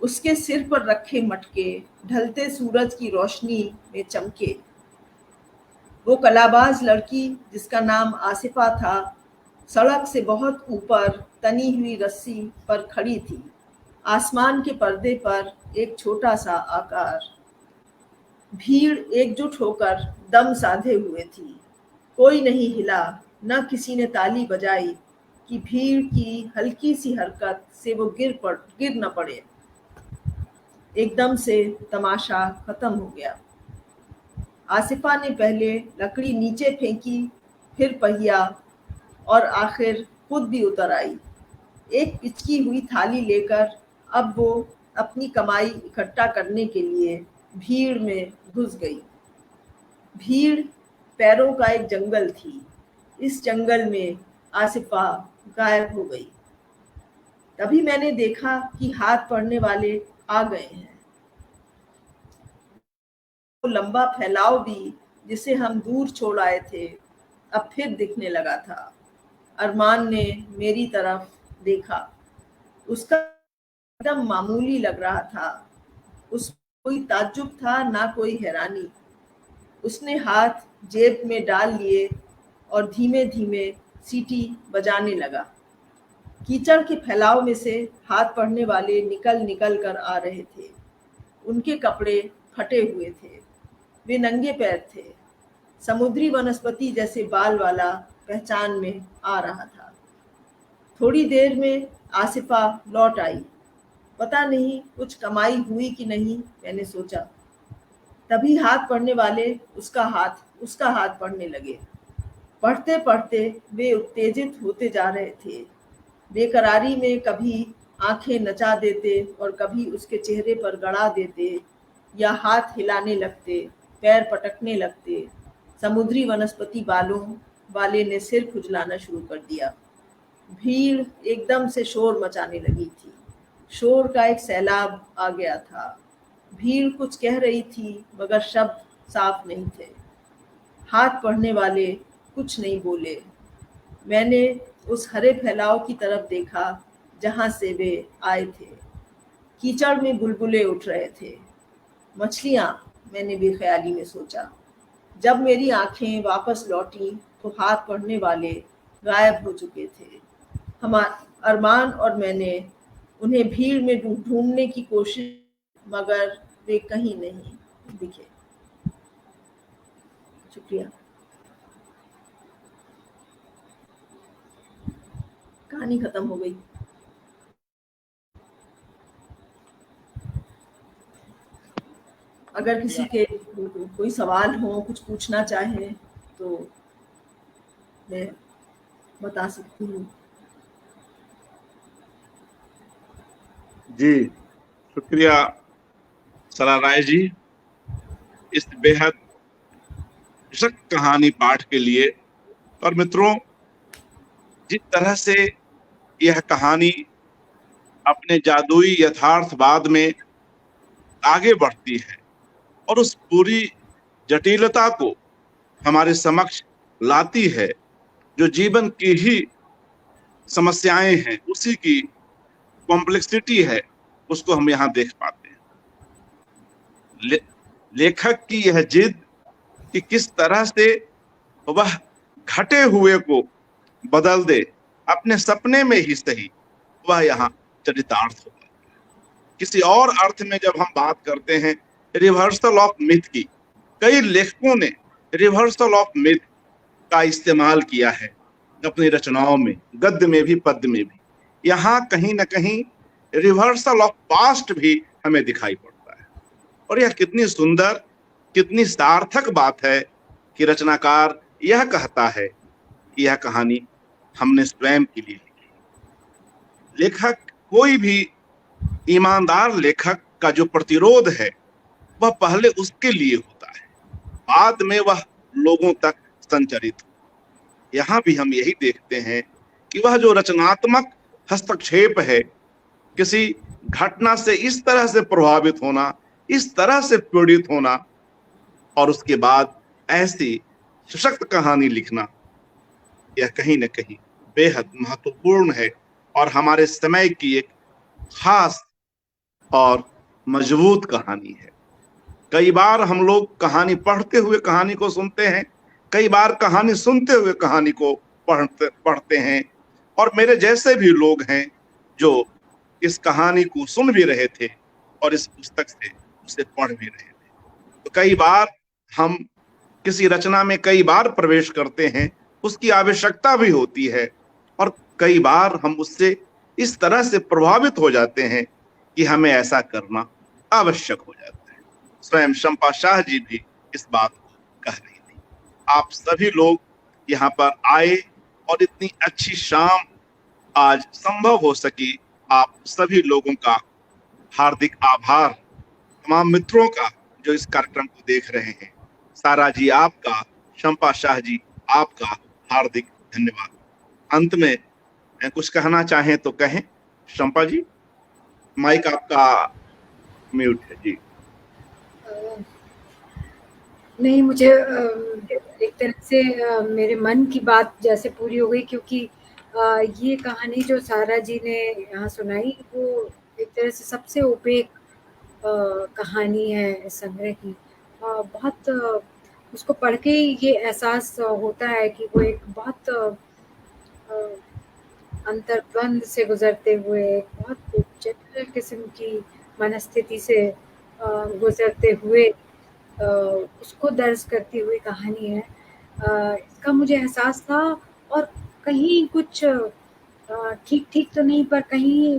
उसके सिर पर रखे मटके ढलते सूरज की रोशनी में चमके। वो कलाबाज लड़की जिसका नाम आसिफा था, सड़क से बहुत ऊपर तनी हुई रस्सी पर खड़ी थी। आसमान के पर्दे पर एक छोटा सा आकार। भीड़ एकजुट होकर दम साधे हुए थी। कोई नहीं हिला, न किसी ने ताली बजाई कि भीड़ की हल्की सी हरकत से वो गिर न पड़े। एकदम से तमाशा खत्म हो गया। आसिफा ने पहले लकड़ी नीचे फेंकी, फिर पहिया और आखिर खुद भी उतर आई। एक पिचकी हुई थाली लेकर अब वो अपनी कमाई इकट्ठा करने के लिए भीड़ में घुस गई। भीड़ पैरों का एक जंगल थी। इस जंगल में आसिफा गायब हो गई। तभी मैंने देखा कि हाथ पड़ने वाले आ गए हैं। वो लंबा फैलाव भी जिसे हम दूर छोड़ आए थे, अब फिर दिखने लगा था। अरमान ने मेरी तरफ देखा। उसका एकदम मामूली लग रहा था। उस कोई ताज्जुब था, ना कोई हैरानी। उसने हाथ जेब में डाल लिए और धीमे धीमे सीटी बजाने लगा। कीचड़ के फैलाव में से हाथ पड़ने वाले निकल कर आ रहे थे। उनके कपड़े फटे हुए थे। वे नंगे पैर थे। समुद्री वनस्पति जैसे बाल वाला पहचान में आ रहा था। थोड़ी देर में आसिफा लौट आई। पता नहीं कुछ कमाई हुई कि नहीं, मैंने सोचा। तभी हाथ पड़ने वाले उसका हाथ पड़ने लगे। पढ़ते पढ़ते वे उत्तेजित होते जा रहे थे। बेकरारी में कभी आंखें नचा देते और कभी उसके चेहरे पर गड़ा देते या हाथ हिलाने लगते, पैर पटकने लगते। समुद्री वनस्पति बालों वाले ने सिर खुजलाना शुरू कर दिया। भीड़ एकदम से शोर मचाने लगी थी। शोर का एक सैलाब आ गया था। भीड़ कुछ कह रही थी मगर शब्द साफ नहीं थे। हाथ पढ़ने वाले कुछ नहीं बोले। मैंने उस हरे फैलाव की तरफ देखा जहां से वे आए थे। कीचड़ में बुलबुले उठ रहे थे। मछलियां, मैंने बेख्याली में सोचा। जब मेरी आंखें वापस लौटी तो हाथ पढ़ने वाले गायब हो चुके थे। हमारा अरमान और मैंने उन्हें भीड़ में ढूंढने की कोशिश, मगर वे कहीं नहीं दिखे। शुक्रिया। कहानी खत्म हो गई। अगर किसी के कोई सवाल हो, कुछ पूछना चाहे तो मैं बता सकती हूँ। जी, शुक्रिया सारा राय जी इस बेहद सशक्त कहानी पाठ के लिए। और मित्रों, जिस तरह से यह कहानी अपने जादुई यथार्थवाद में आगे बढ़ती है और उस पूरी जटिलता को हमारे समक्ष लाती है, जो जीवन की ही समस्याएं हैं, उसी की कॉम्प्लेक्सिटी है, उसको हम यहाँ देख पाते हैं। लेखक की यह जिद कि किस तरह से वह घटे हुए को बदल दे, अपने सपने में ही सही, वह यहाँ चरितार्थ होता है। किसी और अर्थ में जब हम बात करते हैं रिवर्सल ऑफ मिथ की, कई लेखकों ने रिवर्सल ऑफ मिथ का इस्तेमाल किया है अपनी रचनाओं में, गद्य में भी पद्य में भी। यहाँ कहीं ना कहीं रिवर्सल ऑफ पास्ट भी हमें दिखाई पड़ता है। और यह कितनी सुंदर, कितनी सार्थक बात है कि रचनाकार यह कहता है कि यह कहानी हमने स्वयं के लिए लिखी। लेखक, कोई भी ईमानदार लेखक का जो प्रतिरोध है वह पहले उसके लिए होता है, बाद में वह लोगों तक संचरित। यहाँ भी हम यही देखते हैं कि वह जो रचनात्मक हस्तक्षेप है, किसी घटना से इस तरह से प्रभावित होना, इस तरह से पीड़ित होना और उसके बाद ऐसी सशक्त कहानी लिखना, यह कहीं न कहीं बेहद महत्वपूर्ण है और हमारे समय की एक खास और मजबूत कहानी है। कई बार हम लोग कहानी पढ़ते हुए कहानी को सुनते हैं, कई बार कहानी सुनते हुए कहानी को पढ़ते हैं। और मेरे जैसे भी लोग हैं जो इस कहानी को सुन भी रहे थे और इस पुस्तक से उसे पढ़ भी रहे थे। तो कई बार हम किसी रचना में कई बार प्रवेश करते हैं, उसकी आवश्यकता भी होती है, और कई बार हम उससे इस तरह से प्रभावित हो जाते हैं कि हमें ऐसा करना आवश्यक हो जाता है। स्वयं शंपा शाह जी भी इस बात को कह रही थी। आप सभी लोग यहाँ पर आए और इतनी अच्छी शाम आज संभव हो सकी, आप सभी लोगों का हार्दिक आभार। तमाम मित्रों का जो इस कार्यक्रम को देख रहे हैं, सारा जी आपका, शंपा शाह जी आपका हार्दिक धन्यवाद। अंत में कुछ कहना चाहें तो कहें। शंपा जी, माइक आपका म्यूट है जी। नहीं, मुझे एक तरह से मेरे मन की बात जैसे पूरी हो गई, क्योंकि ये कहानी जो सारा जी ने यहाँ सुनाई वो एक तरह से सबसे ओपेक कहानी है इस संग्रह की। बहुत उसको पढ़ के ये एहसास होता है कि वो एक बहुत अंतर्द्वंद से गुजरते हुए, बहुत जटिल किस्म की मनस्थिति से गुजरते हुए उसको दर्ज करती हुई कहानी है। इसका मुझे एहसास था, और कहीं कुछ ठीक ठीक तो नहीं, पर कहीं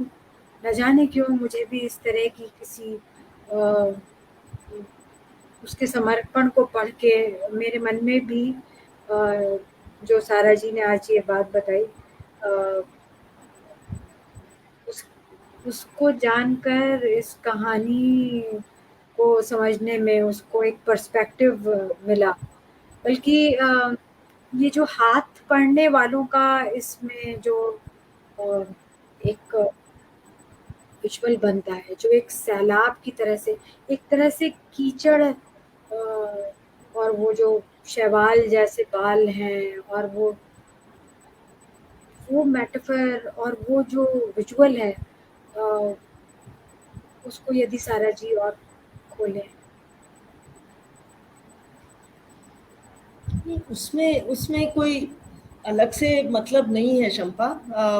न जाने क्यों मुझे भी इस तरह की किसी उसके समर्पण को पढ़ के मेरे मन में भी जो सारा जी ने आज ये बात बताई, उसको जानकर, इस कहानी को समझने में उसको एक पर्सपेक्टिव मिला। बल्कि ये जो हाथ पढ़ने वालों का इसमें जो एक विजुअल बनता है, जो एक सैलाब की तरह से, एक तरह से कीचड़ और वो जो शैवाल जैसे बाल हैं, और वो मेटाफर और वो जो विजुअल है, उसको यदि सारा जी और खोले। उसमें उसमें कोई अलग से मतलब नहीं है शंपा।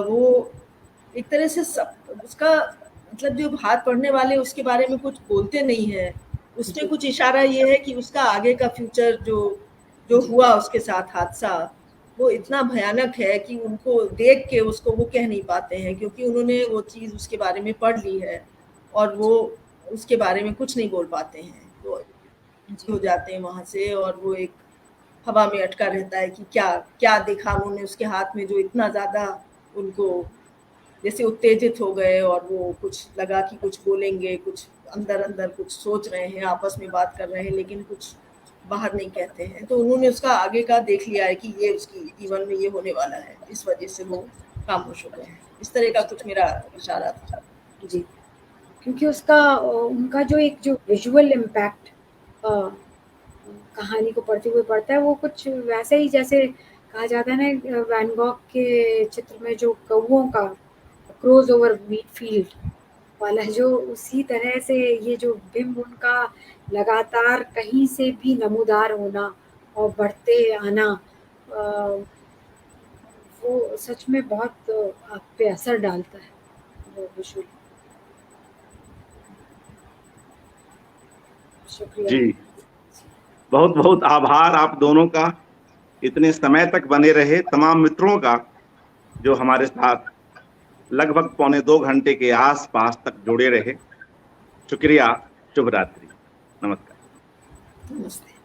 वो एक तरह से सब उसका मतलब जो हाथ पढ़ने वाले उसके बारे में कुछ बोलते नहीं है, उसमें कुछ इशारा ये है कि उसका आगे का फ्यूचर जो जो हुआ उसके साथ हादसा वो इतना भयानक है कि उनको देख के उसको वो कह नहीं पाते हैं, क्योंकि उन्होंने वो चीज़ उसके बारे में पढ़ ली है और वो उसके बारे में कुछ नहीं बोल पाते हैं, तो हो जाते हैं वहाँ से। और वो एक हवा में अटका रहता है कि क्या क्या देखा उन्होंने उसके हाथ में जो इतना ज़्यादा उनको जैसे उत्तेजित हो गए, और वो कुछ लगा कि कुछ बोलेंगे, कुछ अंदर अंदर कुछ सोच रहे हैं, आपस में बात कर रहे हैं, लेकिन कुछ बाहर नहीं कहते हैं। तो उन्होंने उसका आगे का देख लिया है कि ये उसकी जीवन में ये होने वाला है, इस वजह से वो खामोश हो गए हैं। इस तरह का कुछ मेरा इशारा था जी, क्योंकि उसका उनका जो एक जो विजुअल इम्पैक्ट कहानी को पढ़ते हुए पड़ता है, वो कुछ वैसे ही जैसे कहा जाता है ना वैन गॉग के चित्र में जो कौओं का क्रोज ओवर वीट फील्ड वाला, जो उसी तरह से ये जो बिंब उनका लगातार कहीं से भी नमूदार होना और बढ़ते आना, वो सच में बहुत आप पे असर डालता है वो विजुअल। शुक्रिया जी, बहुत बहुत आभार आप दोनों का, इतने समय तक बने रहे। तमाम मित्रों का जो हमारे साथ लगभग 2.25 घंटे के आसपास तक जुड़े रहे, शुक्रिया। शुभ रात्रि, नमस्कार। नमस्ते।